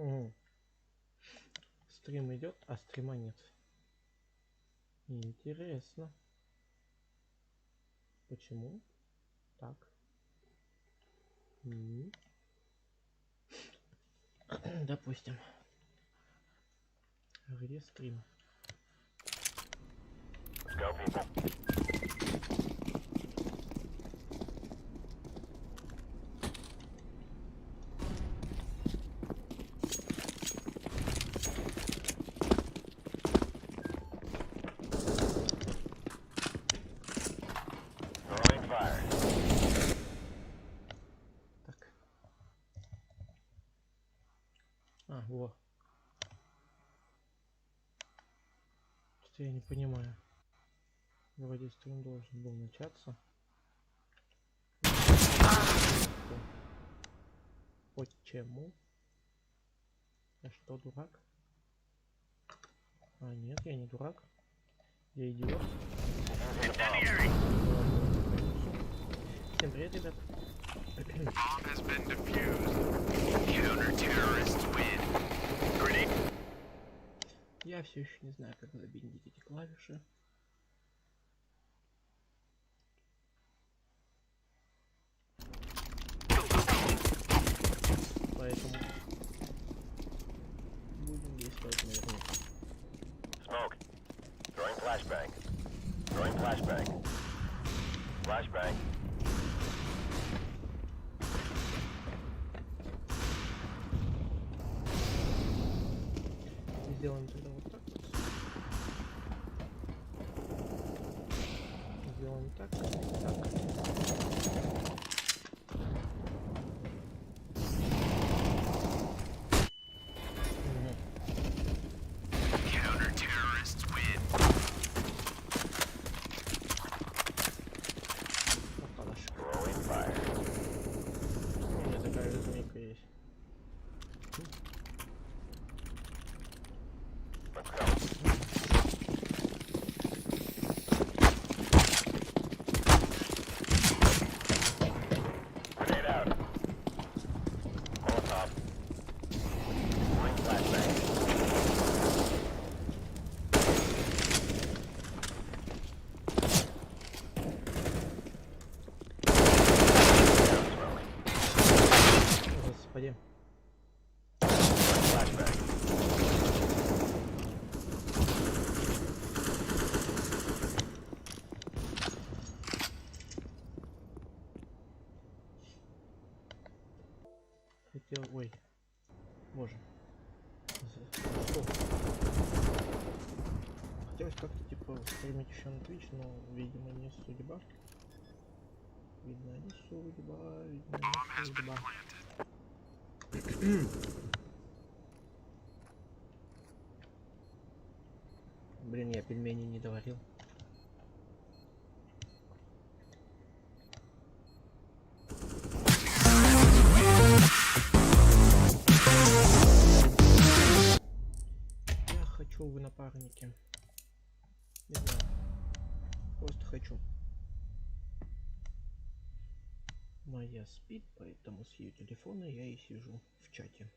Угу. Стрим идет, а стрима нет. Интересно. Почему? Так. Допустим. Где стрим? Так. А, во. Что-то я не понимаю. Вроде стрим должен был начаться. Почему? Я что, дурак? А, нет, я не дурак. Я идиот. Всем привет, ребят. Я все еще не знаю, как забиндить эти клавиши. Поэтому будем действовать наверняка. Smoke. Throwing flashbang. Throwing flashbang. Flashbang. Сделаем тогда вот так вот. Сделаем так, так. Throwing fire. У меня такая же змейка есть. Let's go. Grenade out. Molotov. Throwing flashbang. Down smoke. Господи. Flashbang. Хотел... Ой. Боже. Что? Хотелось как-то типа стримить еще на Twitch, но, видимо, не судьба. Видно, не судьба. Видно, не судьба. Блин, я пельмени не доварил. Я хочу в напарнике. Не знаю. Просто хочу. Моя спит, поэтому с ее телефона я и сижу в чате.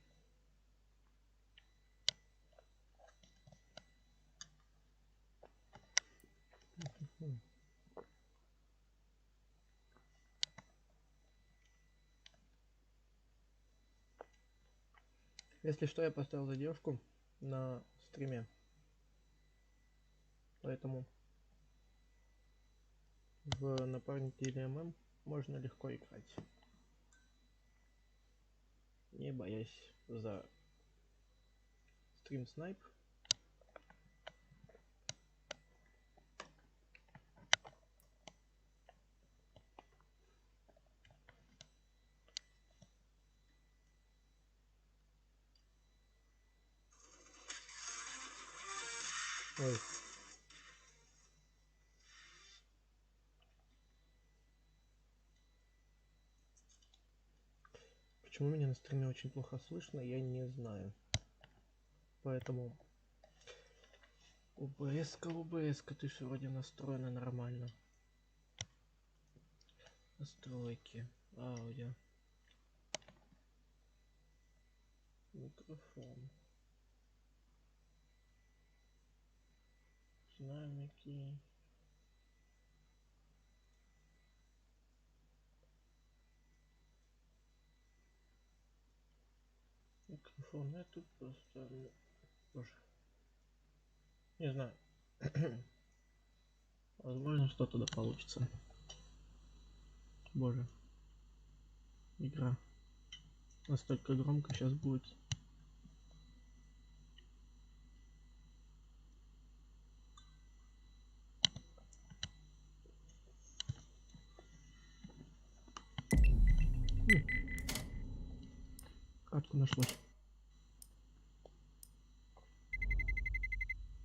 Если что, я поставил задержку на стриме. Поэтому в напарнике или ММ можно легко играть. Не боясь за стрим снайп. Ой. Почему меня на стриме очень плохо слышно, я не знаю. Поэтому ОБС-ка, ты же вроде настроена нормально. Настройки, аудио. Микрофон. Динамики. Микрофон. Я тут поставлю. Боже. Не знаю. Возможно, что туда получится. Боже. Игра. Настолько громко сейчас будет. Карту нашлось.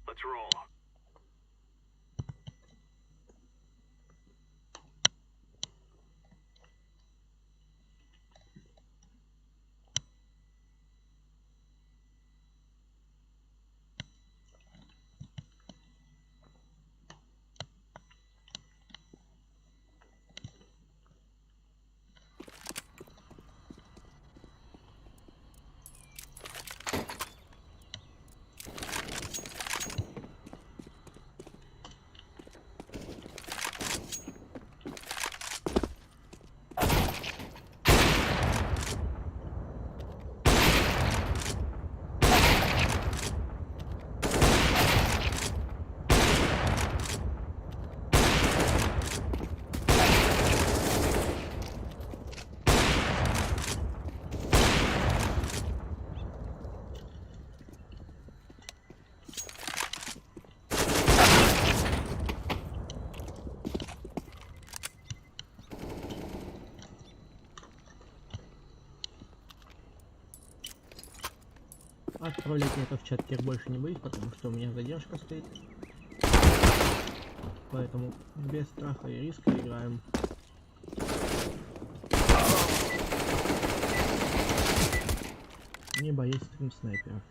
Let's roll. Отправлять это в чат теперь больше не будет, потому что у меня задержка стоит. Поэтому без страха и риска играем. Не боюсь стрим снайперов.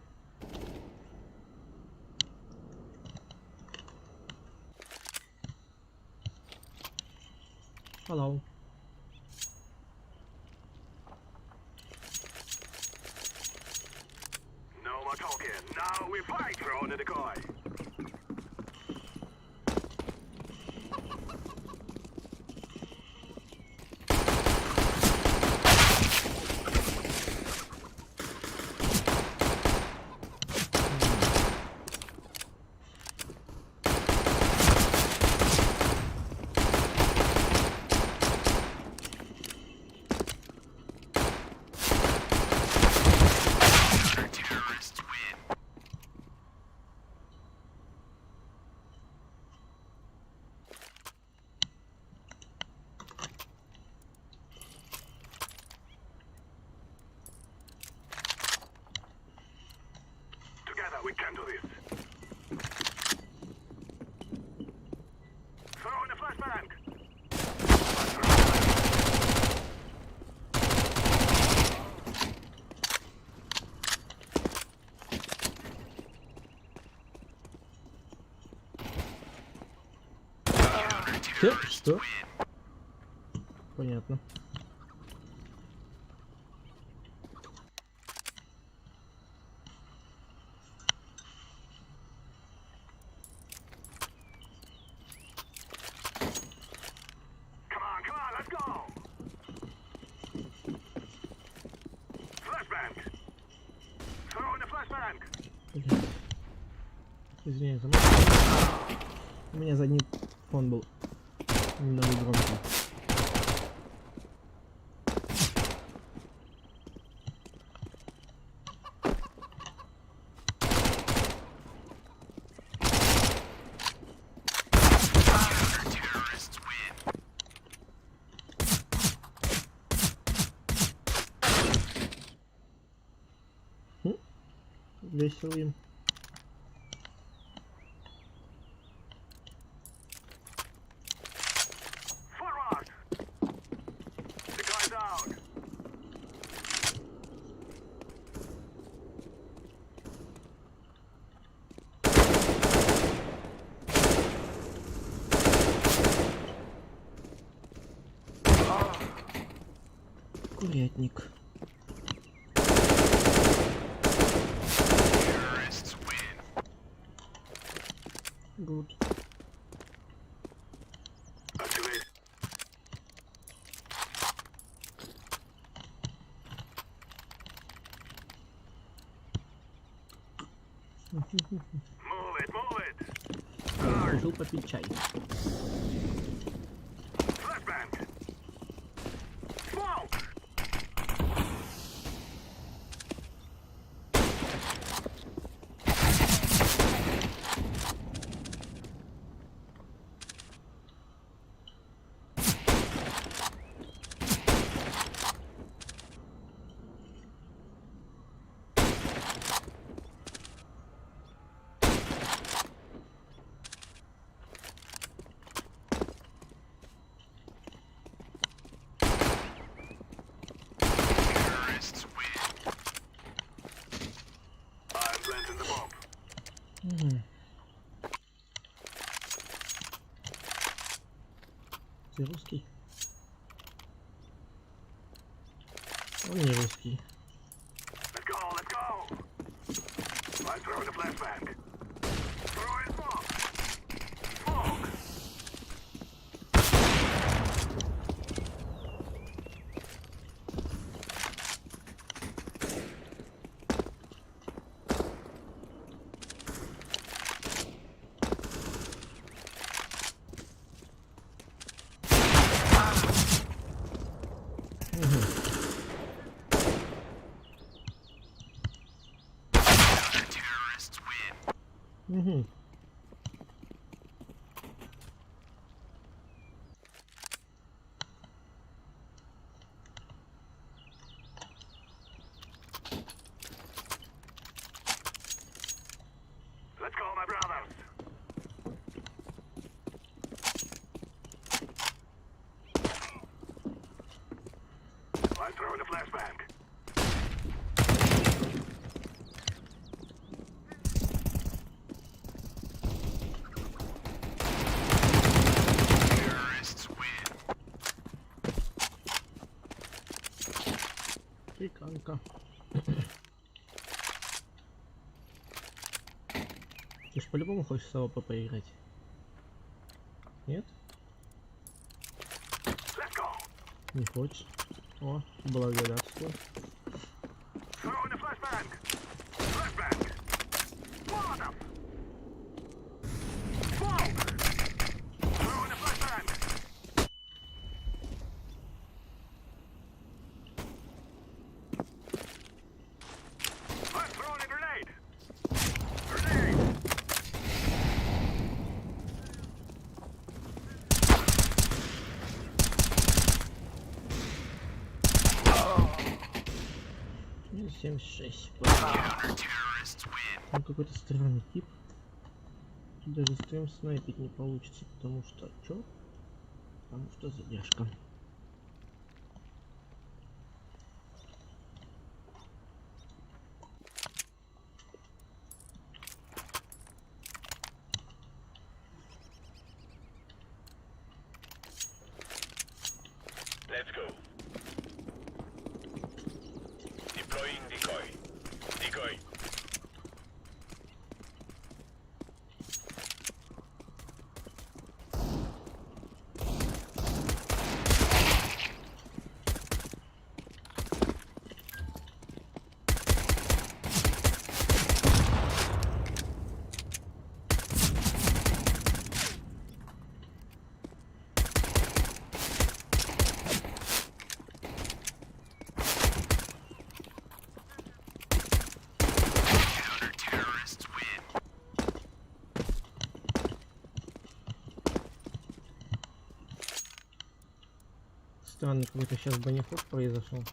Hello. No more talking. Now we fight for on the decoy. Together we can do this. Throw in a flashbang. Что? Понятно. Come on, let's go. Flashbang. Throw in a flashbang. Блин. Извиняюсь за мат. У меня задний фон был немного громкий. Весело им. Forward. The guy down. Курятник. Good. Activate. Move it, move it. Решил попить чай. Flashbang. Smoke. I'm planting the bomb. Ты русский? Он не русский. Let's go, let's go. I'm throwing the flashbang. Throwing smoke. Smoke. Угу. Let's go, my brothers. I'm throwing the flashbang. Приканка. Ты ж по-любому хочешь с АВП поиграть? Нет? Let's go. Не хочешь? О, благодарствую. Throwing the flashbang. Flashbang. Molotov. Smoke. Throwing the flashbang. I'm throwing a grenade. Grenade. Минус 76. Он какой-то странный тип. Тут даже стрим снайпить не получится, потому что... Чё? Потому что задержка. Let's go. Deploying decoy. Decoy. Странный какой-то сейчас баниход произошел.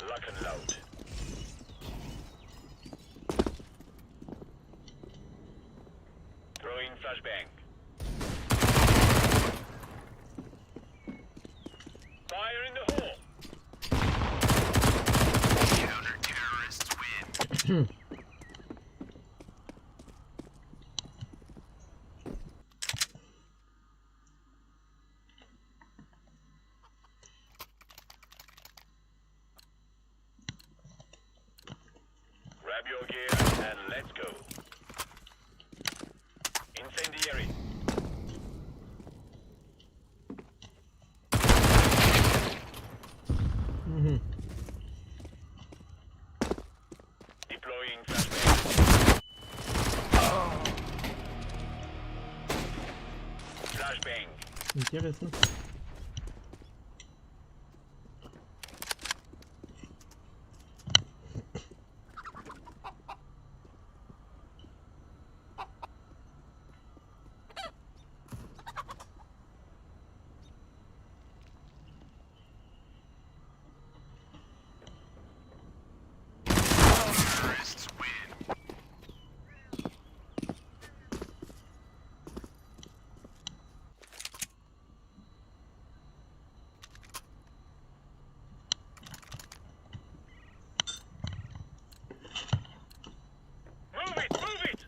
Lock and load. Throwing flashbang. Fire in the hole. Counter-terrorists win. Grab your gear and let's go. Incendiary. Угу. Deploying flashbang. Flashbang. Интересно. Terrorists win. Move it, move it.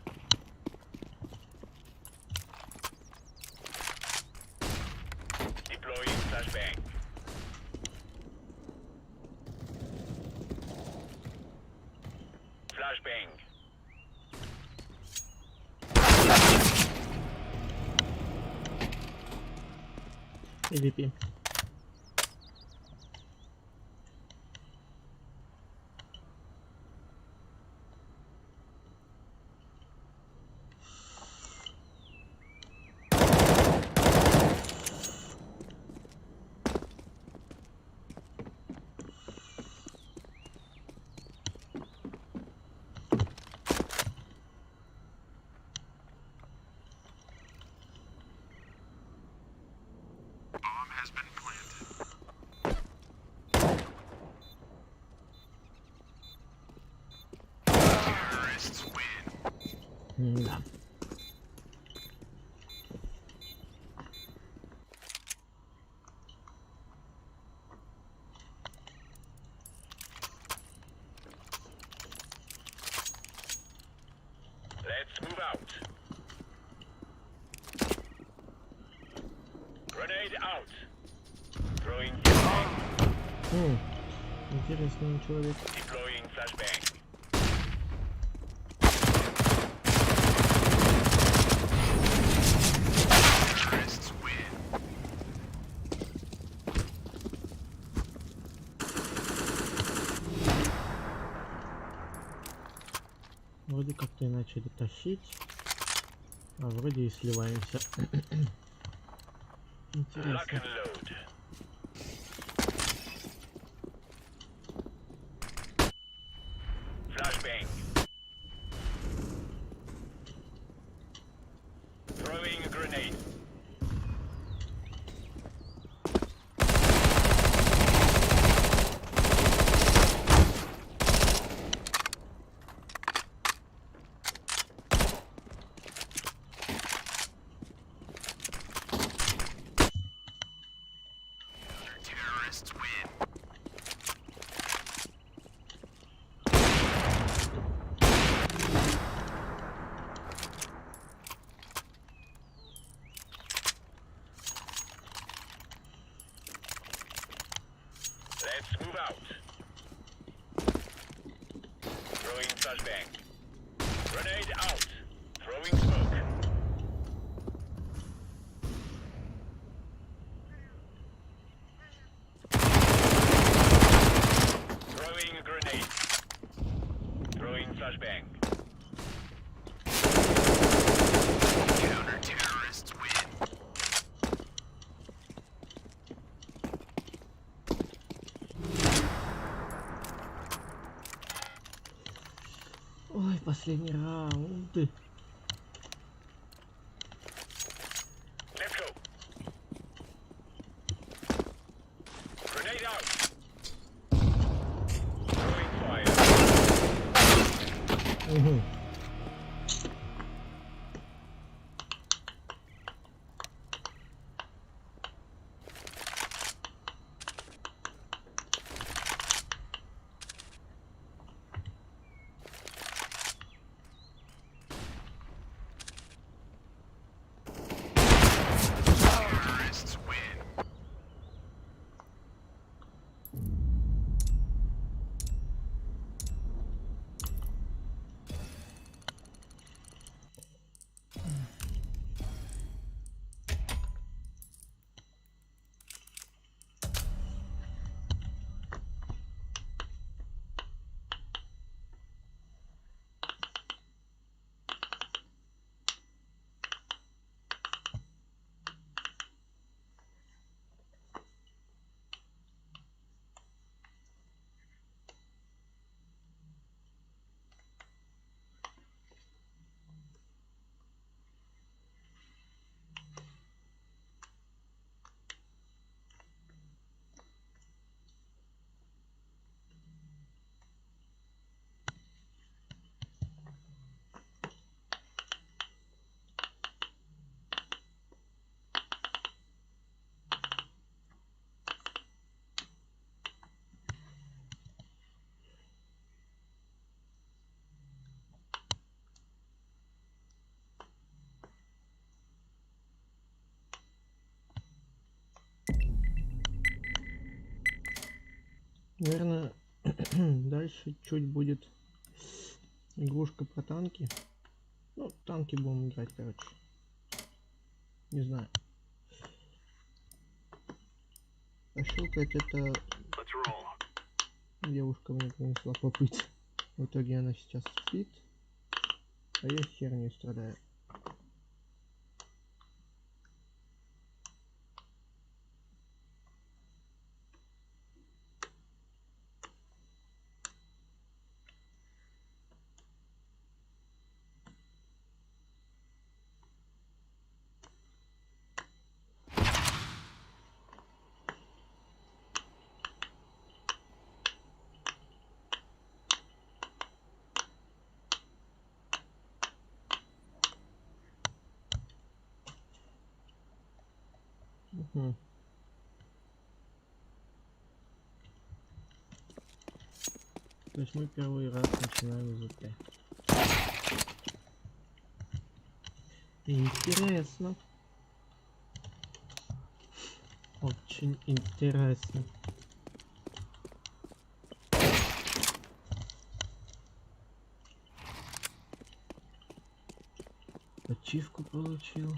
Deploying flashbang. Flashbang. EVP. Bomb has been planted. Terrorists win. Да. Let's move out. Grenade out. Throwing flashbang. Интересный человек. Deploying flashbang. Terrorists win. Вроде как-то и начали тащить, а вроде и сливаемся. Lock Интересно. and load. Flashbang. Throwing a grenade. Terrorists win. Let's move out. Throwing flashbang. Grenade out. Throwing smoke. Throwing a grenade. Throwing flashbang. Counter-terrorists win. Ой, последний раунд. Let's go. Grenade out. Throwing fire. Угу. Terrorists win. Наверное, дальше чуть будет игрушка про танки. Ну, танки будем играть, короче. Не знаю. Пошилкать это Let's roll. девушка мне принесла попыть. В итоге она сейчас спит, а я херню страдаю. Угу. То есть мы первый раз начинаем изучать. Интересно. Очень интересно. Ачивку получил.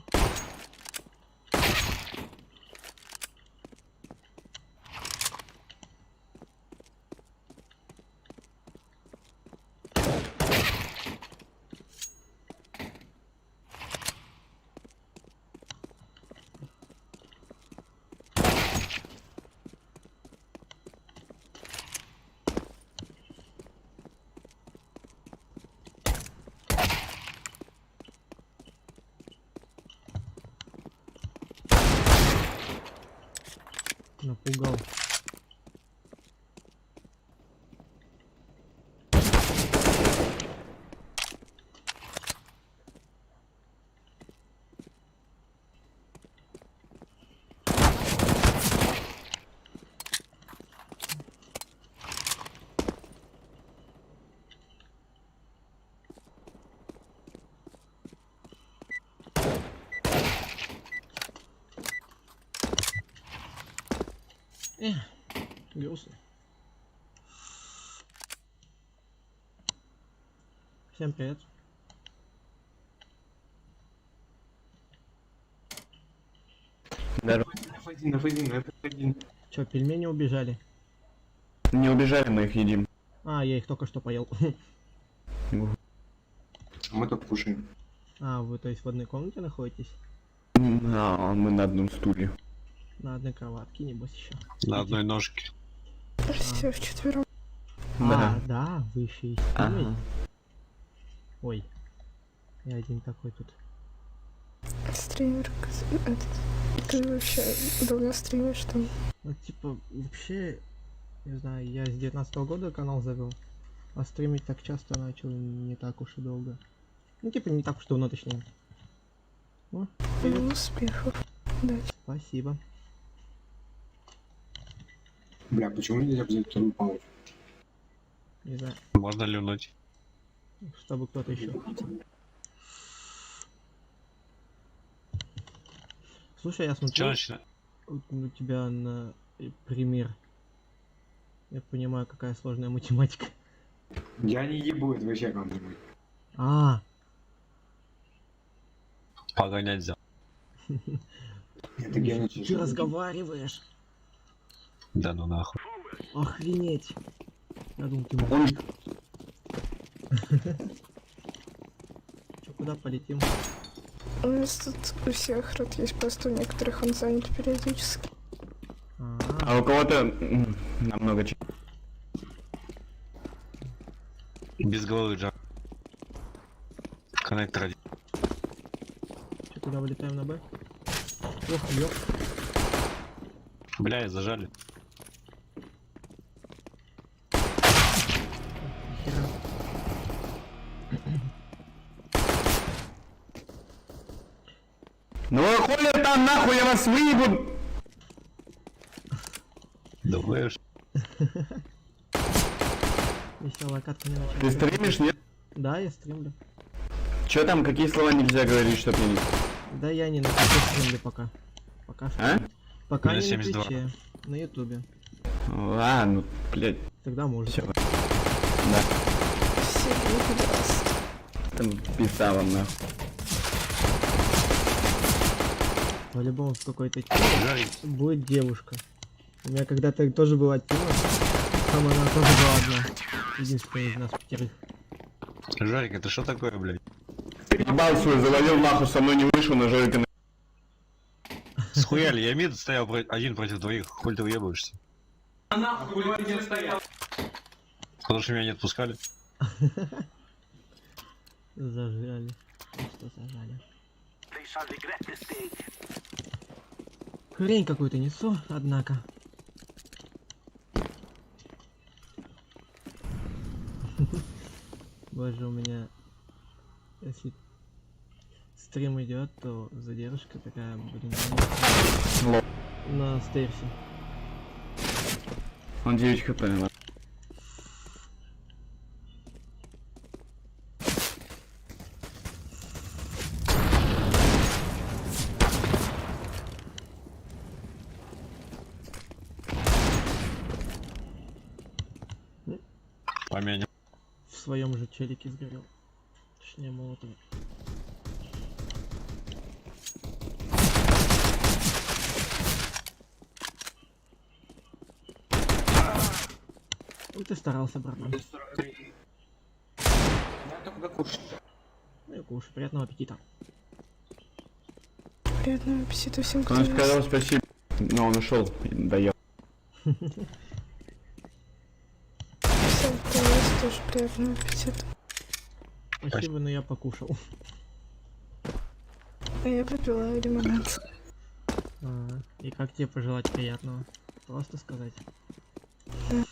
Напугал. Грустно. Всем привет. Здорово. F1. Чё, пельмени убежали? Не убежали, мы их едим. А, я их только что поел. Мы тут кушаем. А, вы то есть в одной комнате находитесь? А, мы на одном стуле. На одной кроватке, небось еще. На одной ножке. Все вчетвером. А, да, вы еще и с Тимой? Ага. Ой, я один такой тут. Стример. Этот. Ты вообще давно стримишь там? Ну, типа, вообще, не знаю, я с 19-го года канал завел, а стримить так часто начал не так уж и долго. Ну, типа, не так уж давно, точнее. О, привет. Ну, успехов. Да. Спасибо. Бля, почему нельзя взять вторую паузу? Не знаю, Можно люнуть. чтобы кто-то еще. Слушай, я Чё смотрю, начинать? у тебя на пример. Я понимаю, какая сложная математика. Я не ебу, это вообще вам не будет. А, Погонять взял. Это гений ты честно. разговариваешь. Да ну нахуй. Охренеть. Я думал, ты Он... Чё, куда полетим? У нас тут у всех рот есть, просто у некоторых он занят периодически. А у кого-то намного чем. Без головы джак. Коннектор один. Чё, куда вылетаем на Б? Ох, ёп. Бля, зажали. Хера. Ну хули там нахуй, я вас выебу! Думаешь? Веселая катка не началась. Ты стримишь, нет? Да, я стримлю. Чё там, какие слова нельзя говорить, чтоб я не... Да я не на Твиче стримлю пока. Пока что. А? Пока На не 72. на Твиче. На Ютубе. Ладно, блядь, Тогда можно. все. Да, Все даст. там пизда вам нахуй. По-любому в какой-то теме Жарик, будет девушка. У меня когда-то тоже была тема, там она тоже была одна. Единственная из нас 5. Жарик, это что такое, блядь? Ебал свой, завалил нахуй, со мной не вышел, на Жорика на... Схуяли, я мид стоял один против двоих, хуй ты уебаешься. Потому что меня не отпускали. Зажали. Просто зажали. Хрень какую-то несу, однако. Боже, у меня, если стрим идет, то задержка такая, блин, на стейрсе. Он 9 хп, ладно. Помянем. В своем же челике сгорел. Точнее, молотом. Ой, ты старался, братан. Я только кушаю. Ну и кушай, приятного аппетита. Приятного аппетита всем, кто Он ест. сказал спасибо, но он ушел, доел. Всем, кто ест, тоже приятного аппетита. Спасибо, но я покушал. А я попила лимонад. И как тебе пожелать приятного? Просто сказать. Да.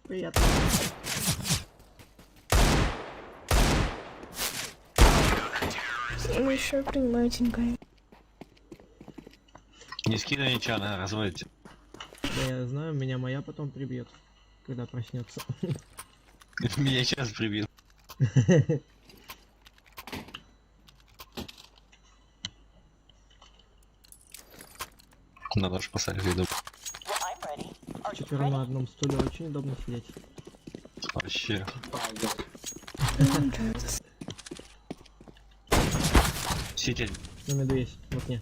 Приятно. Мы еще принимаю деньгами. Не скидай ничего, она разводите. Да я знаю, меня моя потом прибьет, когда проснется. Меня сейчас прибьют. Надо же посадить виду. Четверо на одном стуле очень удобно сидеть. Вообще. Мне нравится. Сидеть. На меду есть, вот не.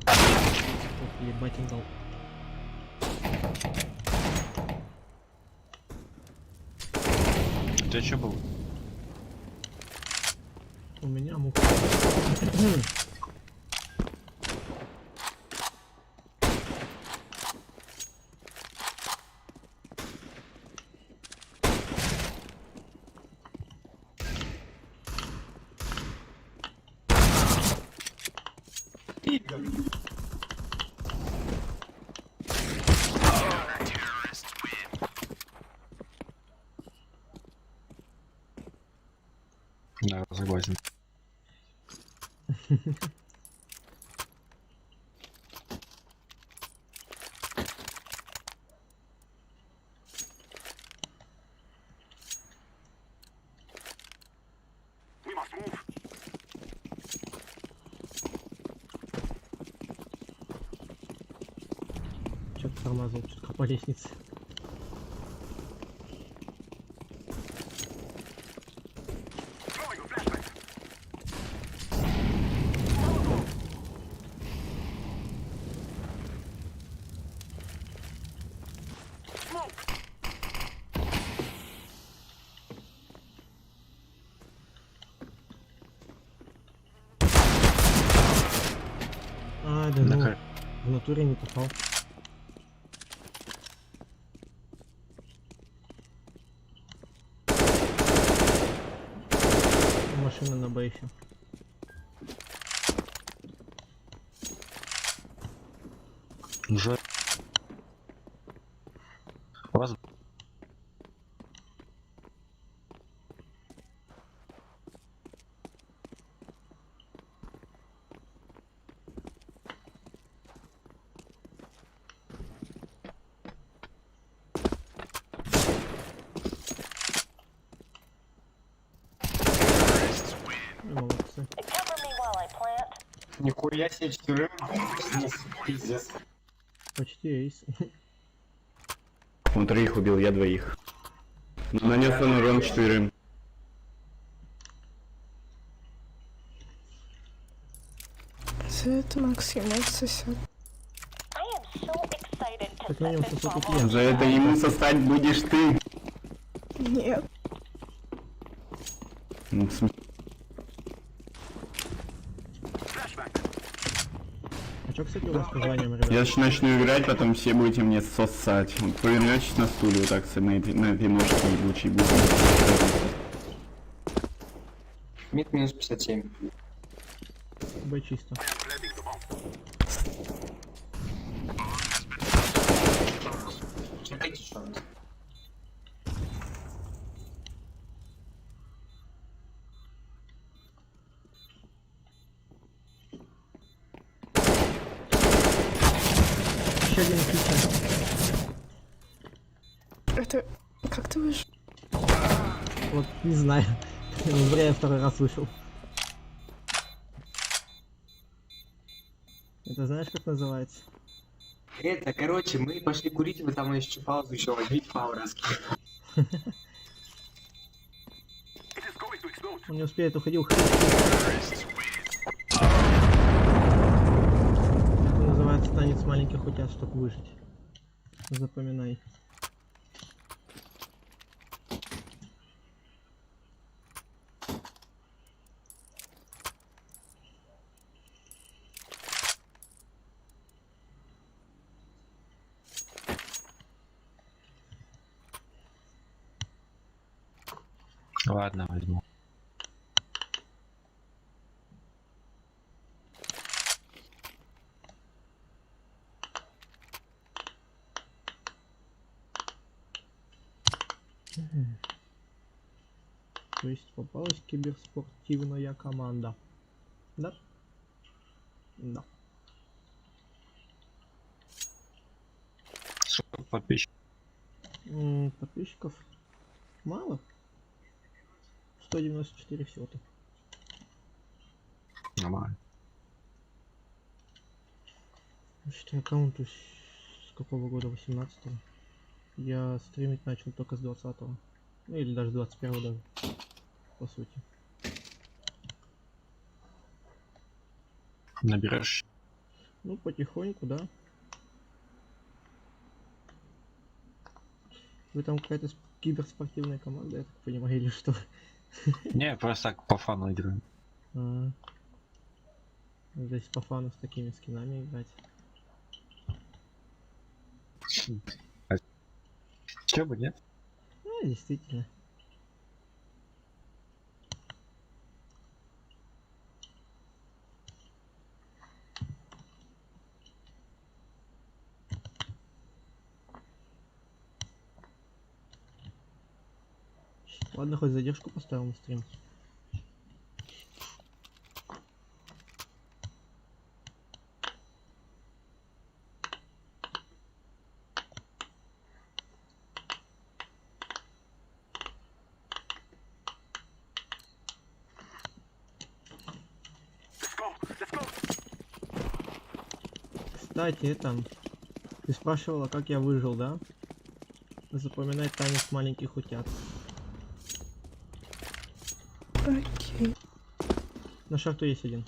Ох, ебать он дал. У тебя что было? У меня муха. Да, согласен. Чё-то тормозил, чутка по лестнице. А, да ну, Накар- в натуре не попал. Машина на Б еще. Уже. У вас Ну, молодцы. Cover me while I plant. Нихуя себе 4. Пиздец. Почти эйс. Он 3 убил, я 2. Но нанес он урон 4. За это Макс ему отсосет. Как минимум сосут и клиент. За это ему сосать будешь ты. Нет. Ну, в смысле, А чё, кстати, у вас с названием, ребят? я ж начну играть, потом все будете мне сосать. Вот повернетесь на стуле вот так на этой ножке ебучей будете. Мид минус 57. Б чисто. Смотрите еще раз. Еще один ключ. Это... Как ты выжил? Вот, не знаю. Зря я второй раз вышел. Это знаешь, как называется? Это, короче, мы пошли курить, вы там еще паузу еще возьмите пару раз. Он не успеет, уходил. Это называется танец маленьких утят, чтобы выжить. Запоминай. Ладно, возьму. То есть попалась киберспортивная команда. Да? Да. Сколько подписчиков? Подписчиков мало. 194 всего-то. Нормально. Считай, аккаунту с какого года? 18-го. Я стримить начал только с 20-го. Ну или даже 21-го даже. По сути. Наберешь. Ну, потихоньку, да. Вы там какая-то киберспортивная команда, я так понимаю, или что? Не, просто так по фану играю. Здесь по фану с такими скинами играть. Чё бы, нет? Действительно. Ладно, хоть задержку поставил на стрим. Кстати, это... Ты спрашивала, как я выжил, да? Запоминай танец маленьких утят. Окей. На шахту есть один.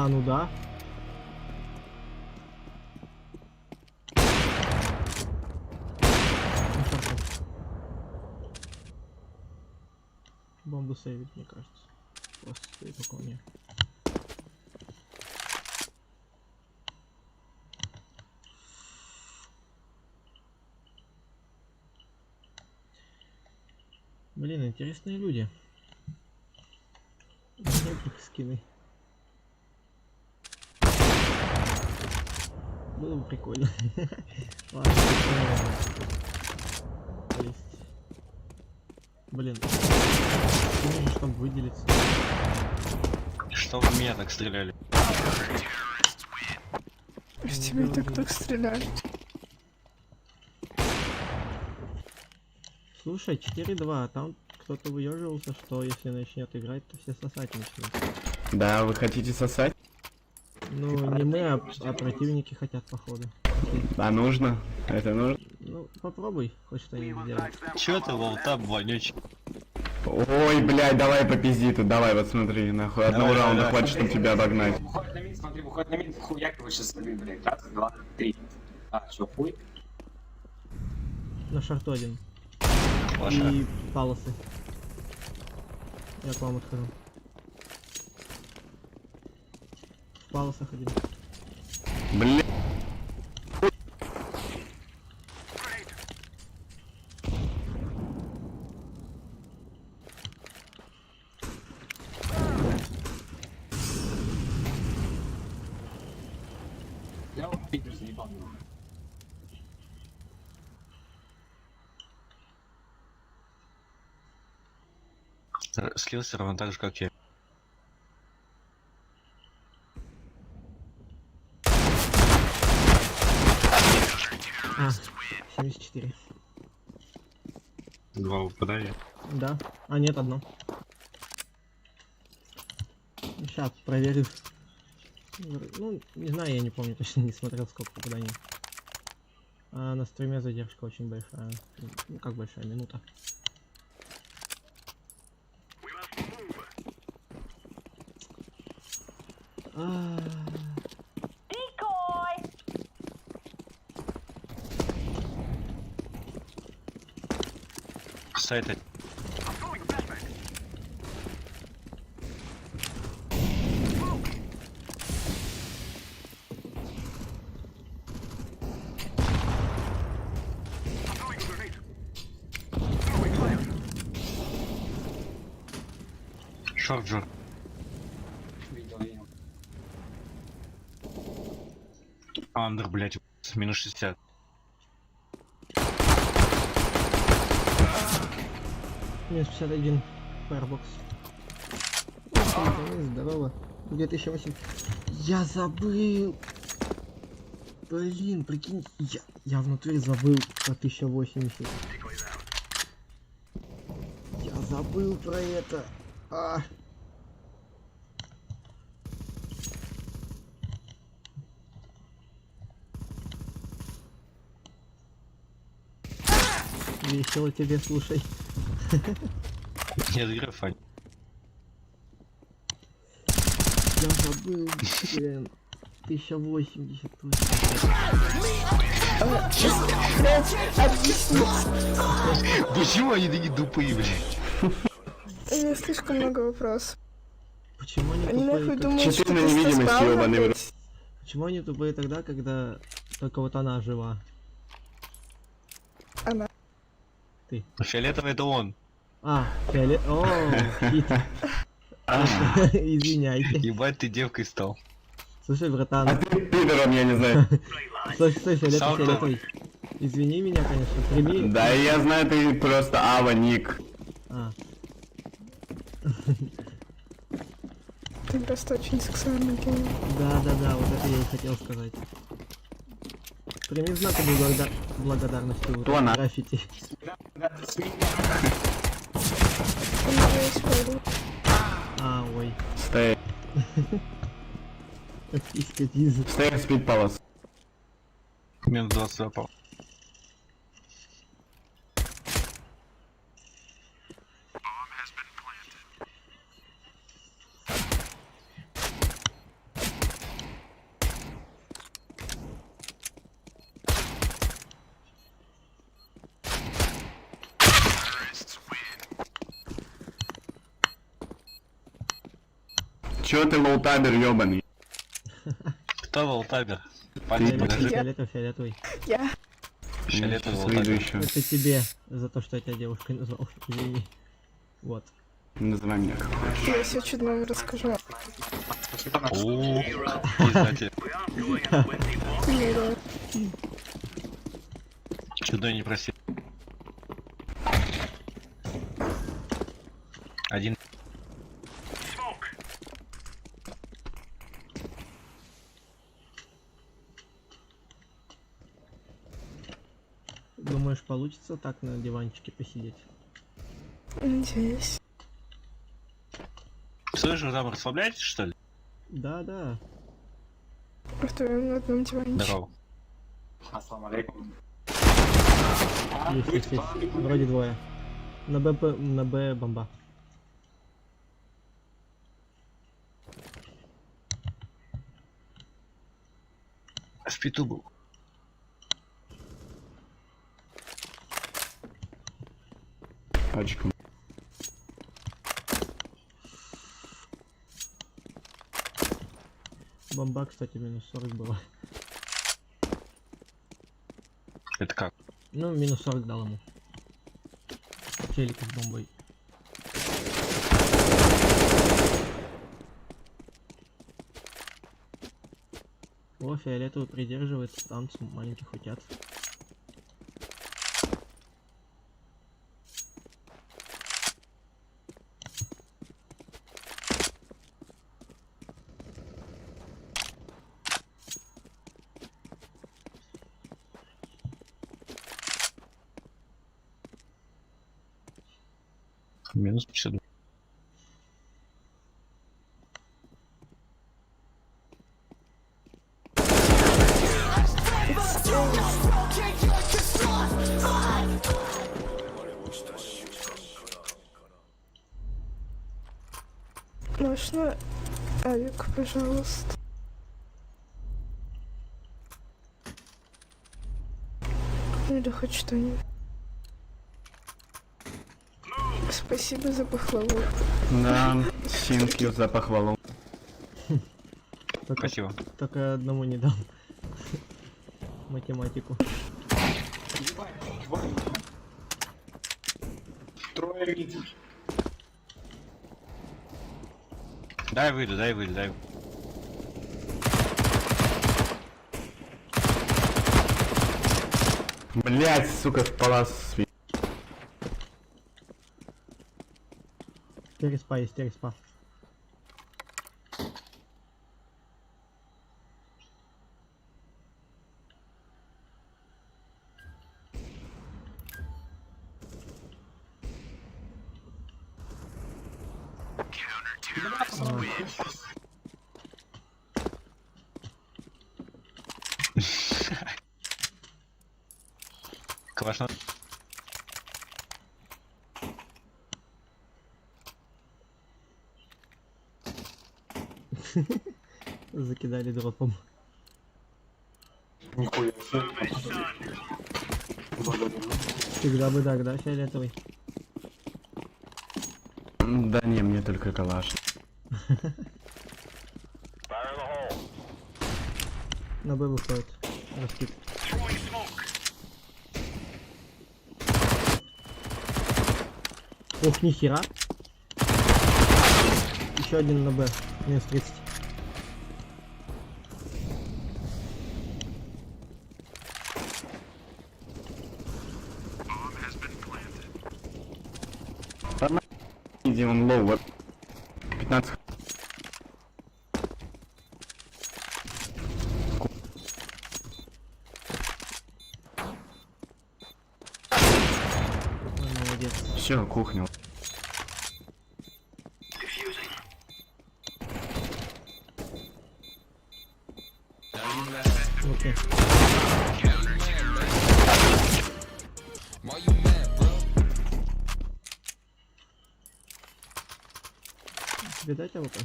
Ну да. Бомбу сейвит, мне кажется. Просто стоит около меня. Блин, интересные люди. Неких скины. Было бы прикольно. Ладно, есть. Блин. Нужно, чтобы выделиться. Что в меня так стреляли? В тебя и так стреляли. Слушай, 4-2, там кто-то выеживался, что если начнет играть, то все сосать начнут. Да, вы хотите сосать? Ну, не мы, а противники хотят, походу. А нужно? Это нужно? Ну, попробуй, хоть что-нибудь сделать. Чё ты, волтап, вонючий? Ой, блядь, давай попизди тут, давай, вот смотри, нахуй. Одного Давай, раунда давай. хватит, чтобы тебя обогнать. Выходит на мид, смотри, выходит на мид, хуяк его сейчас один, блядь. Раз, два, три. А, что, хуй? На шарту один. Лоша. И палосы. Я к вам отхожу. В палосах один. Блядь. Я вот Питер заебал. Слился ровно так же, как я. А, 74. Два выпадания. Да. А, нет, одно. Сейчас проверю. Ну, не знаю, я не помню, точно не смотрел, сколько попаданий. А на стриме задержка очень большая. Ну, как большая, минута. Сайт Шорджер. Видел, видел. Андер, блять, с минус 60. Минус 51. Firefox. Здорово. 2008. Я забыл. Блин, прикинь, я внутри забыл про 1080. Я забыл про это. А. Весело тебе, слушай. Нет, графань. Я забыл, блин. 1080. Почему они такие тупые, блядь? У меня слишком много вопросов. Почему они Они нахуй тупые? думают, что Четыре на ты невидимости, спал ёбаный в рот. опять. Почему они тупые тогда, когда только вот она жива? Она. Фиолетовый это он. А, фиолет... О, щит. Извиняйте. Ебать, ты девкой стал. Слушай, А братан. ты пидором, я не знаю. Слушай, Сам фиолетовый. Извини меня, конечно. Прими. Да, я знаю, ты просто Ава, Ник. А, Ты просто очень сексуальный гений. да, вот это я и хотел сказать. Прими знак благодарности вот Кто она? граффити. Да, смей. У меня есть парень. А, ой. Stay. Писька дизель. Stay speed palace. Минус 20 запал. Чё ты лоутабер, ёбаный? Кто волтабер? Палец Ты- покажи. Фиолетовый. Я. Фиолетовый Сейчас выйду волтабер. еще. Это тебе за то, что я тебя девушкой назвал. Извини. Вот. Называй меня как хочешь. Я все чудно расскажу. Ооо, пиздатель. Милая. Чудо не просил. Один. Думаешь, получится так на диванчике посидеть? Надеюсь. Слышь, вы там расслабляетесь, что ли? Да, да. Вдвоем на одном диванчике. Здорово. Ассаламу алейкум. Есть. Вроде двое. На Б бомба. В питу был. Пачка. Бомба, кстати, минус 40 была. Это как? Ну, минус 40 дал ему. Челик с бомбой. О, фиолетовый придерживает, там маленьких утят. Минус 52. Можно авик, пожалуйста? Или хоть что-нибудь. Спасибо за похвалу. Да, thank you за похвалу. Только, Спасибо. только одному не дам. Математику. Трое видел. Дай выйду, дай выйду, дай. Блять, сука, в палас. Тереспа есть, тереспа. Калаш на... Закидали дропом. Нихуя себе. Всегда бы так, да, фиолетовый? Да не, мне только калаш. На Б выходит. Распит. Ох, нихера. Еще один на Б. Минус 30. Иди, он лоу. 15. Ой, молодец. Все, кухню. Окей. Тебе дать АВП?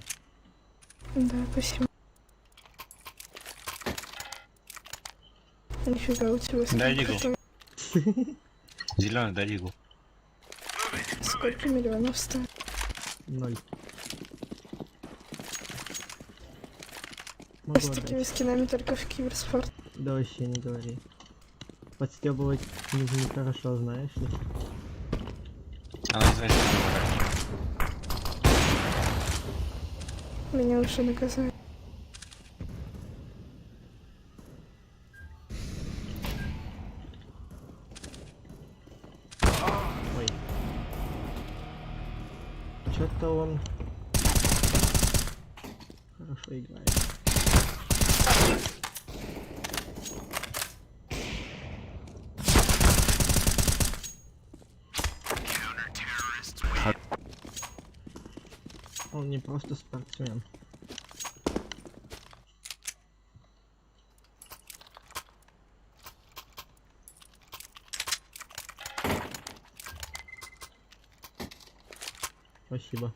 Да, спасибо. Нифига у тебя Дай сколько дигл. стоит? Зеленый, дай дигл. Сколько миллионов стоит? 0. С Могу такими отдать. скинами только в киберспорт. Да вообще не говори. Подстебывать нехорошо, знаешь ли. Она не знает, что это. Меня уже наказали. Ой. Что-то он хорошо играет. Он не просто спортсмен. Спасибо.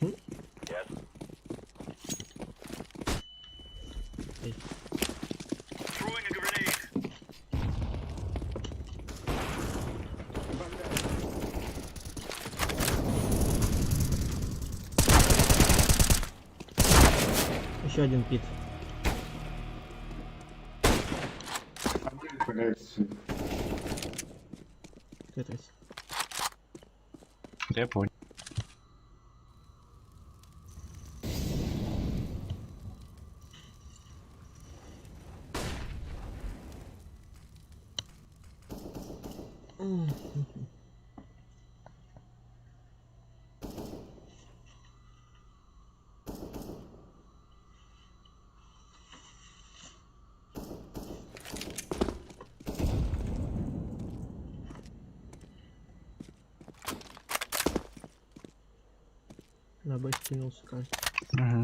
Эй. Еще один пит. Тетрис. Я понял. На Б скинулся, кажется. Угу.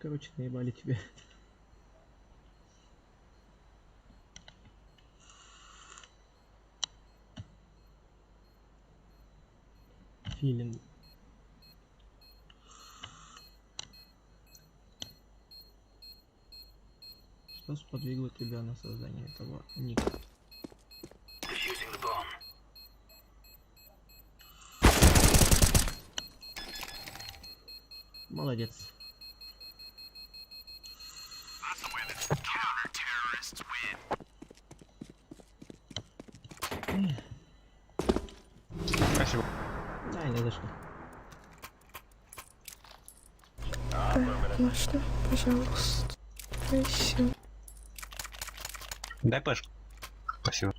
Короче, наебали тебе. Филин. Что сподвигло тебя на создание этого ника? Молодец. Спасибо. Да, не за что. Можно, пожалуйста. Еще. Дай пешку. Спасибо.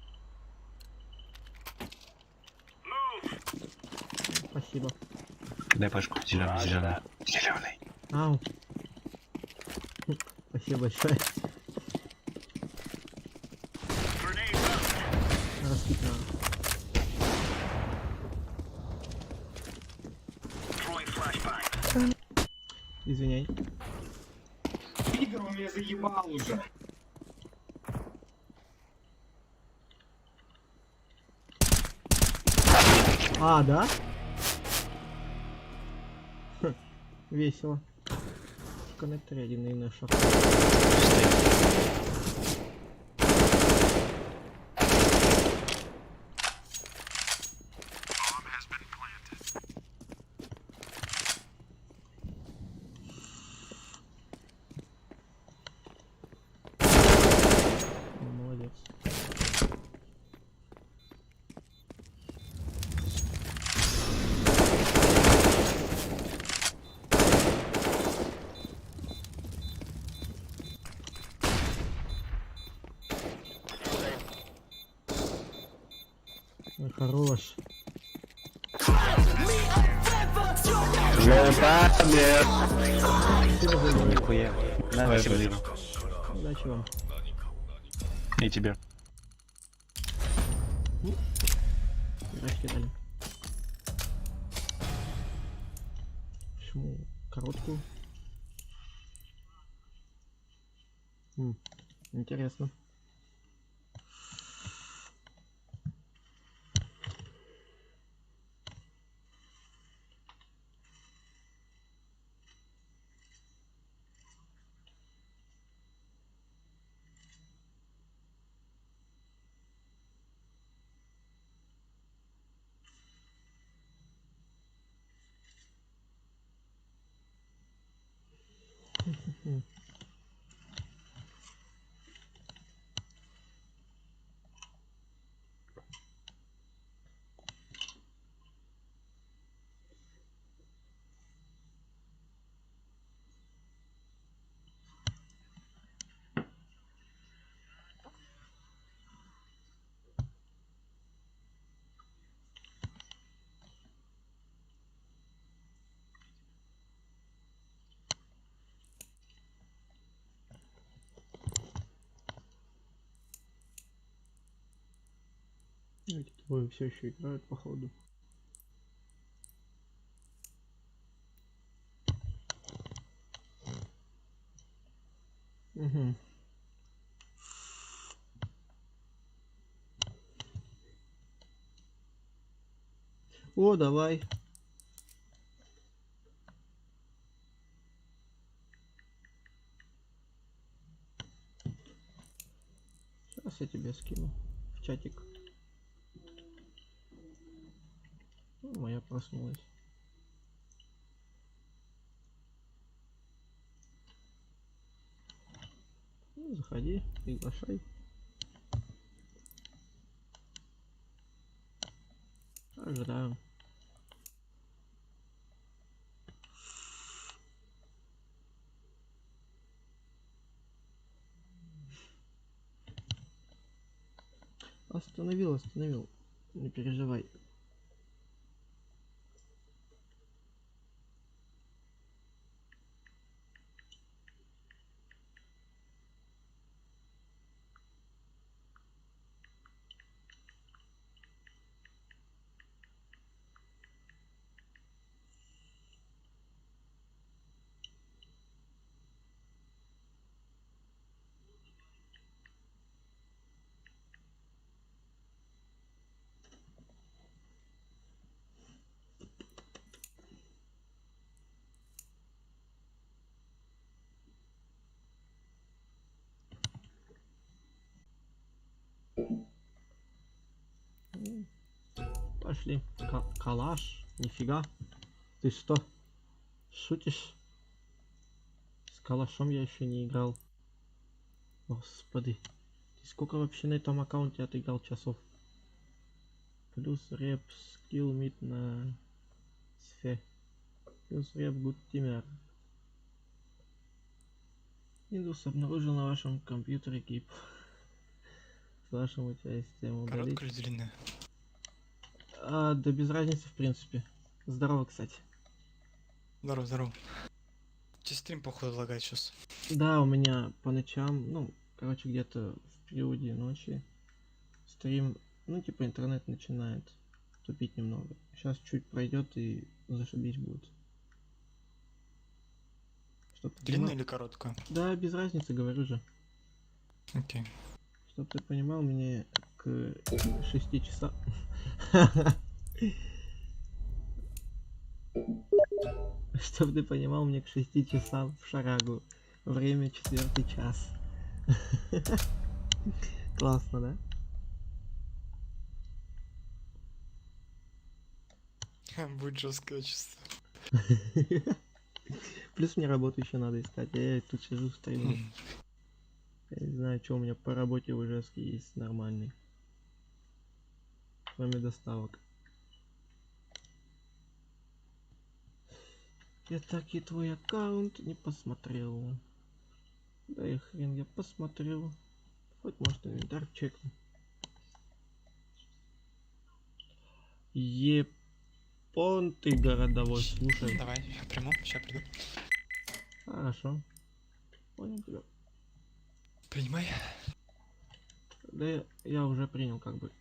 Спасибо. Дай пешку. Зеленый, зеленый. Зеленый. Ау. Спасибо большое. Раскид надо. Извиняй. Пидор, он меня заебал уже. А, да? Хм, весело. В коннекторе один иной шаг. Ну, молодец. Ой, хорош. Спасибо за игру. Нихуя. Да, спасибо, Зеленый. Удачи вам. И тебе. Удачи дали. Почему короткую? Интересно. Эти двое все еще играют, походу. Угу. О, давай. Сейчас я тебе скину в чатик. Ну, моя проснулась. Ну, заходи, приглашай. Ожидаю. Остановил. Не переживай. Пошли. Калаш? Нифига. Ты что? Шутишь? С калашом я еще не играл. Господи. Ты сколько вообще на этом аккаунте отыграл часов? Плюс реп, скилл мид на сфе. Плюс реп, good teamer. Windows обнаружил на вашем компьютере гип. С вашим участием удалить. Короткая или длинная? Да без разницы в принципе. Здорово, кстати. Здорово. Тебе стрим походу лагает сейчас. Да, у меня по ночам, ну, короче, где-то в периоде ночи стрим, ну, типа интернет начинает тупить немного. Сейчас чуть пройдет и зашибись будет. Чтоб ты Длинная понимал- или короткая? Да, без разницы, говорю же. Окей. Чтоб ты понимал, мне к 6 часам... Чтоб ты понимал, мне к 6 часам в шарагу. Время 4 час. Классно, да? Будет жесткое чувство. Плюс мне работу еще надо искать. Я тут сижу стримлю. Я не знаю, что у меня по работе в Ижевске есть нормальный. Кроме доставок. Я так и твой аккаунт не посмотрел. Да и хрен я посмотрел. Хоть может инвентарь чекну. Епон ты городовой, слушай. Давай, я приму, сейчас приду. Хорошо. Понял тебя. Принимай. Да я уже принял как бы.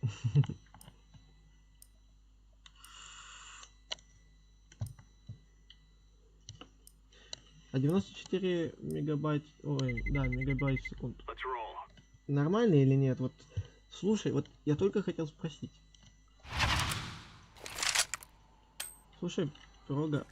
А 94 мегабайт, ой, да, мегабайт в секунду. Нормально или нет? Вот, слушай, вот я только хотел спросить. Слушай, Прога,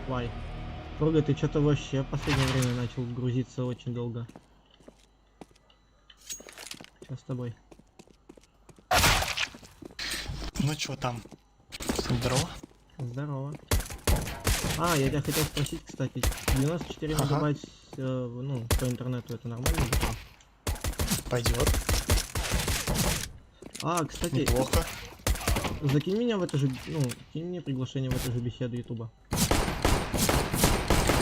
Вай. Прога, ты что-то вообще в последнее время начал грузиться очень долго. Что с тобой? Ну чё там? Здорово. Здорово. Я тебя хотел спросить, кстати, 94 Ага. мегабайт, ну, по интернету это нормально? Пойдет. А, кстати, Неплохо. закинь меня в это же, ну, кинь мне приглашение в эту же беседу Ютуба. Ты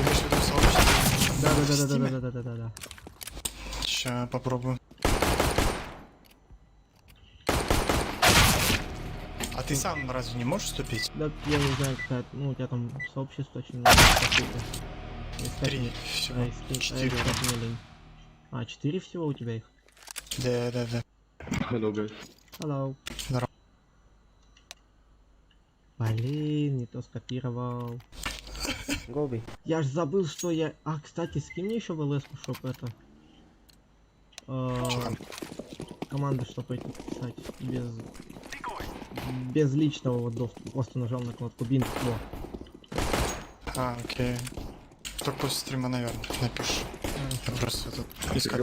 имеешь в виду сообщество? Да. Ща попробую. А ты сам разве не можешь вступить? Да, я не знаю, какая, ну, у тебя там сообщество очень много. Искать 3 мне- всего. искать 4. мне лень. А, 4 всего у тебя их? Да. Hello. Здорово. Блин, не то скопировал. Гоби. Я ж забыл, что я... А, кстати, скинь мне еще в ЛС-ку, чтоб это... Что там? Команды, чтоб эти писать. Без личного вот доступа. Просто нажал на кнопку бинт. Во. А, окей. Только после стрима, наверное, напишешь. Я просто тут искать.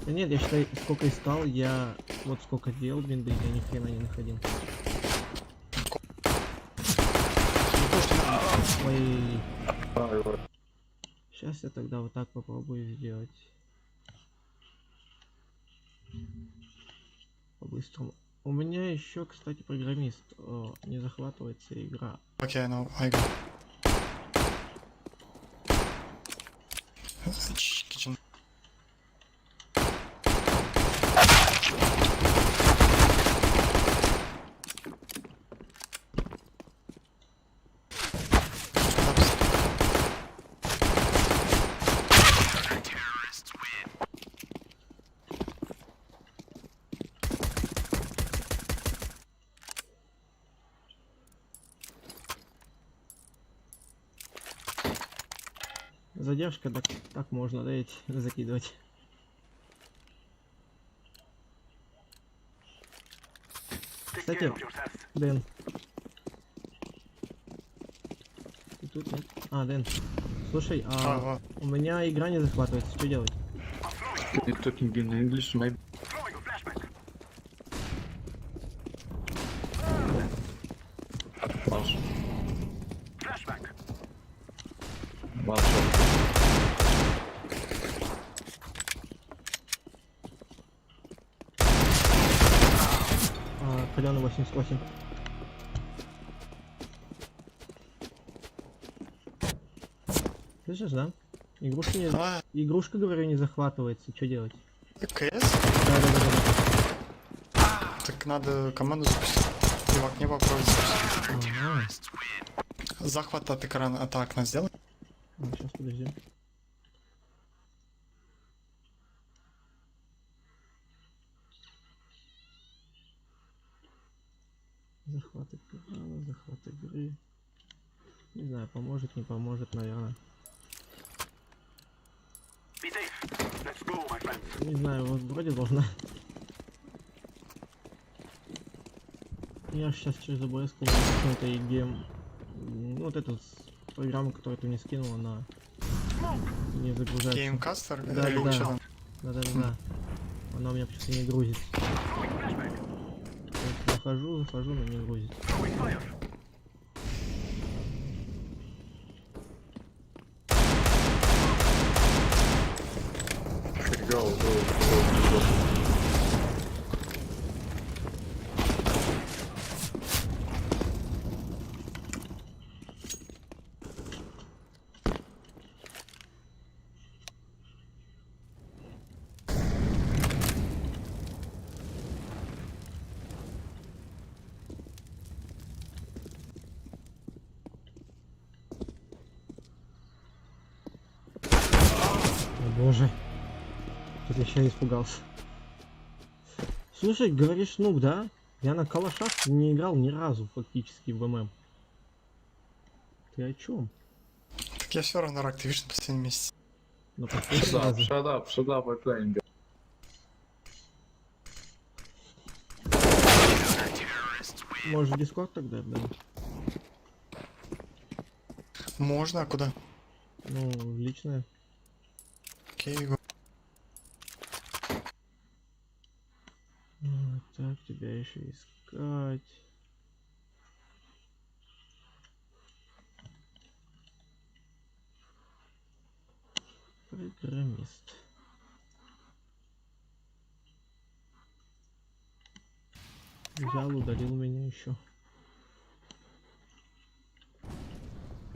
Да нет, я считаю, сколько искал, я вот сколько делал бинды, я ни хрена не находил. Ой. Сейчас я тогда вот так попробую сделать. По-быстрому. У меня еще, кстати, программист. Не захватывается игра. Окей, ну, айга. Kitchen. Задержка, так можно, да, эти закидывать. Кстати, Дэн. Ты тут нет? А, Дэн. Слушай, Ага. у меня игра не захватывается, что делать? You talking in English, maybe? One shot. One shot. Каляна 88. Слышишь, да? Игрушка, не... А, Игрушка, говорю, не захватывается. Что делать? КС? Да. Так надо команду запустить. И в окне попробовать запустить. Ага. Захват от экрана, от окна сделай. Сейчас, подожди. Захват экрана, захват игры. Не знаю, поможет, не поможет, наверное. Не знаю, вот вроде должна. Я сейчас через OBS какой-то и гейм. Ну, вот эту программу, которую ты мне скинул, она не загружается. Геймкастер? Да, Или да. что там? Да. Она у меня почему-то не грузится. Вот захожу, но не грузится. Go. О боже. Тут я сейчас испугался. Слушай, говоришь, нуб, да? Я на калашах не играл ни разу фактически в ММ. Ты о чем? Так я все равно рак, ты видишь, на последнем месте. На Shut последний up, раз. shut up, we're playing. Может, Дискорд тогда, да? Можно, а куда? Ну, личное. Окей, го. Так, тебя еще искать. Программист. Взял, удалил меня еще.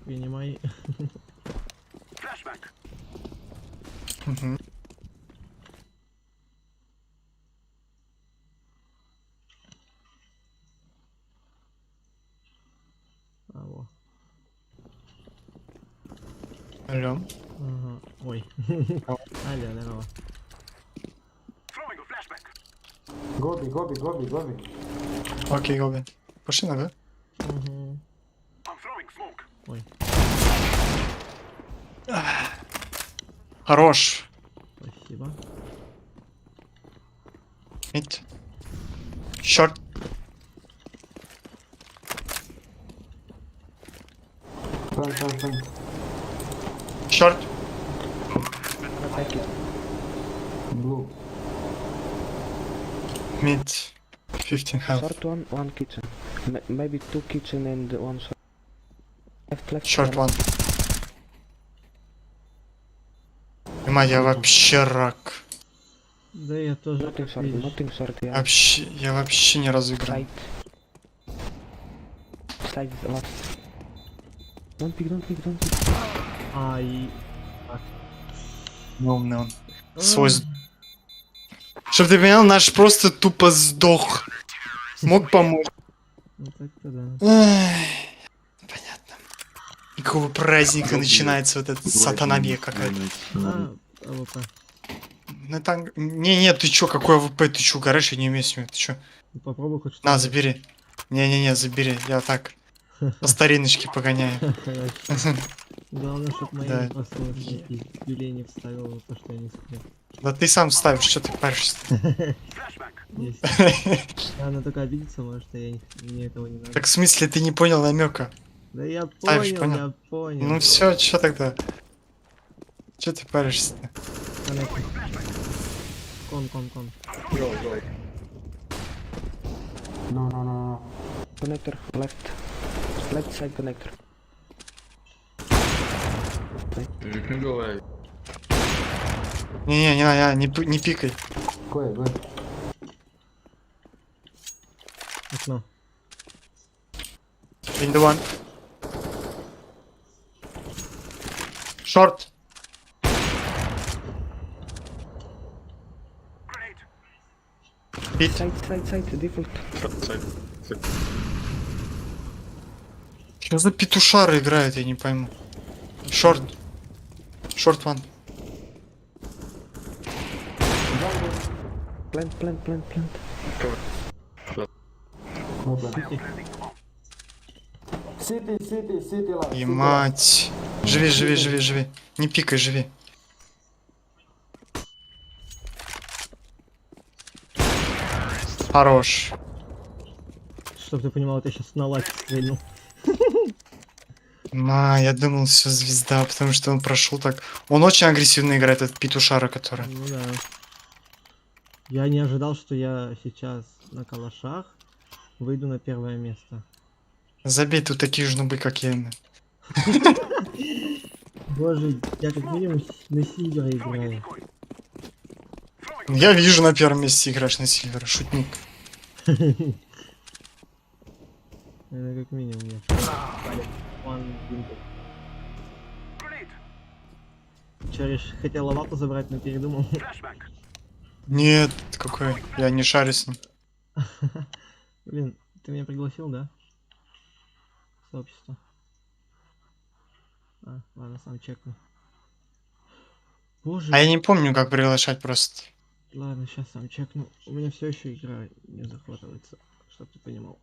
Принимай. Мгм. Алло. Алло. Ага. Ой. Алло, здорово. Окей, Гоби. Пошли на Г. Угу. Ой, Хорош. спасибо. Мид. Short. Short. Mid. 15 health. Short one kitchen. Maybe two kitchen and one short. Left, Short one. Ема, я вообще рак. Да я тоже, Nothing как short, видишь. nothing short, yeah. Я вообще не разыгран. Side. Side last. Don't pick. Ай. Умный он. Свой Чтоб ты понял, наш просто тупо сдох. Мог помочь. Ну так-то да. Ай, понятно. Какого праздника начинается вот эта сатанамия какая-то. А, АВП. Ну там... Не, ты чё, какой АВП, ты чё, горишь, я не умею с ним, ты чё? Попробуй хоть что-то. На, забери. Не, забери, я так. По стариночке погоняю. Хорошо. Главное, чтоб мои Да. просто юлей не вставил за то, что я не сплю. Да ты сам ставишь, что ты паришься? Есть. Она только обидится, может, что я мне этого не надо. Так в смысле, ты не понял намека? Да я Ставишь, понял, понял? я понял. Ну все, чё тогда? Чё ты паришься-то? Коннектор. Кон. Connector, left. Left side connector. You can go away. Не пикай. Окно. In the one. Short. Hit. Side, default. Что за петушары играют, я не пойму. Short. Short one. Plant. И мать. Живи. Не пикай, живи. Хорош. Чтоб ты понимал, это я сейчас на лайк стрельнул. Я думал, все звезда, потому что он прошел так. Он очень агрессивно играет, этот петушара, который. Ну да. Я не ожидал, что я сейчас на калашах выйду на первое место. Забей, тут такие же нубы, как я. Боже, я как минимум на Сильвере играю. Я вижу, на первом месте играешь на Сильвера, шутник. Это как минимум я. Че, хотел лавату забрать, но передумал. Нет, какой, я не шарю с ним. Блин, ты меня пригласил, да? Сообщество. А, ладно, сам чекну. Боже, А я не помню, как приглашать просто. ладно, сейчас сам чекну. У меня все еще игра не захватывается, чтоб ты понимал.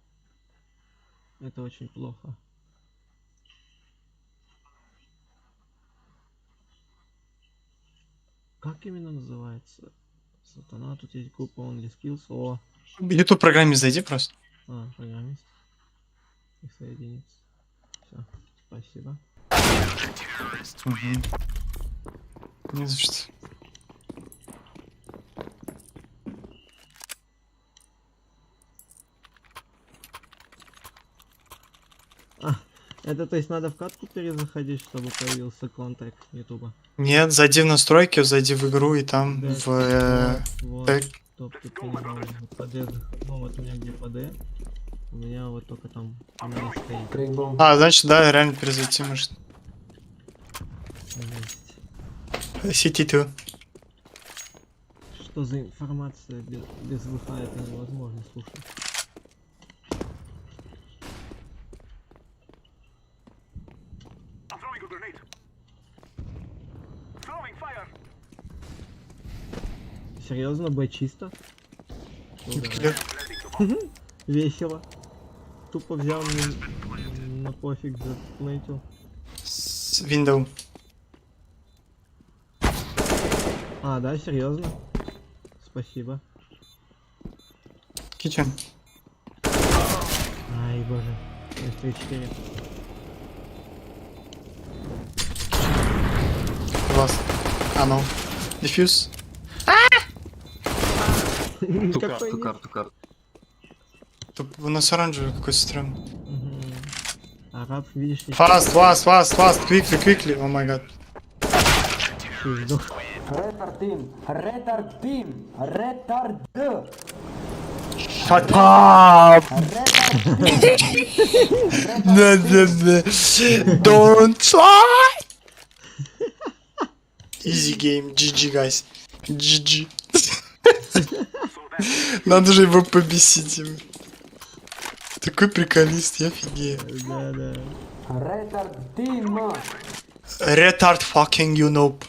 Это очень плохо. Как именно называется? Сатана, тут есть группа Only Skills. О, В YouTube программе зайди просто. программист. Их соединиться. Все, спасибо. Мгм. Не за что. Это то есть надо в катку перезаходить, чтобы появился контакт Ютуба? Нет, зайди в настройки, зайди в игру и там Да, в вот. Стоп, тут я не знаю, вот по D, ну вот у меня где по D, у меня вот только там, у меня стоит. А, значит, да, реально произойти может. Жесть. CT2. Что за информация без ВХ, это невозможно слушать. Серьезно, Б чисто? Ну да. Клир. Весело. Тупо взял на пофиг заплейтил. Window. А, да, серьезно? Спасибо. Kitchen. Ай, боже. S34. Класс. А ну. Дефьюз. Никакой нет. Тукар. Тут у нас оранжевый какой-то стрём. Мгм. Араб, видишь, не Fast. Quickly. О май гад. сдох. Shut up! Don't try! Easy game. GG, guys. GG. Надо же его побесить им. Такой приколист, я офигею. Да, да. Retard fucking you noob.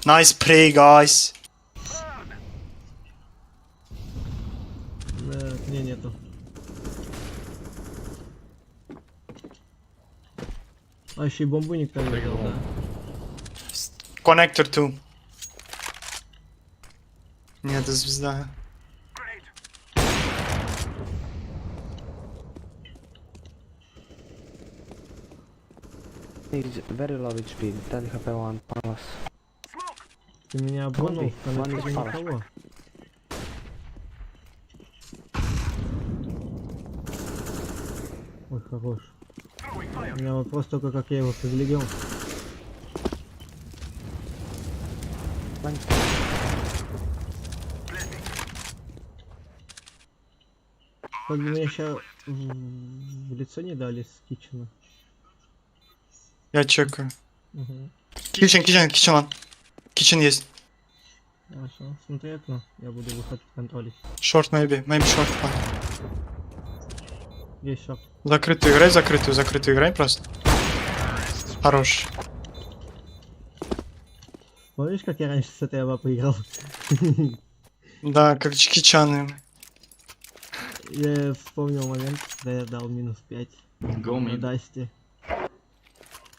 Nice play, guys. Да, не, нету. А еще и бомбу никто не взял, да? Connector 2. Нет, это звезда. He's very low HP, 10 HP, one palace. Ты меня обманул, в Ладно, коннекторе ладно. никого. Ой, хорош. У меня вопрос только, как я его приглядел. Как бы мне сейчас в лицо не дали с кичена. Я чекаю. Угу. Kitchen one. Kitchen есть. Хорошо, смотри окно, я буду выход контролить. Short maybe short one. Есть шаг. Закрытую играй просто. Хорош. Помнишь, как я раньше с этой АВА поиграл? Да, как чикичаны. Я вспомнил момент, когда я дал минус 5 Go на mid. Дасте.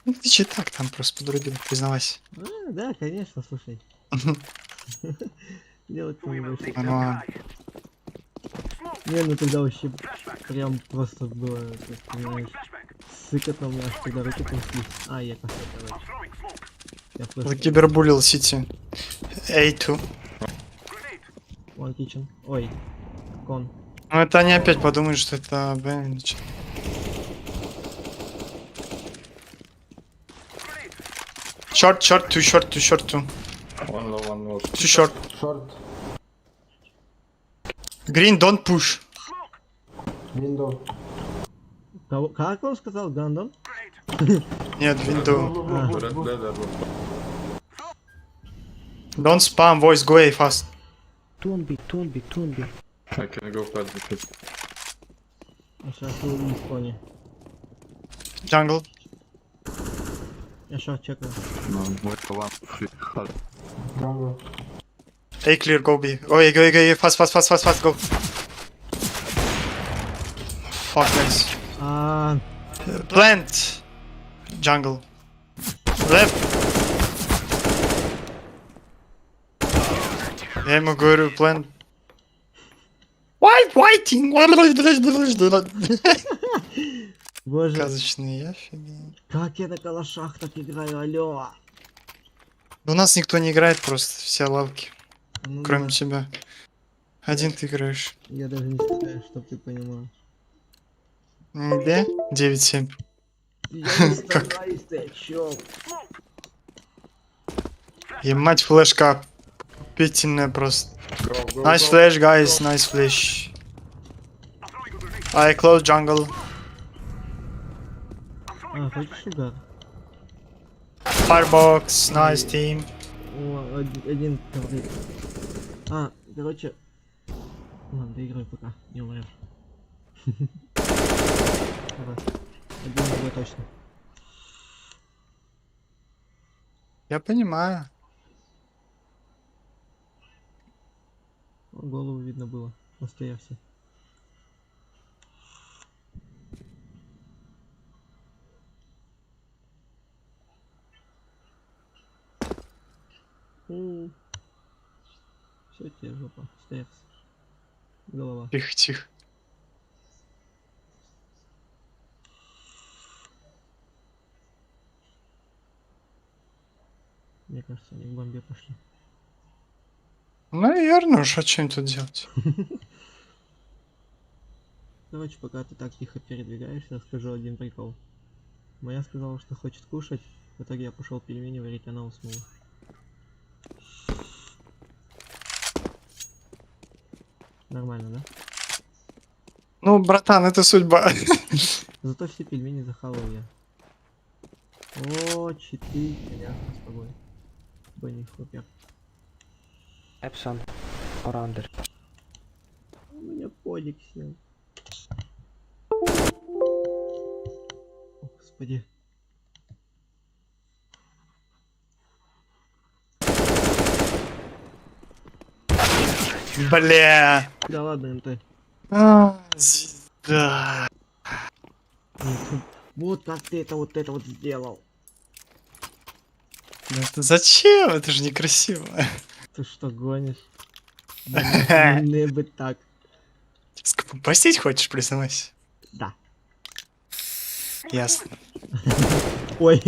Ну ты че так там просто подрубил, признавайся. А, да, конечно, слушай. Делать не больше. Нормально. Не, ну тогда вообще прям просто было, как понимаешь, сыкотно у меня аж тогда руки тряслись. А, я косой, короче. Я флешку. Закибербулил Сити. A2. One kitchen. Ой. Кон. Ну это они опять подумают, что это Б или чё. Short, two short, two. One low. Two short. Green, don't push. Кого? Как он сказал? Гандон? Нет, window. Red ladder. Don't spam, voice, go away fast. 2 on B. I can go past the pit. Я сейчас в коне. Jungle. Я шаг чекаю. No, wait for one. Hard. A clear, go B. Go, fast, go. Fuck, guys. А, Plant. Jungle. Left. Я ему говорю, plant. Whiting. боже, Сказочный, я офигел. как я на калашах так играю, алло. У нас никто не играет, просто все лавки, Ну кроме да, тебя. Один ты играешь. я даже не стараюсь, чтоб ты понимал. Да? 9-7. Я не стараюсь, ты о чём? Ебать, флешка. Ослепительная просто. Go, Nice go. flash, guys, nice flash. I close jungle. А, хочешь угар? Firebox, nice team. О, один коврик. А, короче... Ладно, доиграй пока, не умрешь. Давай. Один другой точно. Я понимаю. О, голову видно было. Настоявся. Все, тебе жопа. Стоявся. Голова. Тихо, тихо. Мне кажется, они к бомбе пошли. Наверное, уж а что им тут делать? Короче, пока ты так тихо передвигаешься, расскажу один прикол. Моя сказала, что хочет кушать. В итоге я пошел пельмени варить, она уснула. Нормально, да? Ну, братан, это судьба. Зато все пельмени захавал я. О, 4 ясно с тобой. Бенни хлопья. Epson or under. У меня подик сел. О, господи. Бля. Да ладно, МТ. Звезда. Вот как ты это вот сделал. Да это зачем? Это же некрасиво. Ты что гонишь? Не бы так. Постить хочешь, признавайся? Да. Ясно. Ой,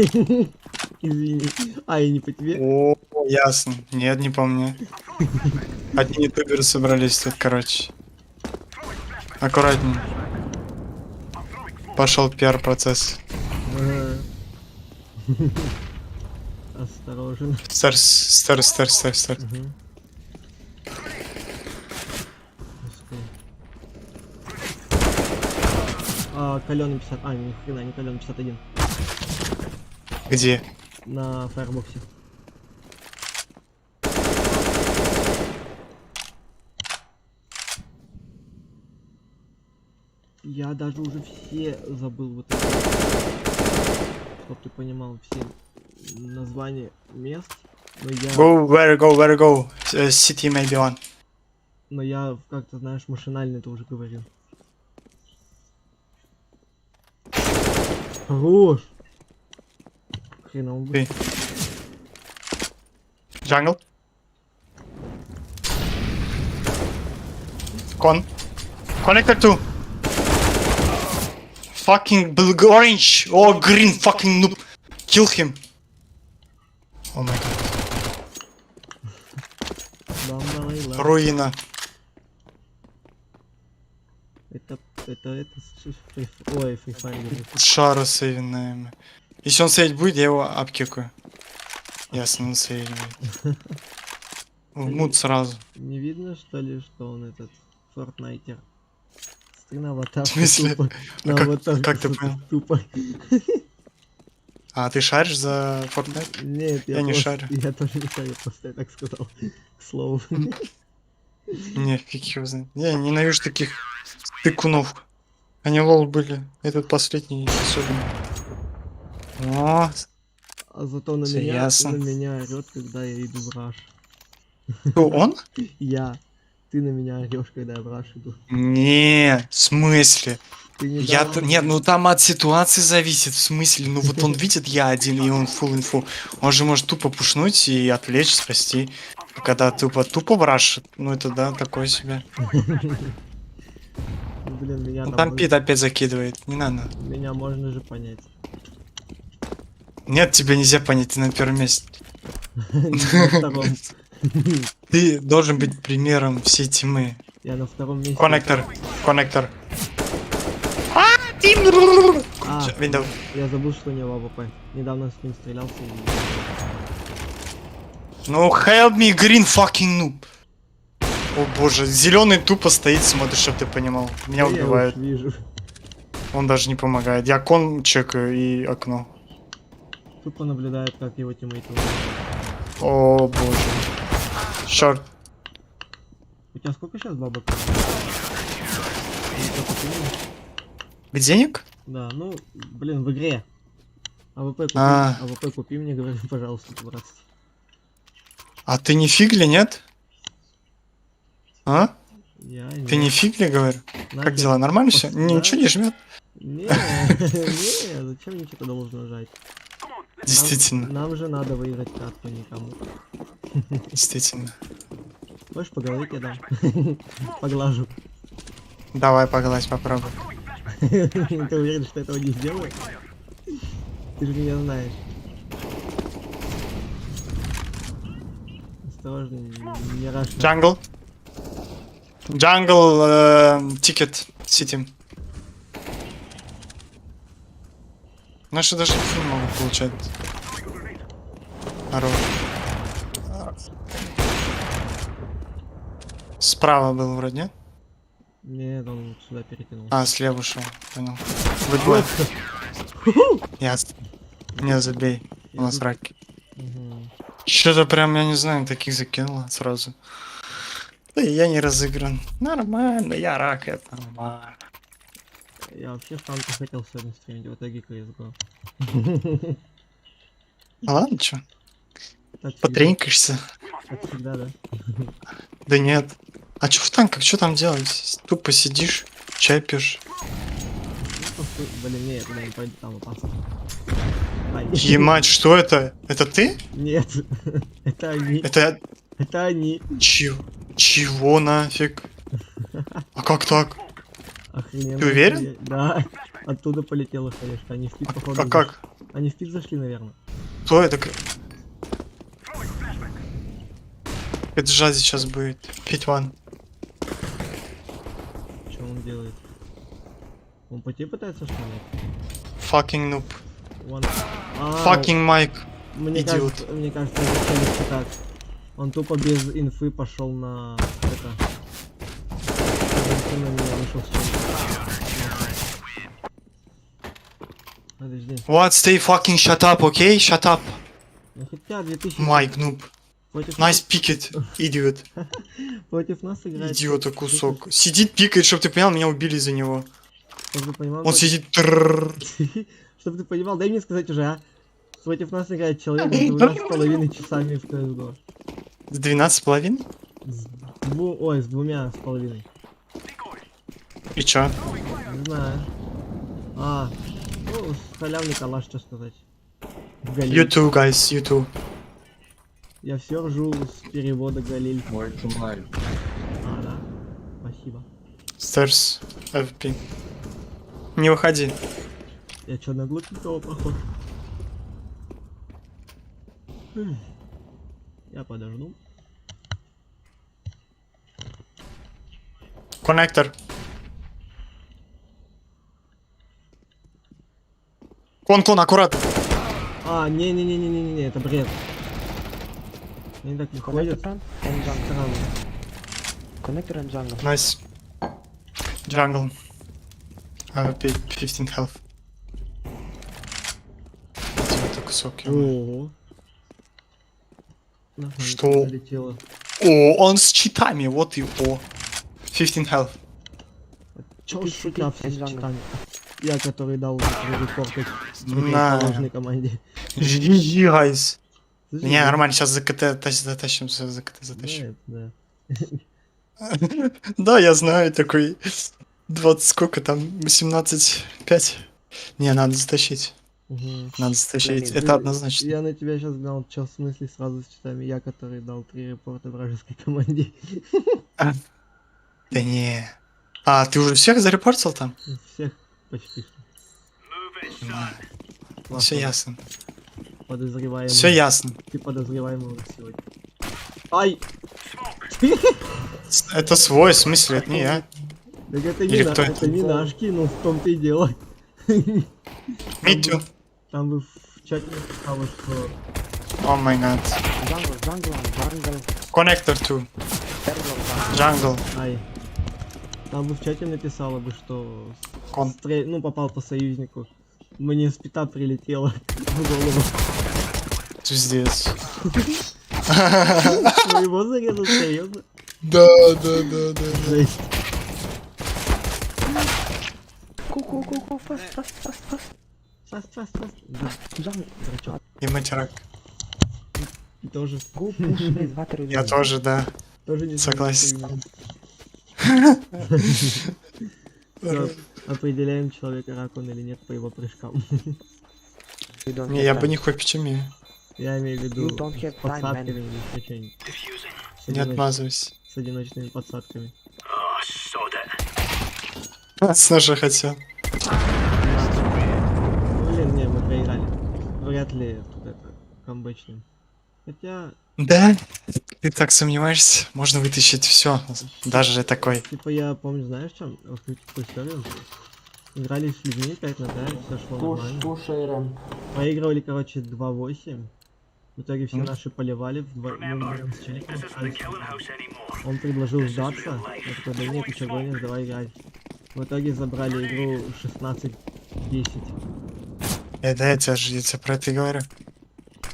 извини. А, я не по тебе. О, ясно. Нет, не помню. Одни ютуберы собрались тут, короче. Аккуратней. Пошел пиар-процесс. Осторожен. Стар. Мгм. Господи. Каленый 50. А, ни хрена, не каленый 51. Где? На фаербоксе. Я даже уже все забыл вот это. Чтоб ты понимал все названия мест. Но я, Where go? City maybe one. но я как-то, знаешь, машинально это уже говорил. Хорош! Хрена он Ты. Jungle. Connector 2. Fucking blue orange. Oh, green fucking noob. Kill him. Oh my god. Бам-балай-ла. Руина. Это Ой, Free Fire. Шара сейвенная. Если он сейвить будет, я его обкикаю. Ясно, он сейвить будет. В мут сразу. Не видно, что ли, что он этот фортнайтер? Ты на аватарку В смысле? тупо. На как- аватарку как ты сука, понял? Тупо. А, ты шаришь за Fortnite? Нет, Я не просто- шарю. Я тоже не шарю, просто я так сказал. К слову. Не, каких его знает. Я ненавижу таких тыкунов. Они лол были. Этот последний особенно. О, А зато на Всё меня, ясно. на меня орёт, когда я иду в раш. кто он? Я. Ты на меня орёшь, когда я в раш иду. Не, в смысле? Ты не Я дал- нет, ну там от ситуации зависит, в смысле, ну вот он видит я один, и он full инфу. Он же может тупо пушнуть и отвлечь, спасти. А когда тупо враж, ну это да, такое себе. Ну, блин, меня Ну там там можно- пит опять закидывает, не надо. Меня можно же понять. Нет, тебя нельзя понять, ты на первом месте. На втором. Ты должен быть примером всей тимы. Я на втором месте. Коннектор. А, Window. я забыл, что у него АВП. Недавно с ним стрелялся и... Ну, help me, green fucking noob. О боже, зеленый тупо стоит, смотрит, чтоб ты понимал. Меня Да я убивает. уж вижу. Он даже не помогает. Я кон чекаю и окно. Тупо наблюдает, как его тиммейты умирают. О боже. Шорт. У тебя сколько сейчас бабок? Ну, сколько ты имеешь? Денег? Да, ну, блин, в игре. АВП купи, А. АВП купи мне, говорю, пожалуйста, по-братски. А ты не фигли, нет? А? Я Ты не фигли, говорю? Как дела? Нормально все? Да. Ничего не жмет? Не, не, зачем мне что-то должно жать? Действительно, Нам же надо выиграть катку никому. действительно. Хочешь поговорить, я дам? Поглажу. Давай погладь, попробуй. Ты уверен, что этого не сделаю? Ты же меня знаешь. Осторожно, не рашь. Джангл. Джангл, тикет, сити. Наши даже не могут получать. Хорош. Справа был вроде, нет? Нет, он сюда перекинул. А, слева ушел, понял. Вы двое. Ясно. Не, забей. У нас раки. Мгм. Что-то прям, я не знаю, таких закинуло сразу. Да и я не разыгран. Нормально, я рак, это нормально. Я вообще в танке хотел сегодня стримить, в итоге CSGO. А ладно, чё? Так всегда, Потренькаешься? так всегда, да? Да нет. А чё в танках, что там делать? Тупо сидишь, чай пьешь. Ну, блин, нет, туда не пойду, там опасно. Ай. Емать, что это? Это ты? Нет, это они, Это это они. чего? Чего нафиг? А как так? Охрененно. Ты уверен? Да, оттуда полетела хаешка, они в пит походу. А как? Они в пит зашли, наверное. Кто это? Это жать сейчас будет. Пить ван. Что он делает? Он по тебе пытается что ли? Fucking noob. Он... А, Fucking Майк. мне идиот. мне кажется, это целится так. Он тупо без инфы пошел на это. Без инфы на меня вышел с чем-то. Подожди. What? Stay fucking shut up, okay? Shut up. Ну хотя 2000 Майк, noob. против, Nice picket, идиот. против нас играет. Идиота кусок. Сидит, пикает, чтоб ты понял, меня убили за него. Чтобы ты понимал, Он сидит... трррр. чтобы ты понимал, дай мне сказать уже, а? Против нас играет человек с 2,5 часами в CSGO. С 12,5? Ой, с 2,5. И чё? Не знаю. А, ну, халявный калаш, что сказать. Галиль. You too, guys, you too. Я все ржу с перевода Галиль. Ой, тумай. А, да. Спасибо. Stairs, FP. Не выходи. Я чё, на глупенького похож? Я подожду. Коннектор. Кон, аккуратно. А, не-не-не-не-не-не, это бред. Они так не ходят. Connector and jungle. Странно. Connector and jungle. Nice. Jungle. AWP, 15 health. Идиота кусок, ё-моё. Ого. Нахуй Что? это залетело. О, он с читами, вот и о. 15 health. Чё Ты шутя все с шутить, читами? Я, который дал рекорд На. сложной команде. GG, guys. Слушай, Не, да, нормально, сейчас за КТ затащимся, за КТ затащим. да. Да, я знаю, такой 20, сколько там, 18,5. Не, надо затащить. Мгм. Надо затащить, Блин, это однозначно. Я на тебя сейчас знал, чё в смысле сразу с читами. Я, который дал 3 репорта вражеской команде. Да не. А, ты уже всех зарепортил там? Всех почти что. Все Классно. ясно. Подозреваемый. Все ясно. Ты подозреваемый сегодня. Ай! Это свой, в смысле, это не я. Так это Или не, кто это не наш кинул, в том-то и дело. Митю. Там бы в чате написало, что О май гад. Jungle. Connector 2. Jungle. Ай. Там бы в чате написала бы, что Кон. ну попал по союзнику. Мне с пита прилетело в голову. Пиздец. Моего зарезал, серьезно? Да. Жесть. Go, fast. Фаст. Да, Jungle. дурачок. И матерак. И тоже, Go push with water. Я тоже, да. тоже не Согласен. Всё, определяем, человека рак он или нет по его прыжкам. Не, я бы не копить умею. Я имею в виду You don't have с time, подсадками man. или еще что-нибудь. Не отмазывайся. С одиночными подсадками. Сножа хотел. Блин, не, мы проиграли. Вряд ли тут это камбэчным. Хотя, Да? Ты так сомневаешься? Можно вытащить все, даже такой. типа я помню, знаешь, чем? Расскажу такую историю. Играли с людьми 5 на 5, все шло нормально. Проигрывали, короче, 2-8. В итоге все наши поливали вдвоем с челиком. Он предложил сдаться. Я такой, да нет, ты что гонишь, давай играть. В итоге забрали игру 16-10. Да, я тебе про это и говорю.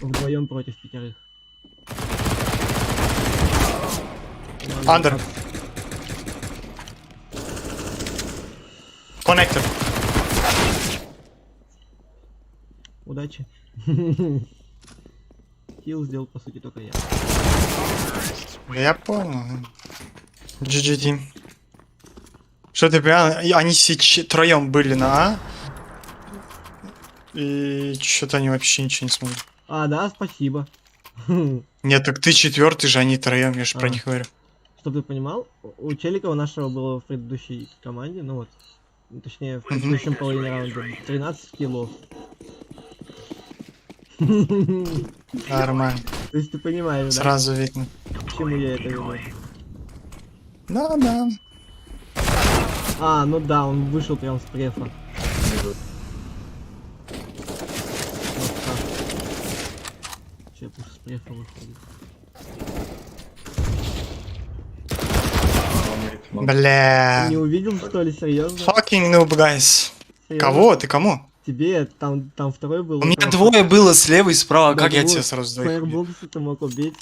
Вдвоем против 5. Андер. Коннектор. Удачи. Килл сделал, по сути, только я. Я понял. GG Team. Что ты прям... Они все троем были на А. И что-то они вообще ничего не смогли. А, да, спасибо. Нет, так ты четвертый же, они троем, я же про А. них говорю. Чтоб ты понимал, у Челикова нашего было в предыдущей команде, ну вот, точнее, в предыдущем половине раунда 13 киллов. Нормально. То есть ты понимаешь, да, Сразу видно. к чему я это веду? Да. А, ну да, он вышел прям с префа. Вот так. Че, пусть с префа выходит. Бля. Не увидел, что ли, серьезно? Fucking noob, guys. Серьезно? Кого? Ты кому? Тебе, там второй был. У меня двое было слева и справа, Да, как я двое. тебя сразу двоих убил? Фаербокс ты мог убить.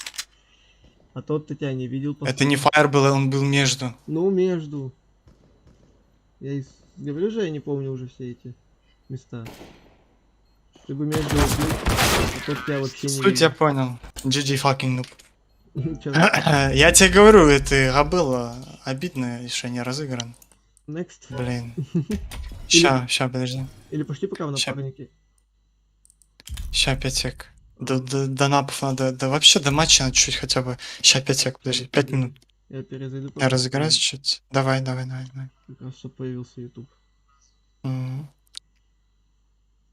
А тот-то тебя не видел. по Это сути. не фаер был, он был между. Ну, между. Я говорю же, я не помню уже все эти места. Ты бы между убил, а тот тебя вообще не Суть я видел. понял. GG fucking noob. Чё, Я тебе говорю, это игра было обидно, что не разыгран. next? Блин. Ща, подожди. Или пошли пока в Ща. напарники. Ща 5 сек. До напов надо, да вообще до матча надо чуть хотя бы. Ща 5 сек, подожди, 5 минут. Я перезайду. Я пока разыграюсь ты- чуть. Давай. Как раз что появился YouTube. Мгм.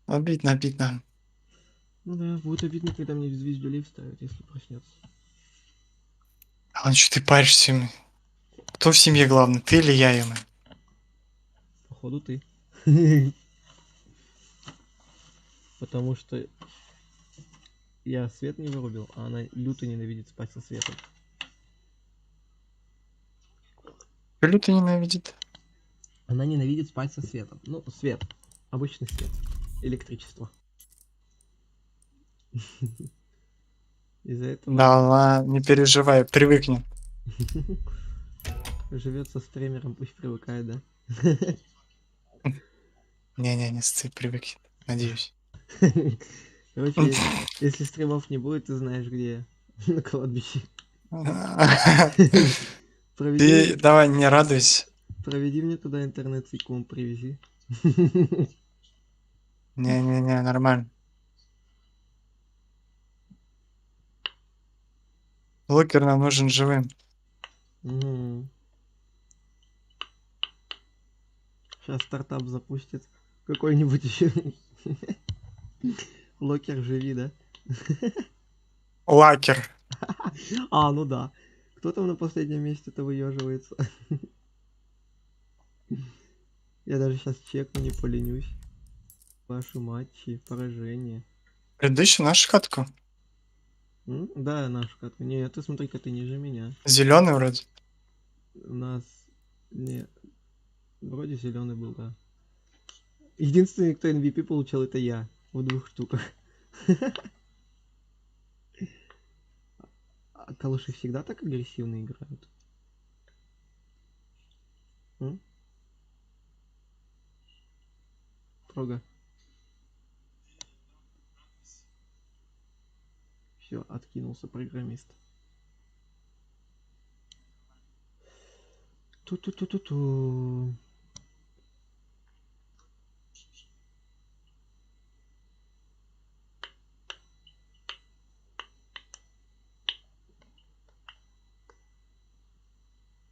Обидно. Ну да, будет обидно, когда мне звездюлей вставят, если проснется. А ну что ты паришься мне? Кто в семье главный, ты или я, ему? Походу ты. Потому что я свет не вырубил, а она люто ненавидит спать со светом. Люто ненавидит. Она ненавидит спать со светом. Ну, свет. Обычный свет. Электричество. Из-за этого Да ладно, не переживай, привыкни. живет со стримером, пусть привыкает, да? Не, ты привыкни, надеюсь. Короче, если стримов не будет, ты знаешь, где я. На кладбище. Ты Проведи, давай не радуйся. проведи мне туда интернет и комп привези. Не, нормально. Локер нам нужен живым. Сейчас стартап запустит. Какой-нибудь еще. Локер живи, да? Лакер. А, ну да. Кто там на последнем месте-то выеживается? Я даже сейчас чекну, не поленюсь. Вашу мать, чьи поражение. Предыдущий нашу катку. Да, нашу катку. Не, ты смотри-ка, ты ниже меня. Зеленый вроде. У нас... Не... Вроде зеленый был, да. Единственный, кто MVP получил, это я. В 2 штуках. А калаши всегда так агрессивно играют? Трога. Все, откинулся программист. Ту-ту-ту-ту-ту.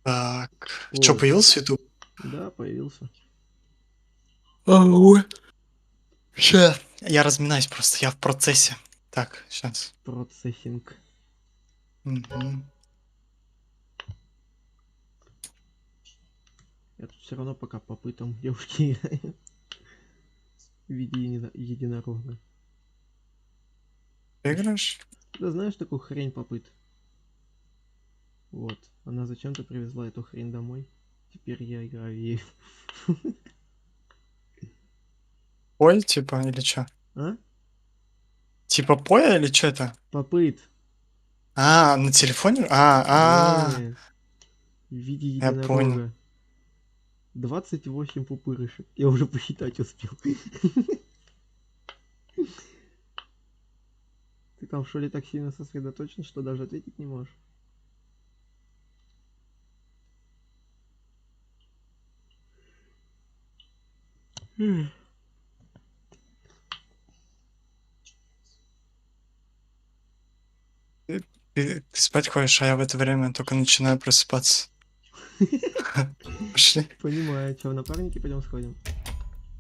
Так. Ой. Че, появился YouTube? Да, появился. Ой. Ща. Я разминаюсь просто, я в процессе. Так, сейчас. Процессинг. Мгм. Я тут все равно пока попытом девушки играю. В виде единорога. Ты играешь? Да знаешь такую хрень попыт? Вот. Она зачем-то привезла эту хрень домой. Теперь я играю ею. Пой, типа, или чё? А? Типа поя или что это? Попыт. А, на телефоне? Не, в виде Я понял. единорога. 28 пупырышек. Я уже посчитать успел. Ты там что ли так сильно сосредоточен, что даже ответить не можешь? Ты спать ходишь, а я в это время только начинаю просыпаться. Пошли. Понимаю, что в напарники пойдем сходим?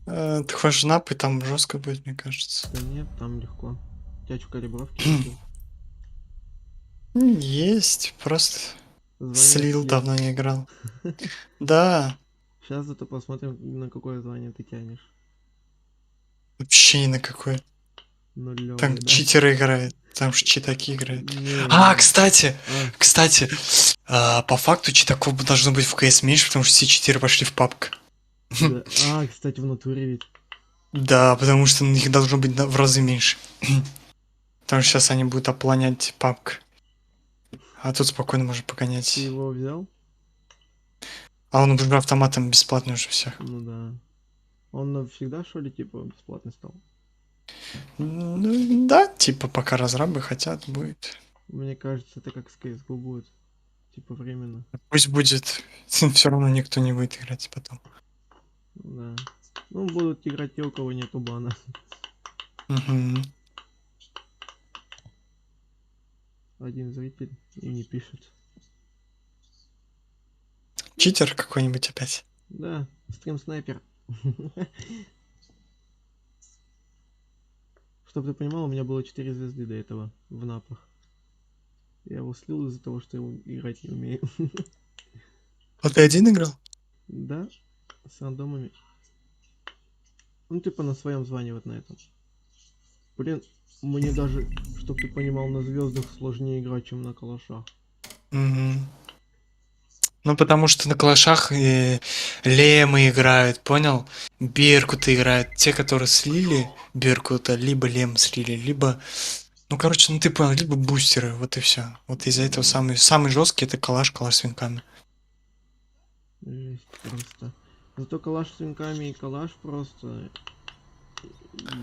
Ты хочешь нап, и там жестко будет, мне кажется. Да нет, там легко. У тебя что, калибровки нету? Есть, просто Звонят слил, все. давно не играл. Да, Сейчас зато посмотрим, на какое звание ты тянешь. вообще ни на какой. Нулевое, Там да? читеры играют, там же читаки играют. Не, А, не. кстати, А, по факту читаков должно быть в КС меньше, потому что все читеры пошли в папк. да. А, кстати, в натуре ведь. Да, потому что их должно быть в разы меньше. Потому что сейчас они будут опланять папк. А тут спокойно можно погонять. Ты его взял? А он уже автоматом бесплатный уже всех. Ну да. Он навсегда, что ли, типа, бесплатный стал? Ну, да, типа пока разрабы хотят, будет. Мне кажется, это как с CSGO будет. Типа временно. Пусть будет. Все равно никто не будет играть потом. Да. Ну, будут играть те, у кого нету бана. Мгм. Один зритель и не пишет. Читер какой-нибудь опять. Да, стрим-снайпер. Чтоб ты понимал, у меня было 4 звезды до этого в напах. Я его слил из-за того, что я играть не умею. А ты один играл? Да, с рандомами. Ну, типа на своем звании вот на этом. Блин, мне даже, чтоб ты понимал, на звездах сложнее играть, чем на калашах. Мгм. Ну, потому что на калашах лемы играют, понял? Беркуты играют. Те, которые слили Беркута, либо лем слили, либо... Ну, короче, ну ты понял, либо бустеры, вот и все. Вот из-за этого самый жесткий это калаш с винками. Жесть просто. Зато калаш с винками и калаш просто...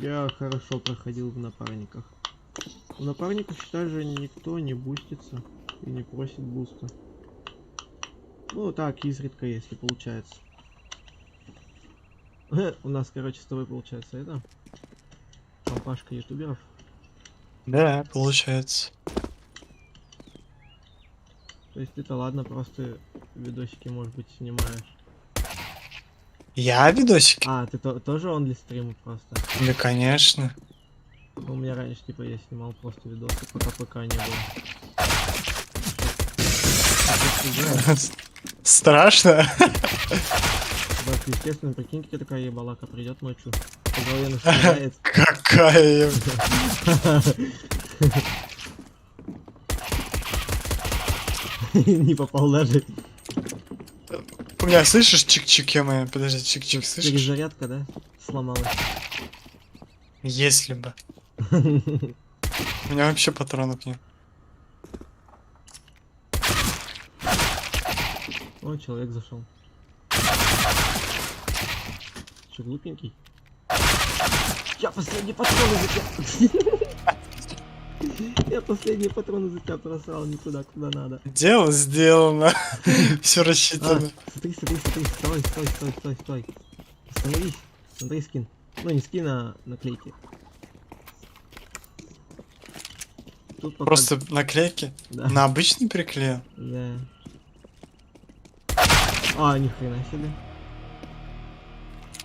Я хорошо проходил в напарниках. В напарниках, считай же, никто не бустится и не просит буста. Ну так, изредка, если получается. У нас, короче, с тобой получается это... Компашка ютуберов. Да, получается. То есть ты-то ладно, просто видосики, может быть, снимаешь. Я видосики? А, ты тоже онли стримы просто? Да, конечно. Ну, у меня раньше, типа, я снимал просто видосы, пока ПК не было. Страшно? Так, естественно, прикинь, тебе такая ебалака придет ночью. По голове настреляет. Какая? Не попал даже. У меня, слышишь, чик-чик, ё-моё, подожди, чик-чик, слышишь? Перезарядка, да? Сломалась. Если бы. У меня вообще патронов нет. О, человек зашел. Че, глупенький? Я последний патрон за тебя. Я последний патрон за тебя просрал не туда, куда надо. Дело сделано. Все А, рассчитано. смотри, стой. Остановись. Смотри скин. Ну не скин, а наклейки. Тут пока... Просто наклейки. Да. На обычный приклеил. Да. А, ни хрена себе.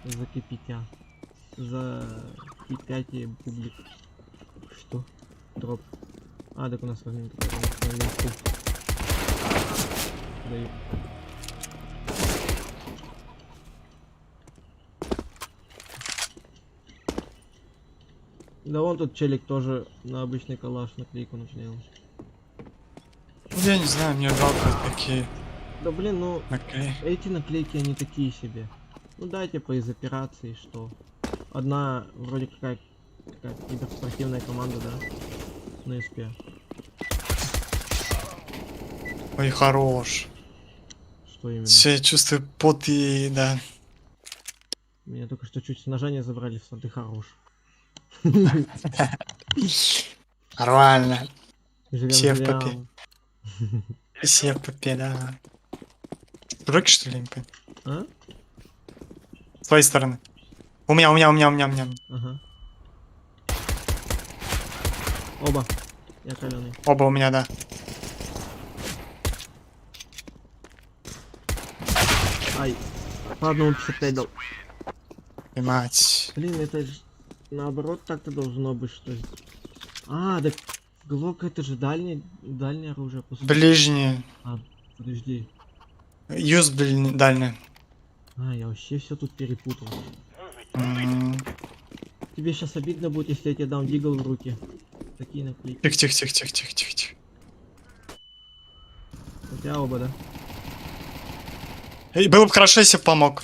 За кипятя. За кипятие бублик. Что? Дроп. А, так у нас возьмем даю. Да вон тут челик тоже на обычный калаш наклейку наклеил. Ну, я не знаю, мне жалко такие Да блин, ну наклейки. эти наклейки они такие себе. Ну да, типа из операции, что одна вроде какая киберспортивная команда, да, на СП. Ой, хорош. Что именно? Все, я чувствую пот и да. Меня только что чуть с ножа не забрали, что ты хорош. Нормально. Живем, Все в живем. попе. Все в попе, да. Дураки, что ли, не понял? А? С твоей стороны. У меня. Ага. Оба. Я каленый. Оба у меня, да. Ай. По одному 55 дал. И мать. Блин, это ж наоборот так-то должно быть, что ли. А, так глок это же дальнее оружие. по сути. Ближние. А, подожди. Юз дальний. А, я вообще все тут перепутал. М. Тебе сейчас обидно будет, если я тебе дам дигл в руки. Такие наклейки. Тихо. У тебя оба, да? Эй, было бы хорошо, если бы помог.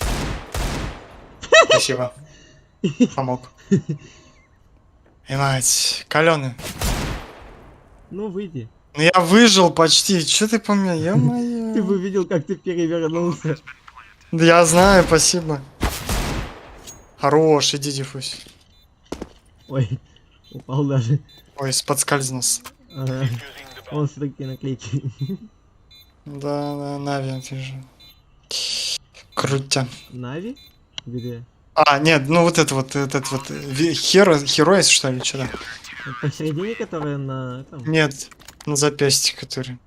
Спасибо. Помог. И мать, каленый. Ну, выйди. Ну я выжил почти. Че ты по мне? Ты Ё-моё. бы видел, как ты перевернулся. Да я знаю, спасибо. Хорош, иди диффусь. Ой, упал даже. Ой, подскользнулся. Ага. Вон все такие наклейки. Да, Нави, вижу. Крутя. Нави? Где? А, нет, ну вот этот вот Heroes, что ли, что-то? Посередине, которая на этом, Нет, на запястье, который.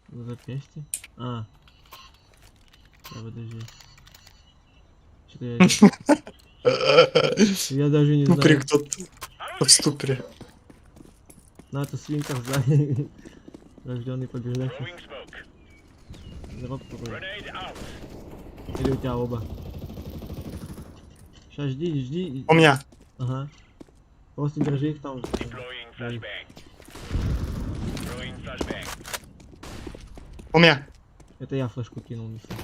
на запястье. А. Да, подожди. Что-то я даже не Ну, знаю. крик тот в ступоре. На, это свинтер сзади. Рожденный побеждатель. Дроп какой. Или у тебя оба? Сейчас жди. У меня. Ага. Просто держи их там. Дай. У меня. Это я флешку кинул, не сам.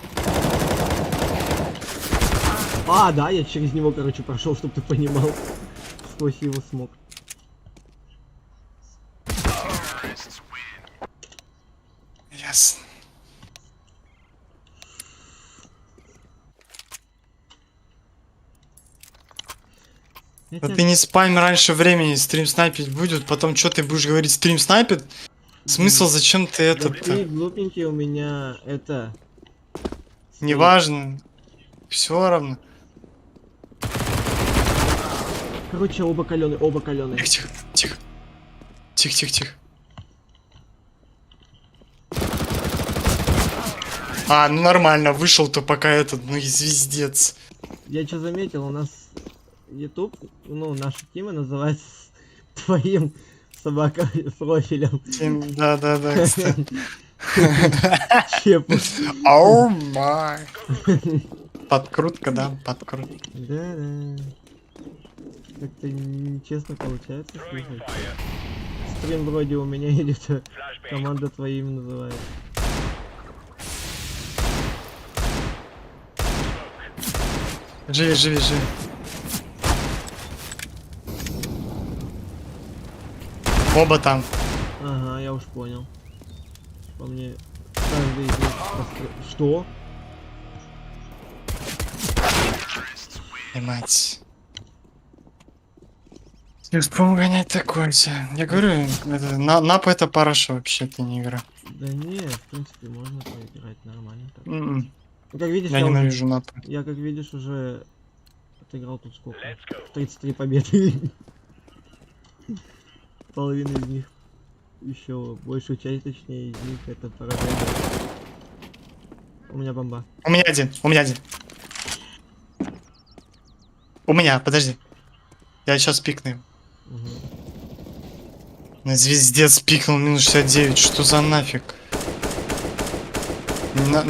А, да, я через него, короче, прошел, чтобы ты понимал. Сквозь его смог. Ясно. Я Да тебя- ты не спайм раньше времени, стрим снайпить будет, потом что ты будешь говорить, стрим снайпит? Смысл, зачем ты Да ты этот-то? глупенький, у меня это... Неважно. Все равно. Короче, оба каленые. Тихо. А, ну нормально, вышел-то пока этот, ну и звездец. Я что заметил, у нас YouTube, ну, наши тимы называется твоим собака профилем. Да, кстати. Чепу. Оу май. Подкрутка, да, подкрутка. Да. Как-то нечестно получается, слушай. Стрим вроде у меня идет, команда твоим называется. Живи, живи, живи. Оба там. Ага, я уж понял. По мне каждый из них Что? Мать. Ты успел гонять такое себе. Я говорю, это, Нап это параша вообще-то не игра. Да не, в принципе, можно поиграть нормально. Так. М-м. Ну, как видишь, Я я, ненавижу Нап. я, как видишь, уже отыграл тут сколько? 33 победы. Половина из них, еще большую часть, точнее, из них это поражение. У меня бомба. У меня один, у меня один. У меня, подожди. Я сейчас пикну. Угу. Звездец пикнул минус 69. Что за нафиг?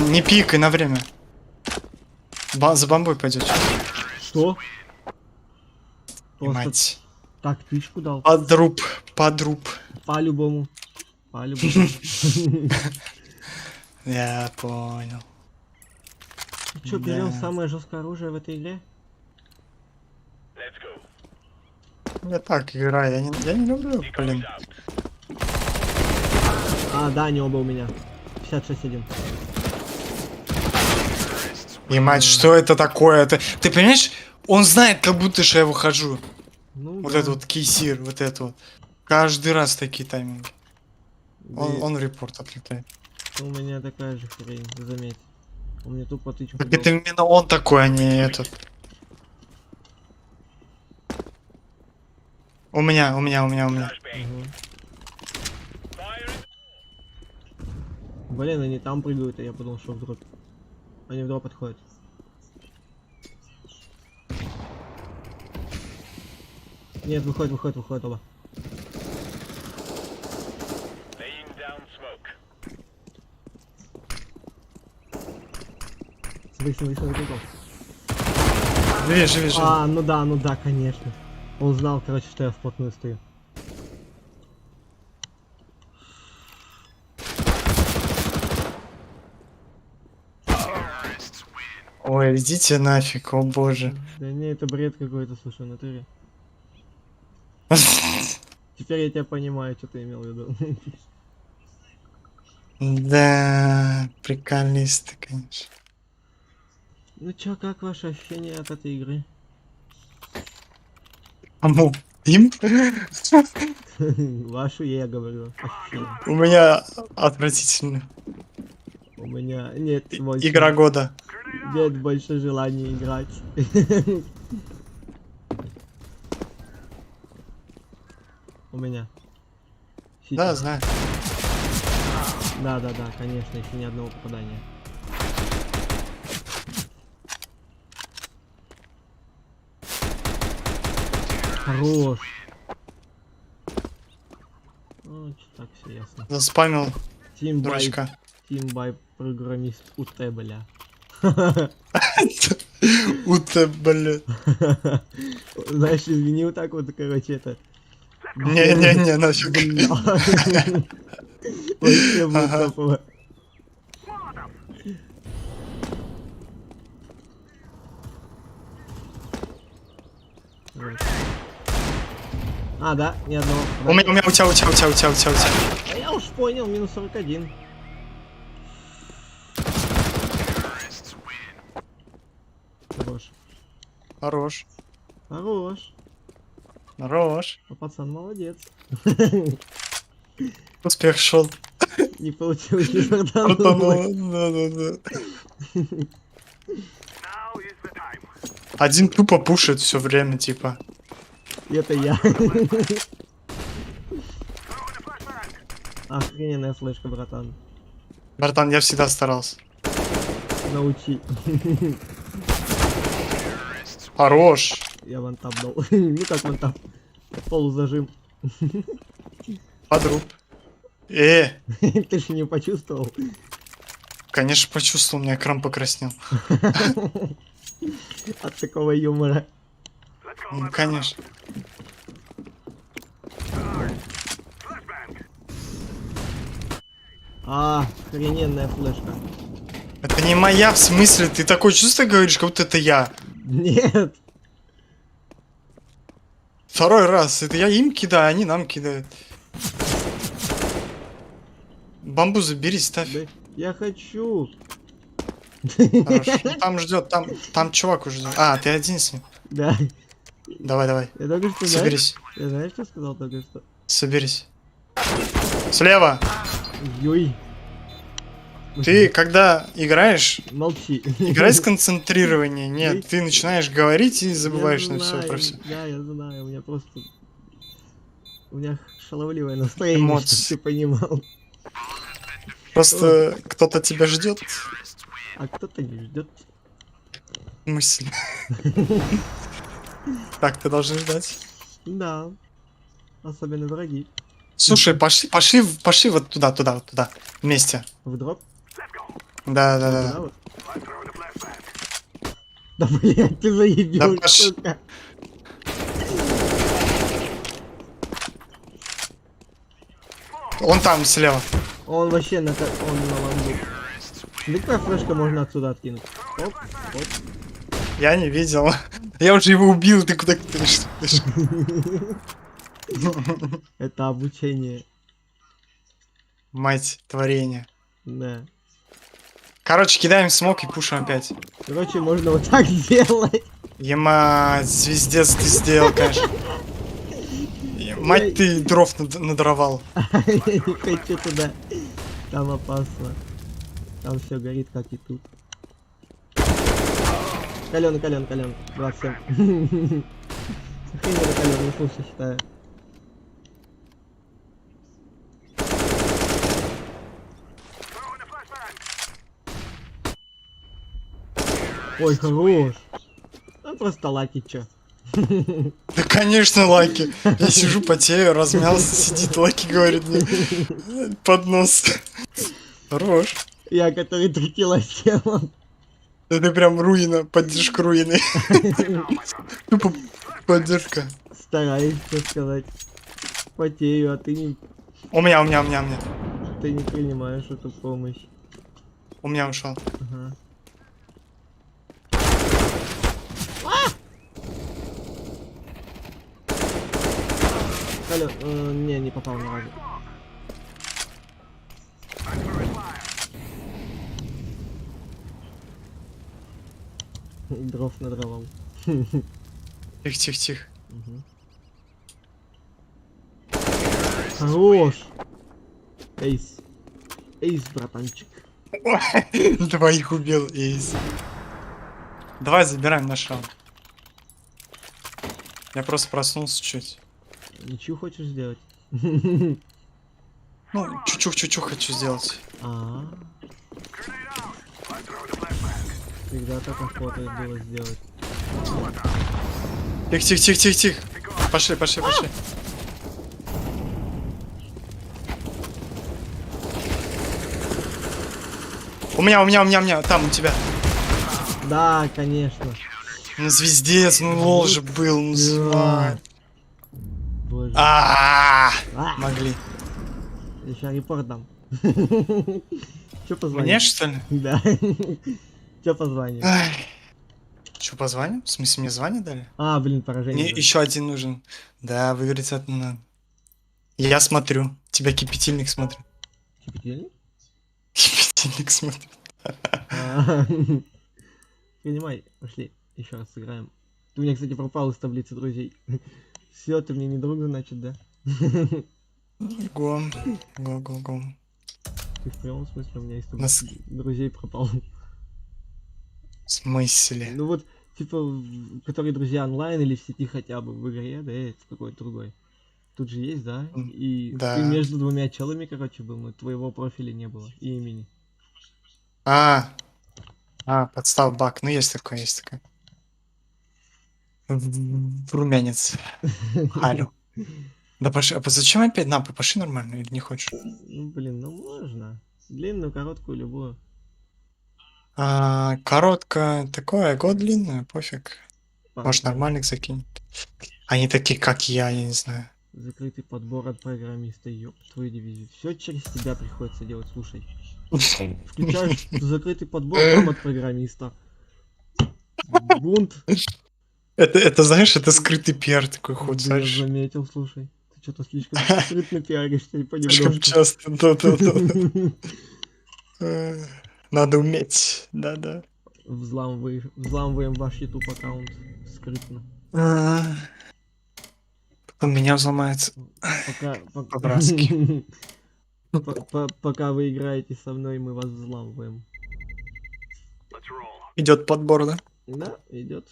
Не пикай на время. За бомбой пойдет. Что? Просто Мать. так тычку дал. Подруб. По-любому. По-любому. Я понял. Че, берем Да. самое жесткое оружие в этой игре? Я так играю, я не люблю, блин. А, да, они оба у меня. 56-1. И мать, что это такое? Ты понимаешь? Он знает, как будто что я выхожу. Ну, Вот да. это вот кейсир, вот это вот. Каждый раз такие тайминги. Да Он репорт отлетает. У меня такая же хрень, заметь. У меня тупо тычку Так дал. это именно он такой, а не этот. У меня. Мгм. Блин, они там прыгают, а я подумал, что в дроп. Они в дроп подходят. Нет, выходит оба. Смотри, прыгал. Живи. А, ну да, конечно. Он знал, короче, что я вплотную стою. Ой, идите нафиг, о боже. Да не, это бред какой-то, слушай, в натуре. Теперь я тебя понимаю, что ты имел в виду. Да, приколисты, конечно. Ну чё, как ваши ощущения от этой игры? Кому? Им? Вашу я говорю. Ощущения. У меня отвратительно. У меня нет больше... Игра года. Нет больше желания играть. У меня. Да, знаю. Да, конечно, еще ни одного попадания. Хорош. Ну, так все ясно. Заспамил Тимбай, дурачка. Тимбай программист УТ, бля. Ута, блядь. Знаешь, извини, вот так вот, короче, это... Не, нафиг. Бля. Вообще Ага. высоко. Вот. А, да, ни одного. У меня, у тебя. А я уж понял, минус 41. Хорош. Хорош. А пацан молодец. Успех шел. Не получилось, не Да. Один тупо пушит все время, типа. Это я. Охрененная флешка, братан. Братан, я всегда старался. Научи. Хорош. Я вантап дал. Ну как вантап? Полузажим. Подруб. Ты же не почувствовал? Конечно, почувствовал, у меня экран покраснел. От такого юмора. Ну, конечно. А, охрененная флешка. Это не моя, в смысле? Ты такое чувство говоришь, как будто это я. Нет. Второй раз. Это я им кидаю, они нам кидают. Бамбу забери, ставь. Да, я хочу. Хорош. Ну, там ждет, там чувак уже ждет. А, ты один с ним. Да. Давай, давай. Я только что, знаешь, Соберись. я знаешь, что сказал только что? Соберись. Слева. Ой. Ты, когда играешь, Молчи. играй с концентрированием. Нет, ты начинаешь говорить и забываешь Я на все знаю, про все. Да, я знаю, у меня просто... У меня шаловливое настроение, Эмоции. чтобы ты понимал. Просто кто-то тебя ждет. А кто-то не ждет. Мысль. Так, ты должен ждать. Да. Особенно враги. Слушай, пошли вот туда, вместе. В дроп? Да. Туда вот? Да блять, ты заебил, Да сука. Он там слева. Он вообще он на ламбу. Да какая флешка можно отсюда откинуть? Оп, оп. Я не видел. Я уже его убил, ты куда ты? Это обучение. Мать творения. Да. Короче, кидаем смог и пушим опять. Короче, можно вот так сделать. Ема, звездец ты сделал, конечно. Мать ты дров надоровал. Я не хочу туда. Там опасно. Там все горит, как и тут. Калёный. 27. Хрень это калёный, слушай, считаю. Ой, хорош. Ну просто лаки чё. Да, конечно, Лаки. Я сижу, потею, размялся, сидит Лаки, говорит мне под нос. Хорош. Я, который 3 кило сделал. Это прям руина, поддержка руины. Тупо поддержка. Стараюсь, что сказать. Потею, а ты не У меня. принимаешь эту помощь. У меня ушел. Ага. Не попал ни разу. Дров надровал. Тихо. Хорош! Эйс, братанчик. Двоих убил, Эйз. Давай забираем наш раунд. Я просто проснулся чуть. Ничего хочешь сделать? Ну, чуть-чуть хочу сделать. А. Всегда так охота было сделать. Тихо. Пошли. У меня, там у тебя. Да, конечно. Ну, звездец, ну лол же был, ну Да. смать. Боже. Могли. Я сейчас репорт дам. Че позвонил? Мне, что ли? Да. Че позвонил? Че, позвоним? В смысле, мне звонят дали? А, блин, поражение. Мне еще один нужен. Да, выиграть это надо. Я смотрю. Тебя кипятильник смотрю. Кипятильник? Кипятильник смотрю. А, принимай, пошли. Еще раз сыграем. Ты у меня, кстати, пропал из таблицы друзей. Все, ты мне не друг, значит, да? Го. Ты в прямом смысле у меня из Нас- таблицы друзей пропал. В смысле? Ну вот, типа, которые друзья онлайн или в сети хотя бы, в игре, да, это какой-то другой. Тут же есть, да? И Да. ты между двумя челами, короче, был, но твоего профиля не было и имени. Подстав баг. Ну, есть такое. Румянец. Алло. Да пошли. А зачем опять? На, пошли нормально или не хочешь? Ну, блин, ну можно. Длинную, короткую, любую. Коротко такое, год длинное, пофиг. Может, Пару- нормальных закинь. Они такие, как я не знаю. Закрытый подбор от программиста, ёб твою дивизию. Все через тебя приходится делать, слушай. Включаешь закрытый подбор там от программиста. Бунт. Это знаешь, это скрытый пиар такой ход, Да, я знаешь? заметил, слушай. Ты что-то слишком скрытно пиаришься и Слишком понемножку. часто, да-да-да. Надо уметь, да-да. Взламываем ваш YouTube аккаунт скрытно. Потом меня взломается. Пока... По-братски. Пока вы играете со мной, мы вас взламываем. Идет подбор, да? Да, идет.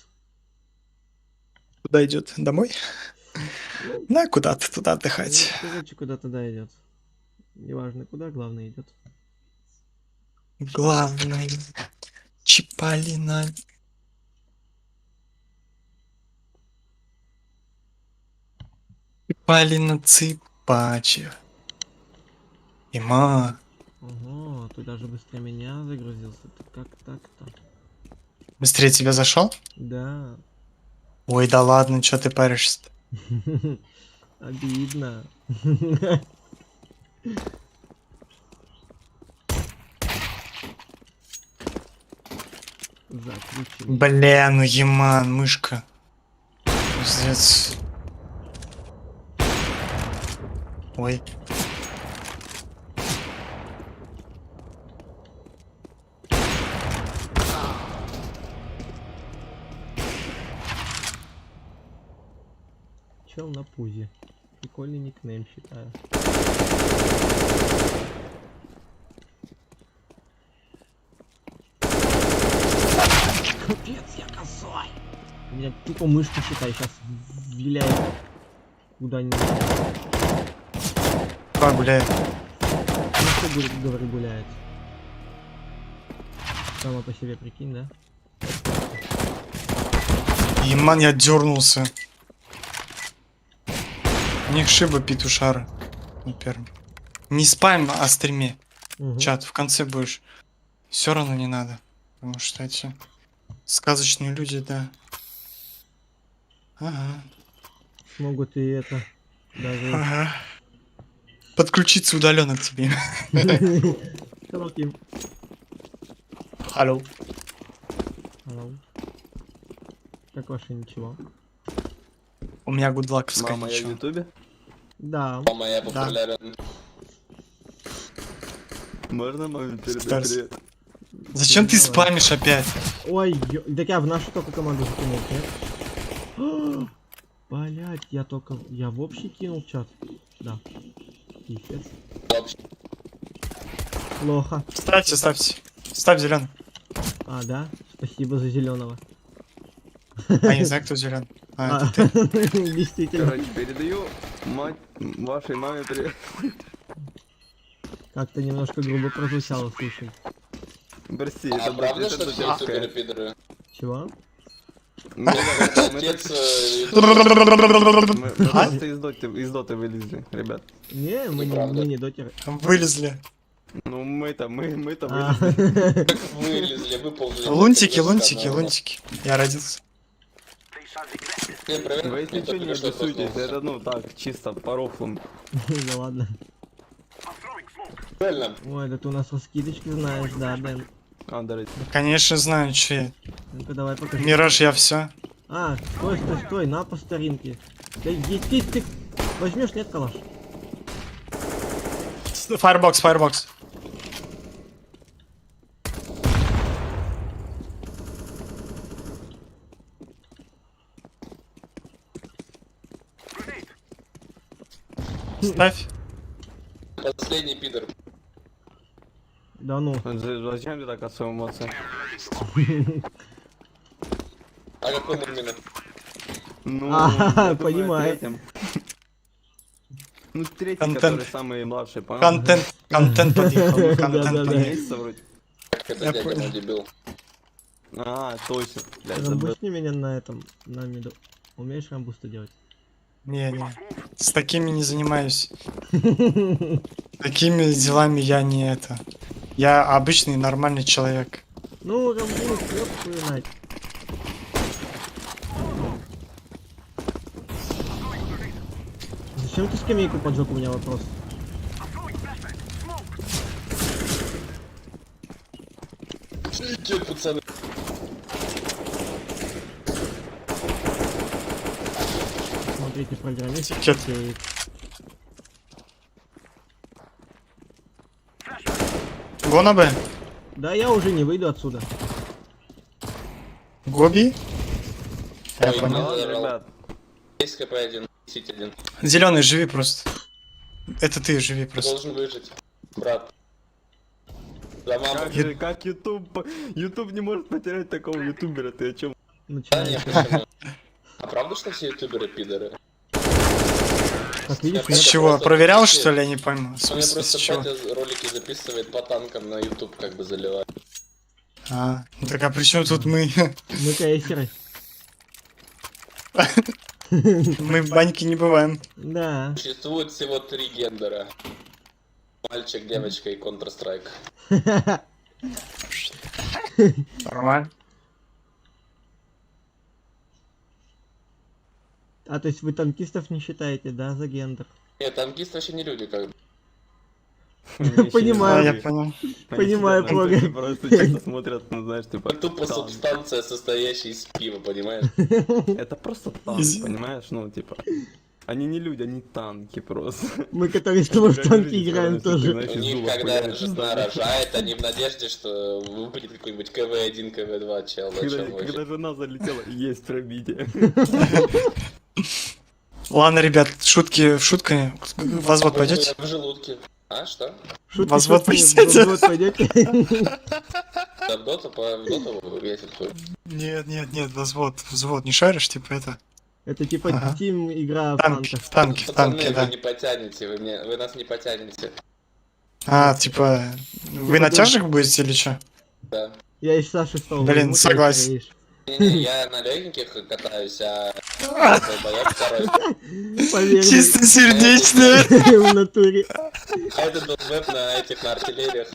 Куда идет? Домой? Да, куда-то туда отдыхать. Короче, куда туда идет. Неважно куда, главное идет. Главное. Чипалина. Чипалина цыпачья. Има. Ого, ты даже быстрее меня загрузился. Ты как так-то? Быстрее тебя зашел? Да. Ой, да ладно, что ты паришься-то? Обидно. Закручивай. Бля, ну Яман, мышка. Пиздец. Ой. Чел на пузе. Прикольный никнейм, считаю. Капец, я косой! У меня тупо мышка, считай, сейчас виляет куда-нибудь. Как гуляет? Ну что, говорю, гуляет. Сама по себе прикинь, да? Яман, я дернулся. У них шиба петушара. На первом. Не спам, а стриме. Угу. Чат, в конце будешь. Все равно не надо. Потому что эти сказочные люди, да. Ага. Могут и это. Даже... Ага. Подключиться удаленно к тебе. Hello, Kim. Алло. Hello. Как ваше ничего? У меня гудлаковская Мама, я в ничего. ютубе? Да. Мама, я Да. популярен. Можно маме передать Старс. привет? Зачем ты Давай. спамишь опять? Ой, так я в нашу только команду закинул, нет? Блять, я только... Я в общий кинул чат. Да. Пипец. Плохо. Ставьте, ставьте. Ставь зеленый. А, да? Спасибо за зеленого. А я не знаю, кто зеленый. А, это ты. Действительно. Короче, передаю вашей маме привет. Как-то немножко грубо прозвучало, слушай. Прости, А это правда, это что все дурацкая. ютуберы-пидоры? Чего? Мы Отец просто из доты вылезли, ребят. Не, мы Неправда. не дотеры. Вылезли. Ну мы-то А, вылезли. вылезли, выползли. Лунтики, Как лунтики, сказано. лунтики. Я родился. Ты проверь, Вы если кто что, не только что обессуйтесь, проснулся. это ну так, чисто по рофлам. да ладно. Правильно. Ой, да ты у нас раскидочки знаешь, да, Дэн. А, давайте. Конечно, знаю, что я. Ну-ка давай покажи. Мираж, я все. А, стой, на по старинке. Да иди ты. Возьмешь, нет, калаш? Фаербокс, фаербокс. Ставь. Последний пидор. Да ну. Зачем ты так от своего эмоции? А какому именно? Ну, А, я думаю, понимаю. третьем. Ну, третий, Контент. который самый младший, понял? Контент подъехал. Да-да-да. Контент подъехал. Месяца вроде. Как это Я дядя понял. мой дебил. А, точно. Блядь, забыл. Рамбусни меня на этом, на миду. Умеешь рамбусты делать? Не. С такими не занимаюсь. Такими делами я не это. Я обычный нормальный человек. Ну, рамбус, ёб твою мать. Зачем ты скамейку поджег, у меня вопрос? Идет, пацаны. третий программист Чё? сеет. Го на Б. Да, я уже не выйду отсюда. Гоби. Я Ой, понял. ладно, ребят. Есть КП один, Сити один. Зеленый, живи просто. Это ты живи Ты просто. должен выжить, брат. За маму. Как YouTube не может потерять такого ютубера, ты о чем? Да Начинает. нет, почему? А правда, что все ютуберы пидоры? Как видишь, С Это чего? просто Проверял, пиздец. что ли? Я не пойму. В У меня смысле, с просто чего? батя ролики записывает по танкам на YouTube, как бы заливает. А, ну так а при чем тут мы? мы кейсеры. Мы в баньке не бываем. Да. Существует всего 3 гендера. Мальчик, девочка и Counter-Strike. Нормально. А, то есть вы танкистов не считаете, да, за гендер? Нет, танкисты вообще не люди, как бы. А, Понимаю, я понял. понимаю, Пога. Просто чисто смотрят, ну знаешь, типа... Тупо танк. субстанция, состоящая из пива, понимаешь? Это просто танк, Из- понимаешь? Ну, типа... Они не люди, они танки просто. Мы, которые с тобой в танки играем тоже. У них, когда жена рожает, они в надежде, что выпадет какой-нибудь КВ-1, КВ-2 чел. Зачем вообще? Когда жена залетела, есть пробитие. Ладно, ребят, шутки шутками. Возвод пойдете? В желудке. А, что? Шутки, Возвод шутками, пойдете? возвод пойдете? Да, в доту весит свой. Нет, взвод. Не шаришь, типа это? Это типа Ага. Team игра в Танки, танках. в танке, в Пацаны, танке, вы да. не потянете, вы нас не потянете. А, типа, вы натяжек будете или что? Да. Я из Саши стол. Блин, согласен. Не-не, я на легеньких катаюсь, а долбоёб второй. Поверь Чисто сердечно. мне, в натуре. А этот долбоёб на этих, на артиллериях.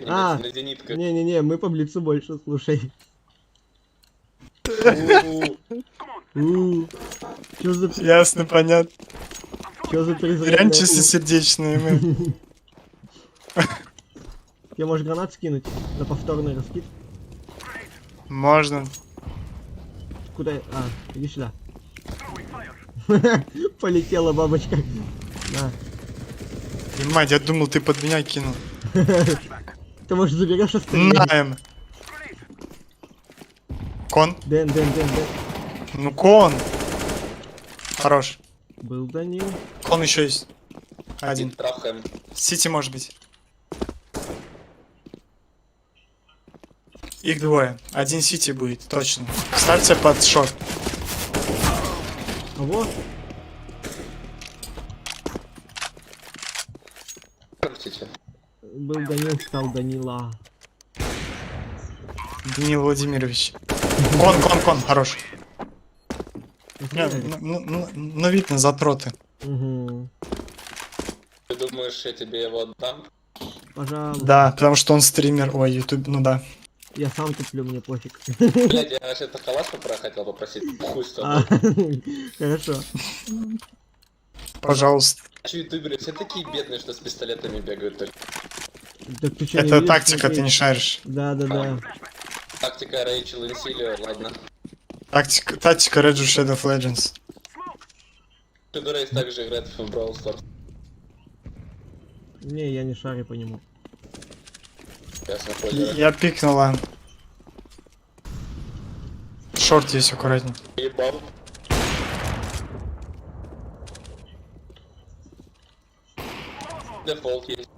А. На зенитках. Не-не-не, мы по блицу больше, слушай. Чё за Ясно, понятно. Реально Реально чистосердечные мы. Тебе можешь гранат скинуть на повторный раскид? Можно. Куда? А, иди сюда. Полетела бабочка. На. Мать, я думал, ты под меня кинул. Ты, может, заберешь остальные? Наем. Кон? Дэн. Ну, кон. Хорош. Был Данил. Кон еще есть. Один. Трахаем. Сити может быть. Их двое. Один Сити будет, точно. Ставьте под шорт. А вот, Хотите? был Данил, стал Данила. Данил Владимирович. Кон, хорош. Не, ну видно затроты. Угу. Ты думаешь, я тебе его отдам? Пожалуйста. Да, потому что он стример. Ой, ютуб, ну да. Я сам туплю, мне пофиг. Блядь, я вообще-то калаш хотел попросить. Хуй с А, тобой. хорошо. Пожалуйста. А что ютуберы все такие бедные, что с пистолетами бегают только. Так ты чё, не Это видишь, тактика, смотри? ты не шаришь. Да. Тактика Рэйчел Инсилио, ладно. Тактика Red Shadow of Legends. Шедо Рейс также играет в Brawl Stars. Не, я не шарю по нему. Ясно, понял. Я пикнула. Шорт есть аккуратней. Ебал. Дефолт есть.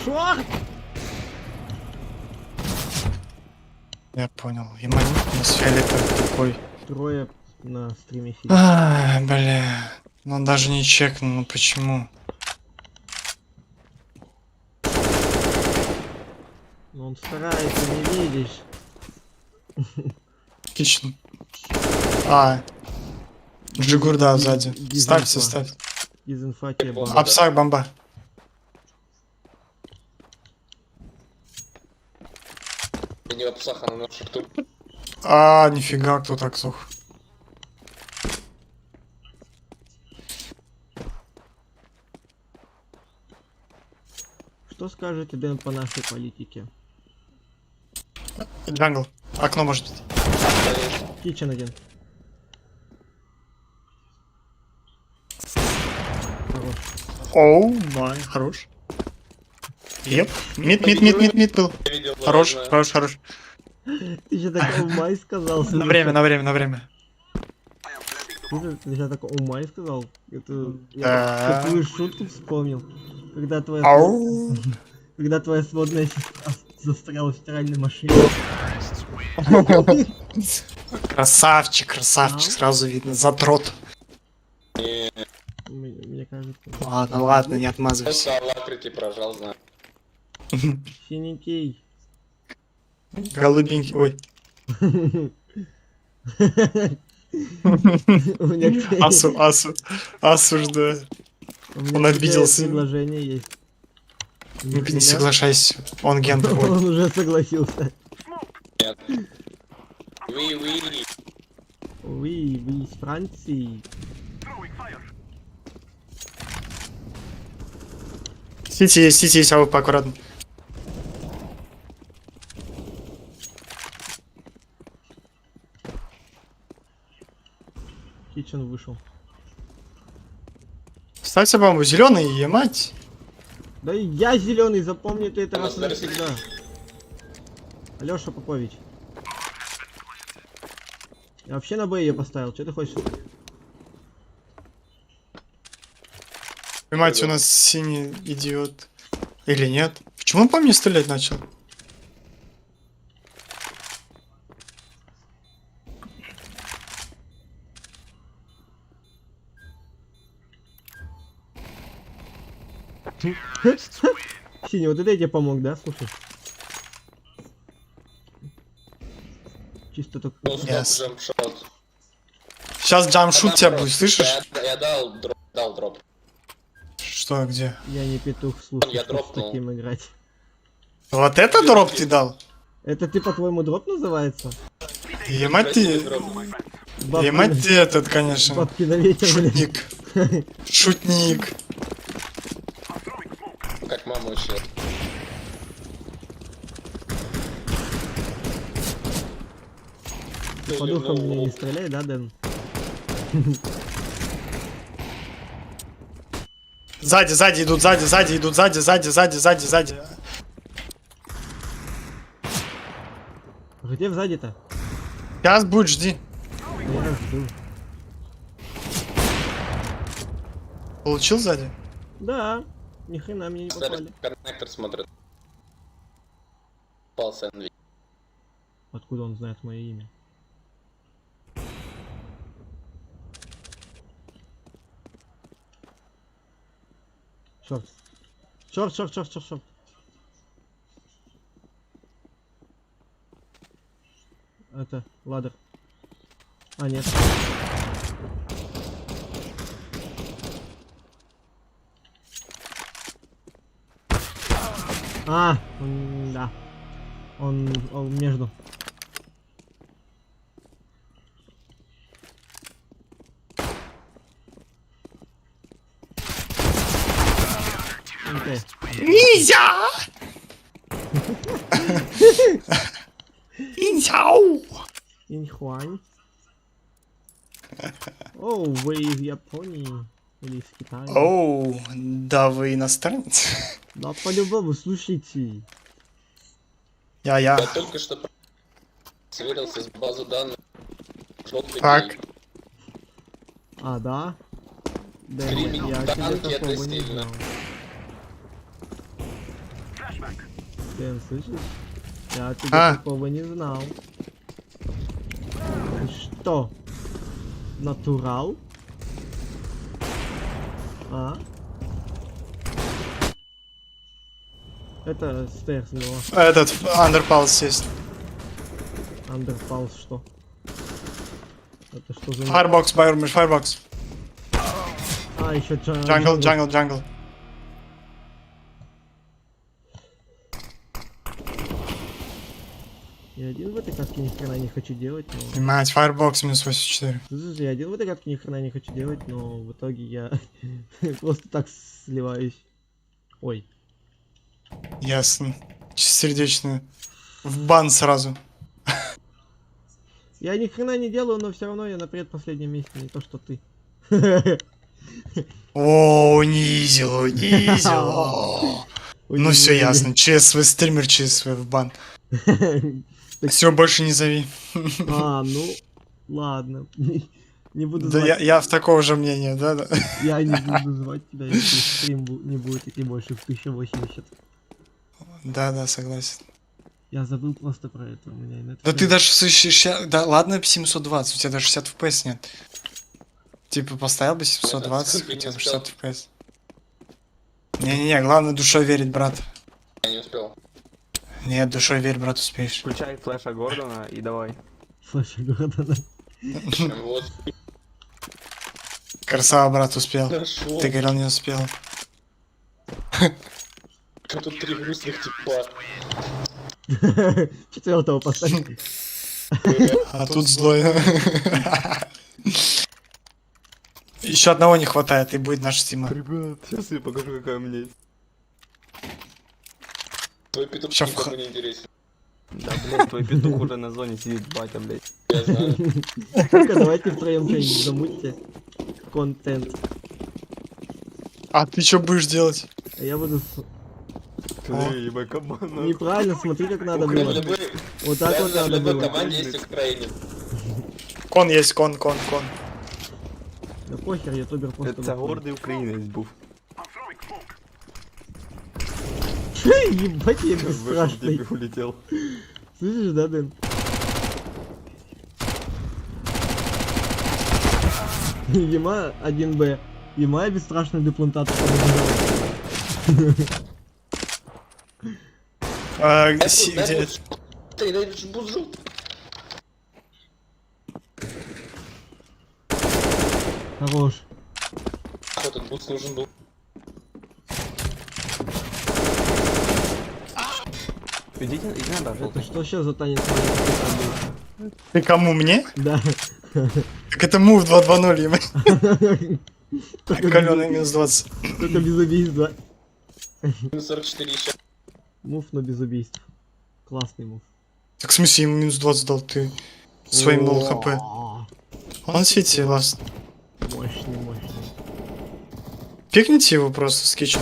Шорт! Я понял. Ему с фиолетовый такой. Трое на стриме сидит. Ай, бля. Ну он даже не чекнул, ну почему? Ну он старается, не видишь. Отлично. А. Джигурда сзади. Ставьте, ставьте. Из инфа тебе бомба. Апсак бомба. Я не обсаха на нашу тур. А, нифига, кто так сух. Что скажете, Дэн, по нашей политике? Джангл. Окно может быть. Кичен один. Хорош. Оу, май, хорош. Еп, мид был. Я видел, Хорош, наверное. хорош, хорош. Ты же так умай сказал. На время, на время, на время. Ты же так умай сказал. Это я Да. такую шутку вспомнил. Когда твоя Ау. когда твоя сводная сестра застряла в стиральной машине. Красавчик, красавчик, сразу видно. Задрот. Мне кажется. Ладно, ладно, не отмазывайся. Просто Алакрити прожал, знаю. Синенький. Голубенький, ой. У меня Осуждаю. у меня он обиделся. предложение есть. Не соглашайся, он гендер. Ой. Он уже согласился. Ви. Вы из Франции. Сити есть, а вы поаккуратно. Кичен вышел. Ставьте бомбу, зеленый, емать. Да и я зеленый, запомни ты это У раз нас и навсегда. Алёша Попович. Я вообще на Б ее поставил, что ты хочешь? Понимаете, у нас синий идиот. Или нет? Почему он по мне стрелять начал? Синий, вот это я тебе помог, да? Слушай. Чисто так. Ну, стоп, Yes. джампшот. Сейчас джамшут тебя будет, слышишь? Я дал дроп. Что, где? Я не петух, слушай, Я что с дропнул. таким играть. Вот это дроп ты дал? Это ты, по-твоему, дроп называется? Емать ты, Бабки, емать ты этот, конечно. бабки на ветер, блин. Шутник. Шутник. Как мама учила. Ты по духам мне не стреляй, да, Дэн? Сзади идут, сзади идут, сзади. Где сзади-то? Сейчас будет, жди. Я жду. Получил сзади? Да, ни хрена мне не попали. Коннектор смотрит. Пал сэндвич. Откуда он знает мое имя? Шорт. Это, ладер. А, нет. Да. Он между. Окей. Нельзя! Инсяу! Инхуань. О, вы из Японии. Или из Китая. Оу, да вы иностранец. Да по-любому, слушайте. Я. Я только что сверился с базу данных. Желтый Так. гей. А, да? Да, Стриминг я танки тебе это такого не сильно. знал. Дэн, слышишь? Я тебе такого не знал. Ты что? Натурал? А? Это стейрс него. Этот андерпалс есть. Андерпалс что? Это что за... Файрбокс, файрбокс. А, еще Джангл. Я один в этой катке ни хрена не хочу делать, но... Понимаете, файрбокс минус 84. Слушай, я один в этой катке ни хрена не хочу делать, но в итоге я просто так сливаюсь. Ой. Ясно. Чистосердечно. В бан сразу. Я ни хрена не делаю, но все равно я на предпоследнем месте, не то что ты. О, унизил, унизил. Ну все ясно, ЧСВ стример, ЧСВ в бан. Все, больше не зови. А, ну, ладно. Не буду Да звать. я в такого же мнения, да? Я не буду звать тебя, если стрим не будет идти больше в 1080. Да, согласен. Я забыл просто про это. У меня инет Да ты стрим. даже 60... Да ладно 720, у тебя даже 60 FPS нет. Типа поставил бы 720, Я не хотя бы успел. 60 FPS. Не-не-не, главное душой верить, брат. Я не успел. Нет, душой верь, брат, успеешь. Включай флеша Гордона и давай. Слушай, Гордона. Вот, Красава, брат, успел. хорошо. Ты говорил, не успел. Тут 3 грустных типа. Четвертого поставь. А тут злой. Еще одного не хватает, и будет наша тима. Ребят, сейчас я покажу, какая у меня есть. Твой петух Ща никому не интересен. Да, блядь, твой петух уже на зоне сидит, батя, блядь. Я знаю. Ну-ка, давайте втроем что-нибудь замутьте. Контент. А ты что будешь делать? А я буду... Ты, ебать, кабан. Неправильно, смотри, как надо Прям в было. любой, Вот так прям вот в надо любой было. команде есть украинец. Кон есть, кон. Да похер, ютубер просто... Это гордый украинец був. Ебать, я Вышел, бесстрашный. тебе улетел. Слышишь, да, Дэн? Ема 1Б. Ема я бесстрашный деплантатор. Где? Ты дай бузу. Хорош. Вот этот буз нужен был. Иди на дашь. Это что сейчас за танец? Ты кому, мне? Да. Так это мув 2.2.0, ебать. Калёный минус 20. Только без убийств, да. Минус 44 еще. Мув, но без убийств. Классный мув. Так в смысле ему минус 20 дал ты? Своим 0 хп. О, Он сети вас. Мощный, мощный. Пикните его просто с кетчем.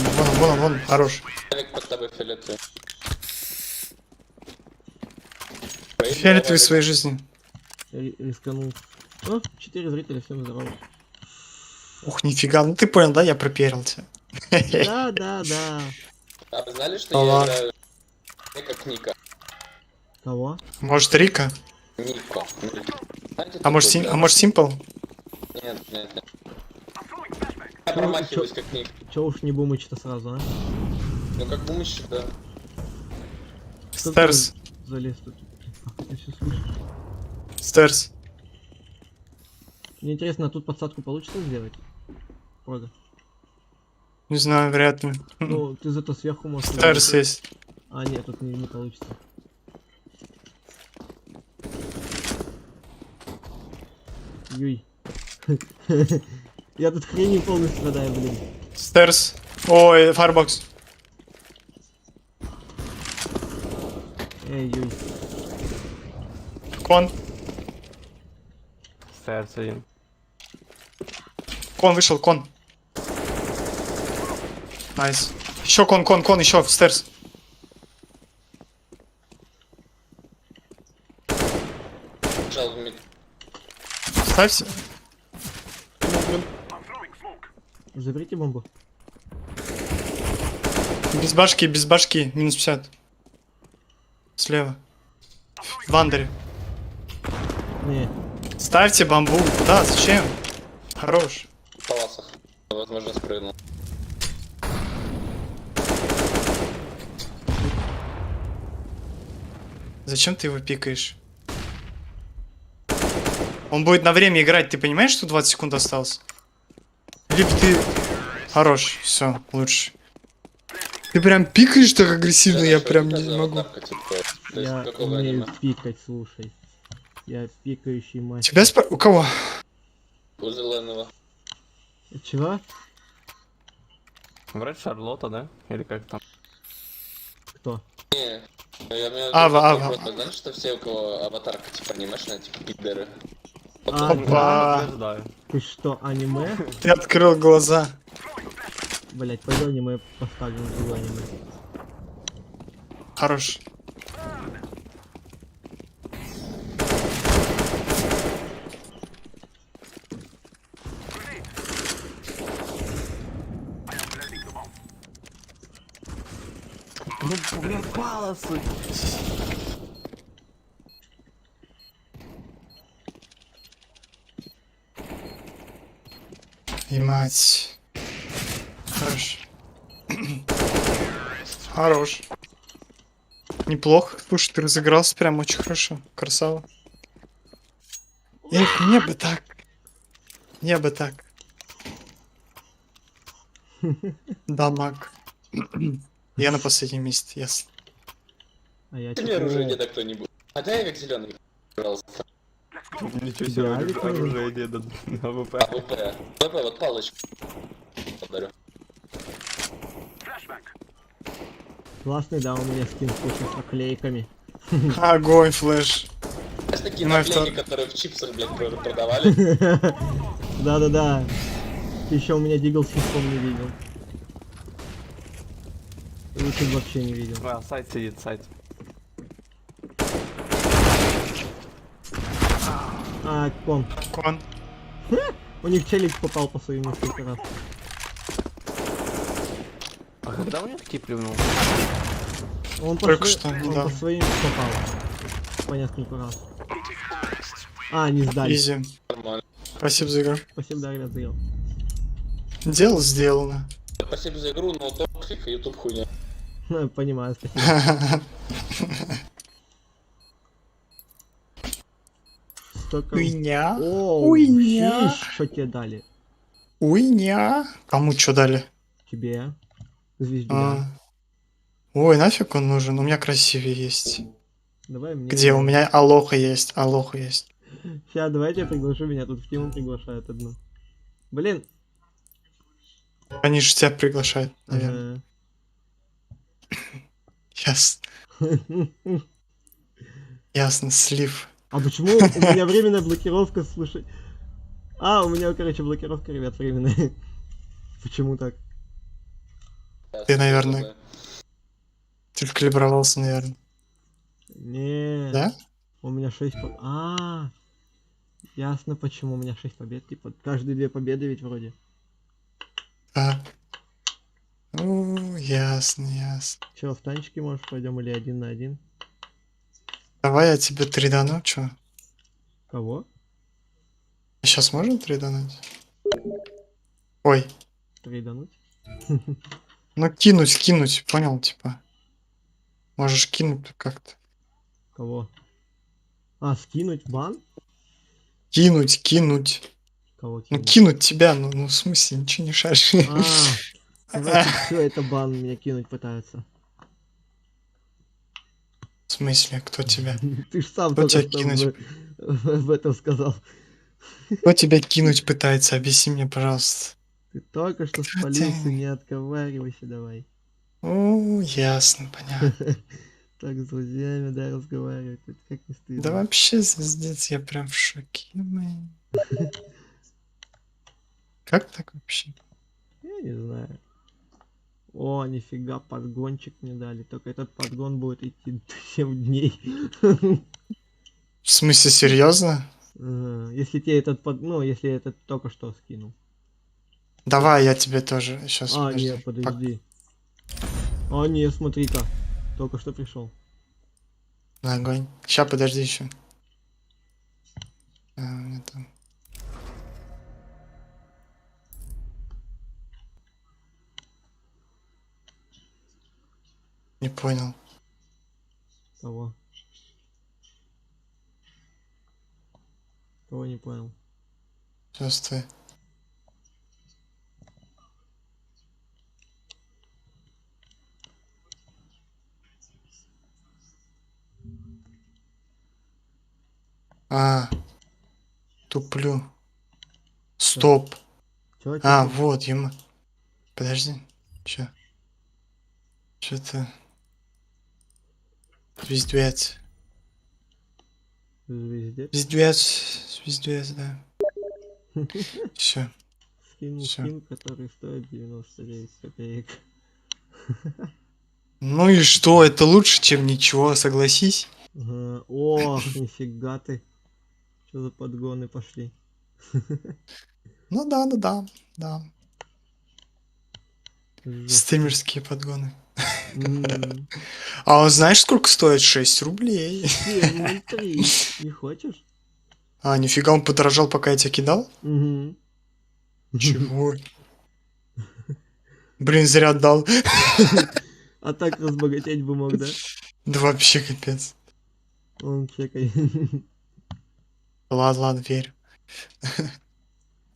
Вон, хорош. Олег под тобой фиолетовый. Фиолетовый своей жизни. Рисканул. О, 4 зрителя, всем здорово. Ух, нифига, ну ты понял, да? Я проперил тебя. Да. А вы знали, что Да я ладно. играю не как Ника? Кого? Может Рика? Нико. Знаете, А может, такой, а может Симпл? Нет. Я промахиваюсь как Ник. Чё уж не бумыч-то сразу, а? Ну как бумыч, да. Кто Стерс. тут залез тут? Я всё слышу. Стерс. Мне интересно, а тут подсадку получится сделать? Прога. Не знаю, вряд ли. Ну, ты зато сверху можешь... Стерс есть. А, нет, тут не получится. Юй. Я тут хренью полностью страдаю, блин. Стерс. Ой, Фарбокс. Эй, Юй. Кон. Сердце им. Кон вышел, кон. Найс. Еще кон, еще в стерс. Жал в мид. Ставься. Заберите бомбу. Без башки, минус 50. Слева. В андере. Не. Ставьте бамбу. Да, зачем? Хорош. В паласах. Возможно, спрыгнул. Зачем ты его пикаешь? Он будет на время играть, ты понимаешь, что 20 секунд осталось? Либо ты... Хорош, все, лучше. Ты прям пикаешь так агрессивно, я прям не могу. Я умею пикать, слушай. Я пикающий мастер. Тебя у кого? У зеленого. Чего? Вроде Шарлотта, да? Или как там? Кто? Не, Ава. Просто знаешь, что все, у кого аватарка типа анимешная, типа пидеры. А, Опа. Подтверждаю. ты что, аниме? Ты открыл глаза. Блять, пойду аниме поставлю на другое аниме. Хорош. Ну, блин, паласы. И мать. Хорош. Хорош. Неплохо. Слушай, ты разыгрался прям очень хорошо. Красава. Эх, не бы так. Не бы так. Дамаг. Я на последнем месте, ясно. А я Ты мне оружие чё-то... деда кто-нибудь. А дай я как зеленый, пожалуйста. Ничего себе, Биалик, оружие деда на ВП. АВП. АВП, вот палочку. Подарю. Классный, да, у меня скин с наклейками. Огонь, флеш. Знаешь такие Мой наклейки, втор- которые в чипсах, блядь, продавали? Да-да-да. Ты еще у меня дигл с хитом не видел. Лучше бы вообще не видел. А, сайт сидит, сайт. А, кон. Кон. У них челик попал по своим несколько раз. А когда у них тип плюнул? Он по, Только сво- что, он да. по своим попал. По несколько раз. А, не сдали. Изи. Нормально. Спасибо за игру. Спасибо, да, ребят, заел. Дело сделано. Спасибо за игру, но токсик, YouTube хуйня. Понимаю, спасибо. Столько... Уйня. О, Уйня. что тебе дали? Уйня. Кому что дали? Тебе. Звезде. А. Ой, нафиг он нужен? У меня красивее есть. Давай мне. Где? У меня Алоха есть. Алоха есть. Сейчас, давайте я приглашу, меня тут в тему приглашают одну. Блин. Они же тебя приглашают, наверное. Ясно. Ясно, слив. А почему у меня временная блокировка, слушай? А, у меня, короче, блокировка, ребят, временная. Почему так? Ты, наверное, только калибровался, наверное. Не. Да? У меня 6 побед. А, ясно почему у меня 6 побед. Типа, каждые 2 победы ведь вроде. А. Ясно, ясно. Че, в танчики, может, пойдем или 1 на 1? Давай я тебе 3 дану, чё? Кого? Сейчас можно 3 дануть? Ой. 3 дануть? Ну кинуть, понял, типа. Можешь кинуть как-то. Кого? А, скинуть бан? Кинуть. Кого Ну кинуть? кинуть тебя, ну в смысле, ничего не шаришь. А, значит, все, это бан меня кинуть пытаются. В смысле, кто тебя? Ты ж сам Кто только тебя что кинуть? в этом сказал. Кто тебя кинуть пытается? Объясни мне, пожалуйста. Ты только что Кто спалился, ты? не отговаривайся давай. О, ясно, понятно. Так с друзьями, да, разговаривать, это как не стыдно. Да вообще, звездец, я прям в шоке. ё-моё. Как так вообще? Я не знаю. О, нифига, подгончик мне дали. Только этот подгон будет идти 7 дней. В смысле, серьезно? Если тебе этот ну, если этот только что скинул. Давай, я тебе тоже. Сейчас, А, нет, подожди. А, нет, смотри-ка. Только что пришел. На огонь. Сейчас, подожди еще. А, у меня там. Не понял. Кого? Кого не понял? Сейчас ты. А, туплю. Стоп. Чё, А, типа? вот, ему. Подожди. Чё? Чё-то. Звездец. Звезде. Звездец, да. Все. Скинул Всё. скин, который стоит 99 копеек. Ну и что, это лучше, чем ничего, согласись? Ага. Ох, нифига ты. Что за подгоны пошли? Ну да, да. Жёстко. Стримерские подгоны. М, А он знаешь, сколько стоит? 6 рублей. 7:03. Не хочешь? А, нифига, он подорожал, пока я тебя кидал? Мгм. Чего? Блин, зря дал. А так разбогатеть бы мог, да? Да вообще капец. Он чекай. Ладно, верю.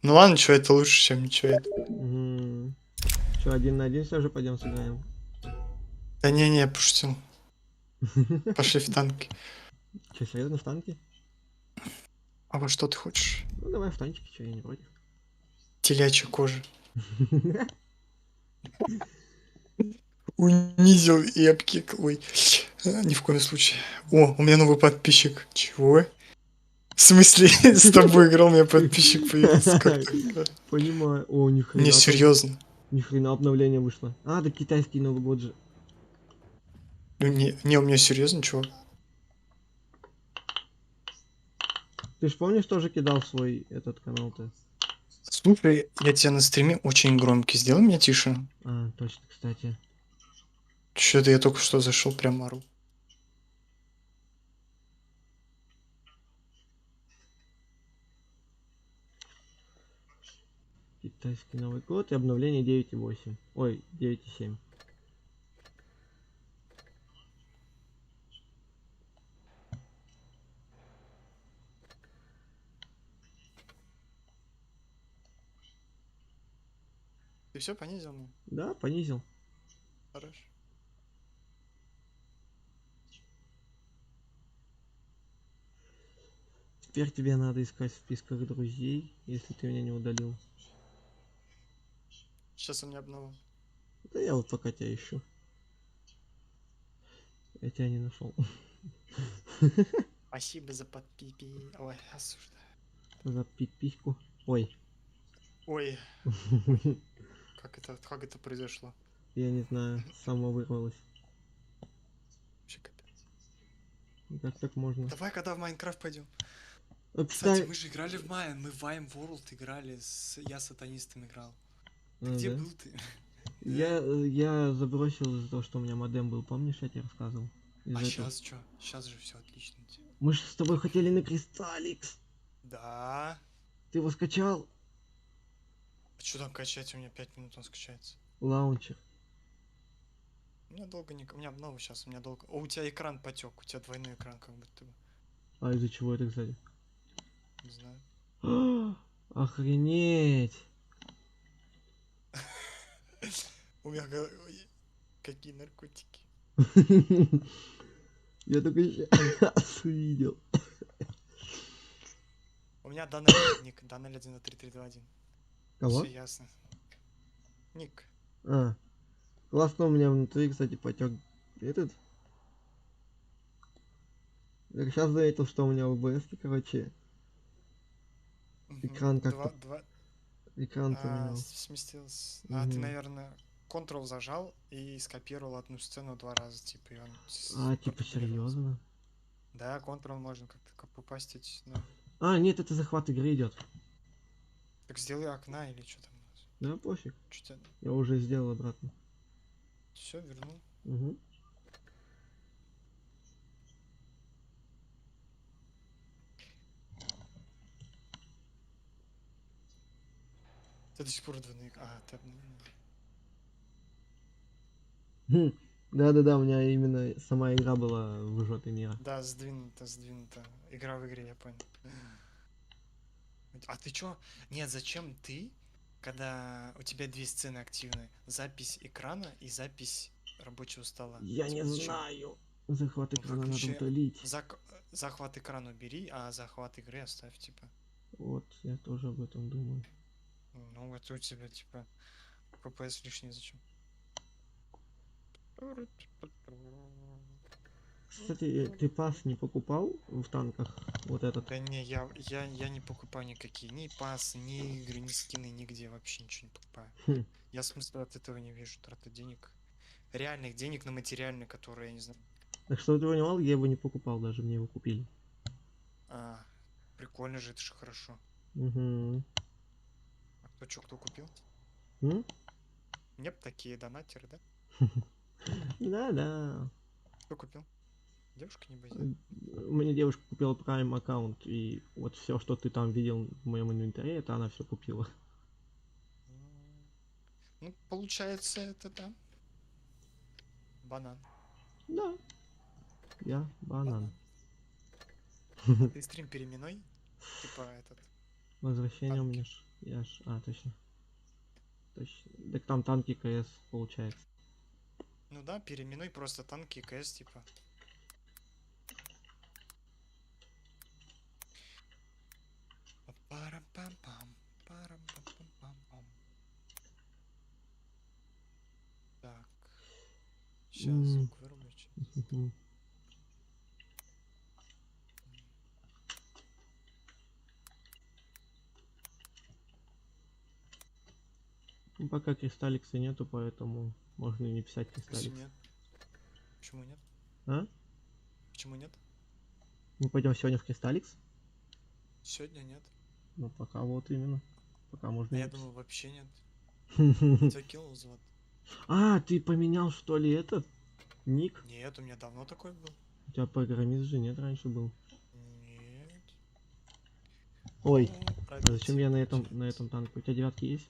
Ну ладно, что это лучше, чем ничего. Че, 1 на 1 все же пойдем сыграем? Да не, пошутил. Пошли в танки. Че, серьезно, в танке? А во что ты хочешь? Ну давай в танчике, че, я не против. Телячья кожа. Унизил и обкикал. Ой, ни в коем случае. О, у меня новый подписчик. Чего? В смысле, с тобой играл, у меня подписчик появился. Как так? Понимаю. О, ни хрена. Не, там- серьезно. Ни хрена обновление вышло. А, да китайский Новый год же. Ну, не, у меня серьезно, чувак. Ты ж помнишь, тоже кидал свой этот канал-то? Слушай, я тебя на стриме очень громкий. Сделай меня тише. А, точно, кстати. Что-то я только что зашел, прям ору. Китайский Новый год и обновление 9.8. Ой, 9.7. Ты все понизил мне? Да, понизил. Хорошо. Теперь тебе надо искать в списках друзей, если ты меня не удалил. Сейчас он меня обновил. Да я вот пока тебя ищу. Я тебя не нашел. Спасибо за подпипи. Ой, осуждаю. За пипиську. Ой. Ой, как это произошло? Я не знаю, само вырвалось. Вообще капец. Как так можно? Давай, когда в Майнкрафт пойдем. Кстати, Кстати, мы же играли в Майен, мы в Вайм World играли, я сатанистом играл. Ты а, где да? был ты? Я забросил из-за того, что у меня модем был, помнишь, я тебе рассказывал? Из-за А этого. сейчас что? Сейчас же все отлично. Мы же с тобой хотели на Кристалликс. Да. Ты его скачал? А что там качать? У меня 5 минут он скачается. Лаунчер. У меня долго не... У меня много сейчас, у меня долго... О, у тебя экран потек, у тебя двойной экран как будто бы. А из-за чего это, кстати? Не знаю. Охренеть! У меня... Ой, какие наркотики. Я только сейчас увидел. У меня Данель, ник, Данель 1.3.3.2.1. Кого? Все ясно. Ник. А. Классно, у меня внутри, кстати, потек этот. Я сейчас заметил, что у меня в OBS, короче, экран как-то... Экран поменялся. Сместился. А, ты, наверное, Ctrl зажал и скопировал одну сцену 2 раза, типа, и он... А, типа, серьезно? Да, Ctrl можно как-то попастить, но... А, нет, это захват игры идет. Так сделай окна или что там у нас? Да, пофиг. Что-то... Я уже сделал обратно. Все, вернул. Угу. Ты до сих пор двойной... А, ты... Да-да-да, у меня именно сама игра была в жопе мира. Да, сдвинуто. Игра в игре, я понял. А ты чё? Нет, зачем ты, когда у тебя 2 сцены активны? Запись экрана и запись рабочего стола. Я не Зачем? знаю. Захват экрана надо Выключи удалить. захват экрана убери, а захват игры оставь, типа. Вот, я тоже об этом думаю. Ну, это у тебя, типа, PPS лишний зачем? Кстати, ты пас не покупал в танках? Вот этот? Да не, я не покупаю никакие, ни пасы, ни игры, ни скины, нигде вообще ничего не покупаю. Хм. Я смысла от этого не вижу, траты денег. Реальных денег на материальные, которые, я не знаю. Так что ты понимал, я его не покупал, даже мне его купили. А, прикольно же, это же хорошо. Угу. А кто купил? Нет, такие донатеры, да? Да. Кто купил? Девушка, небось? Мне девушка купила Prime аккаунт, и вот все, что ты там видел в моем инвентаре, это она все купила. Ну, получается, это да. Банан. Да. Я банан. А ты стрим переименуй? Типа этот. Возвращение у танки. меня ж... Я ж... А, точно. Точно. Так там танки КС получается. Ну да, переименуй просто танки КС, типа. Парам-пам-пам, парам-пам-пам-пам-пам. Так. Сейчас звук вырубить. Мгм. Ну, пока кристалликса нету, поэтому можно и не писать Почему кристалликс. нет? Почему нет? А? Почему нет? Мы пойдем сегодня в кристалликс? Сегодня нет. Ну, пока вот именно. Пока можно А и я не думал, вообще нет. писать. Тебя кинул звать? А, ты поменял что ли этот? Ник? Нет, у меня давно такой был. У тебя программист же нет раньше был. Нет. Ой, О, а зачем я на пробейте. этом танке? У тебя девятки есть?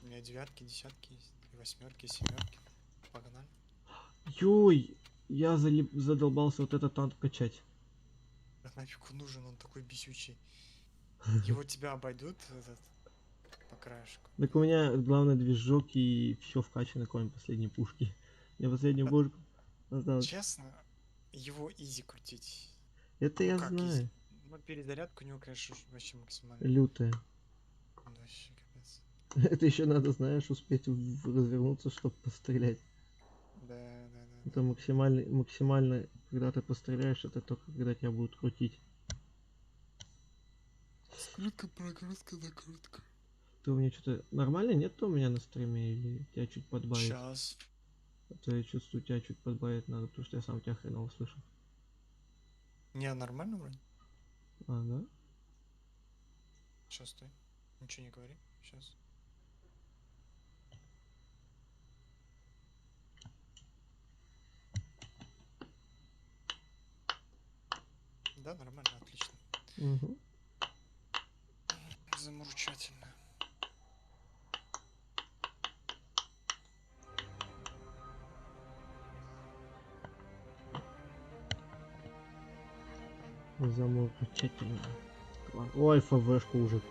У меня девятки, десятки есть. И восьмерки, и семерки. Погнали. Ёй, я задолбался вот этот танк качать. Да нафиг он нужен, он такой бесючий. Его тебя обойдут этот по краешку. Так у меня главный движок и все вкачано, кроме последней пушки. Я последнюю пушку осталось. Честно, его изи крутить. Это Ну я как знаю. Ну перезарядка у него, конечно, вообще максимально. Лютая. Вообще капец. Это еще надо, знаешь, успеть развернуться, чтобы пострелять. Да. Это максимально, когда ты постреляешь, это только когда тебя будут крутить. Скрутка, прокрутка, накрутка. Ты у меня что-то нормально нет-то у меня на стриме или тебя чуть подбавить? Сейчас. А то я чувствую, тебя чуть подбавить надо, потому что я сам тебя хреново слышу. Не, нормально вроде. А, да? Сейчас, стой. Ничего не говори. Сейчас. Да, нормально, отлично. Угу. Заморучательно. Замечательно. Ой, ФВшку уже.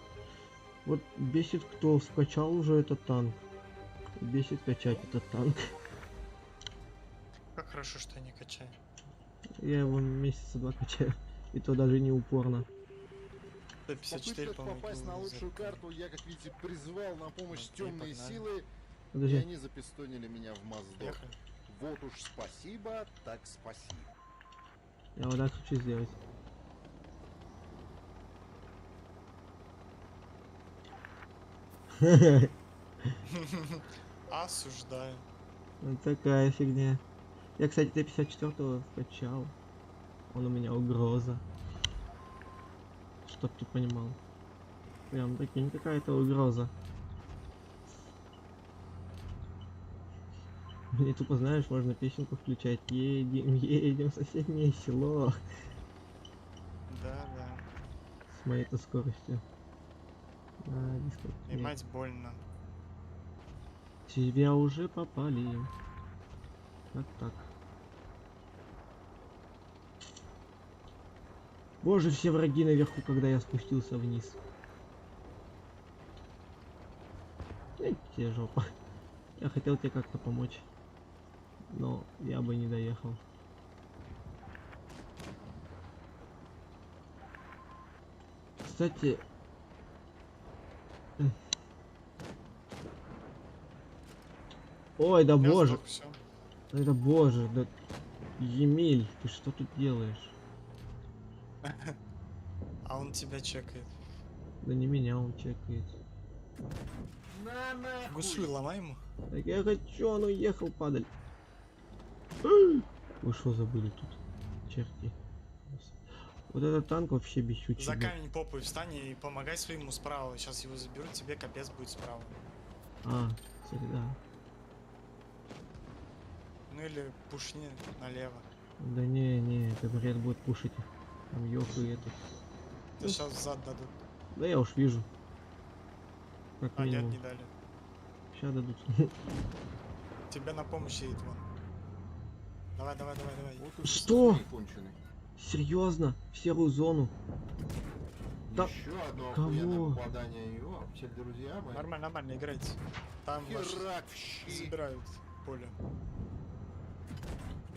Вот бесит, кто скачал уже этот танк. Бесит качать этот танк. Как хорошо, что я не качаю. Я его месяца два качаю. И то даже не упорно. 54, по-моему, попасть на килл лучшую за- карту, я, как видите, призвал на помощь Окей, темные погнали. силы, и Подожди. они запистонили меня в Моздок. Поехали. Вот уж спасибо, так спасибо. Я вот так хочу сделать. Осуждаю. Вот такая фигня. Я, кстати, Т-54 вкачал. Он у меня угроза. Чтоб ты понимал. Прям прикинь, какая-то угроза. Мне тупо, знаешь, можно песенку включать. Едем в соседнее село. Да. С моей-то скоростью. А, дискот. И Нет. мать больно. Тебя уже попали. Вот так. Боже, все враги наверху, когда я спустился вниз. Тебе жопа. Я хотел тебе как-то помочь. Но я бы не доехал. Кстати... Ой, да Я боже. сдох, всё. Это боже, да... Емель, ты что тут делаешь? А он тебя чекает. Да не меня он чекает. Гусуй, ломай ему. Так я хочу, он уехал, падаль. Вы что забыли тут? Черти. Вот этот танк вообще бесючий. За был. камень попой встань и помогай своему справа. Сейчас его заберут, тебе капец будет справа. А, кстати, да. Ну или пушни налево. Да не, это бред будет пушить их. Там Йоху и этот. Да сейчас зад дадут. Да я уж вижу. Как А нет, минимум. не дали. Сейчас дадут. Тебе на помощь едет вон. Давай. Что? Серьезно? В серую зону? Да. Еще одно Кого? охуенное попадание его. Все друзья мои. Нормально, играйте. Там ваши Херак в щи. собирают поле.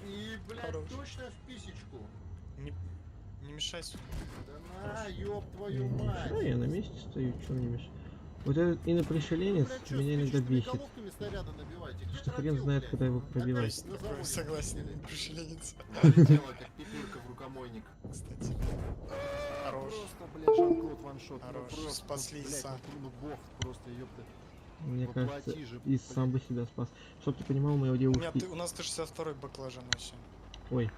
И, блядь, Хорош. точно в писечку. Не мешайся. Да на, ёб твою мать. Да, я на месте стою, что мне мешает? Вот этот инопришеленец Блядь, чё, меня иногда спичечными бесит. головками снаряды набивайте? Где Что хрен торопил, знает, блядь? когда его Опять пробивать. на заводе Согласен, сидели. пришеленец. Полетела, как пипелька в рукомойник. Кстати. Хорош. Просто, блядь, Жан-Клод ваншот. Ну, Хорош, просто, спасли блядь, Иса. ну бог просто, ёпта. Мне Воплоти кажется, же, и блядь. сам бы себя спас. Чтоб ты понимал, моей У девушки... нас 162 баклажан вообще. Ой.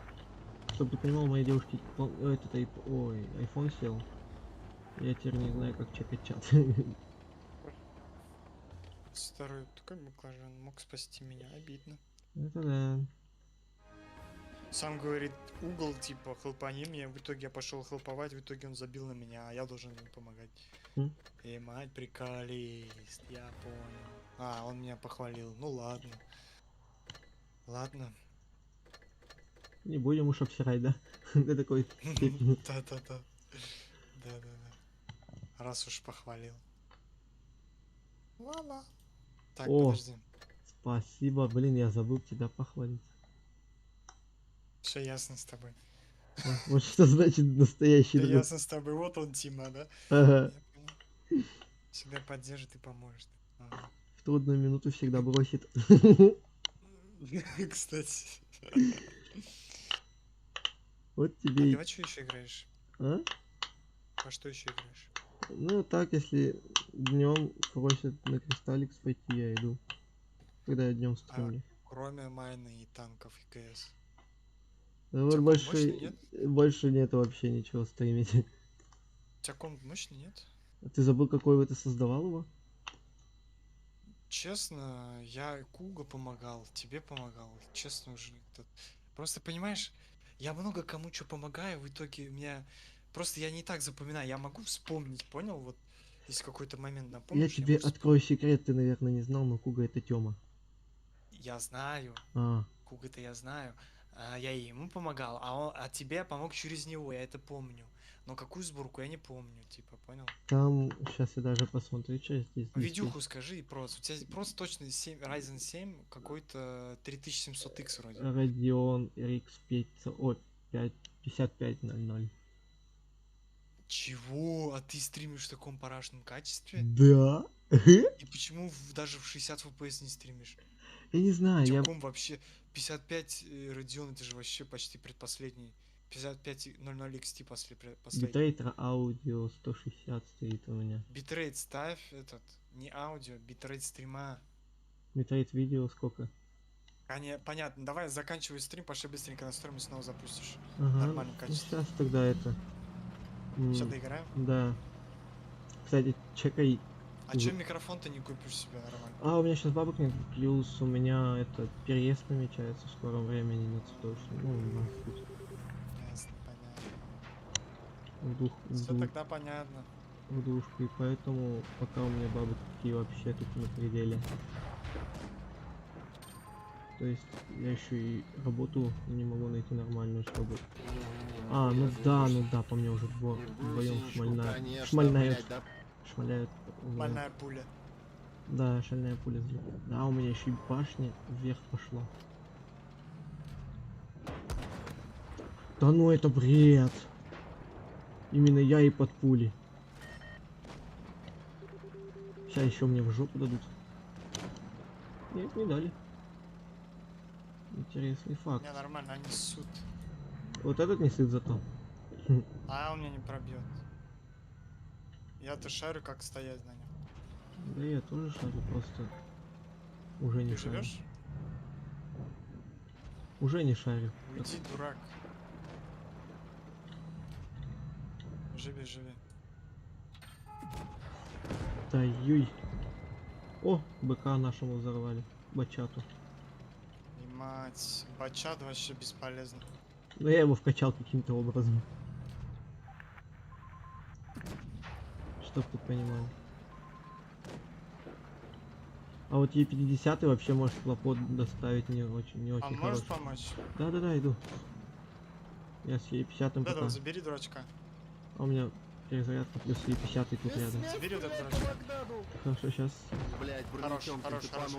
Чтоб ты понимал, моей девушки... Этот ой, iPhone сел. Я теперь не знаю, как чекать чат. Второй такой баклажан мог спасти меня, обидно. Это да. Сам говорит, угол, типа, хлопани мне, в итоге я пошел хлоповать, в итоге он забил на меня, а я должен ему помогать. М? Мать, приколист, я понял. А, он меня похвалил, ну ладно. Ладно. Не будем уж обсирать, да? До такой степени. Да. Раз уж похвалил. Ладно. Так, О. подожди. Спасибо, блин, я забыл тебя похвалить. Все ясно с тобой. Вот что значит настоящий Да друг. ясно с тобой, вот он, Тима, да? Ага. Я понял. Всегда поддержит и поможет. Ага. В трудную минуту всегда бросит. Кстати. Вот А тебе ты и... во что еще играешь? А? Во что еще играешь? Ну так, если днем просят на кристалликс пойти, я иду. Когда я днем стримлю. Кроме майна и танков и КС. Да вот тебя больше, мощный нет? больше нет вообще ничего стримить. У тебя комп мощный, нет? А ты забыл, какой вы ты создавал его? Честно, я Куга помогал, тебе помогал. Честно уже. Просто понимаешь, я много кому что помогаю, в итоге у меня... Просто я не так запоминаю, я могу вспомнить, понял? Вот, если какой-то момент напомнишь, Я тебе могу открою секрет, ты, наверное, не знал, но Куга это Тёма. Я знаю, А, Куга-то я знаю. Я ему помогал, а тебе помог через него, я это помню. Но какую сборку, я не помню, типа, понял? там, сейчас я даже посмотрю, что здесь. Видюху скажи и просто. У тебя просто точно 7, Ryzen 7 какой-то 3700X вроде. Radeon RX 5, о, 5500. Чего? А ты стримишь в таком парашном качестве? Да? И почему даже в 60 FPS не стримишь? Я не знаю, я... Тёком вообще 55 Radeon, это же вообще почти предпоследний. 5500 XT последний. Битрейт аудио 160 стоит у меня. Битрейт ставь этот, не аудио, битрейт стрима. Битрейт видео сколько? Понятно, давай заканчивай стрим, пошли быстренько настроим и снова запустишь. Ага, Нормальном качестве. сейчас тогда это... Сейчас доиграем? Да. Кстати, чекай... А чё микрофон-то не купишь себе нормально? А, у меня сейчас бабок нет, плюс у меня это переезд намечается в скором времени на цветочный. Ну, у нас тут Ясно, понятно. в Все тогда понятно. двушку, и поэтому пока у меня бабы такие вообще тут на пределе. То есть я еще и работу не могу найти нормальную, чтобы... А, ну да, по мне уже вдвоем шмальная. Шмальная. Шмаляют. Шмальная пуля. Да, шальная пуля взлетает. Да, у меня еще и башня вверх пошла. Да ну это бред. Именно я и под пули. Сейчас еще мне в жопу дадут. Нет, не дали. Интересный факт. Не, нормально, они ссут. Вот этот не сыт зато. А он меня не пробьет. Я-то шарю, как стоять на нем. Да я тоже шарю, просто уже не Ты шарю. живешь? Уже не шарю. Уйди, дурак. Живи, живи. Да юй. О, быка нашему взорвали. Бачату. И мать, бачат вообще бесполезно. Но я его вкачал каким-то образом. Чтоб ты понимал. А вот Е50 вообще может хлопот доставить не очень Он может хороший. помочь? Да, иду. Я с Е50 Да, пока. да, забери дурачка. А у меня перезарядка плюс Е50 тут рядом. Забери этот дурачка. Хорошо, сейчас. Блять, Хорош, хорош, хорош, хорош.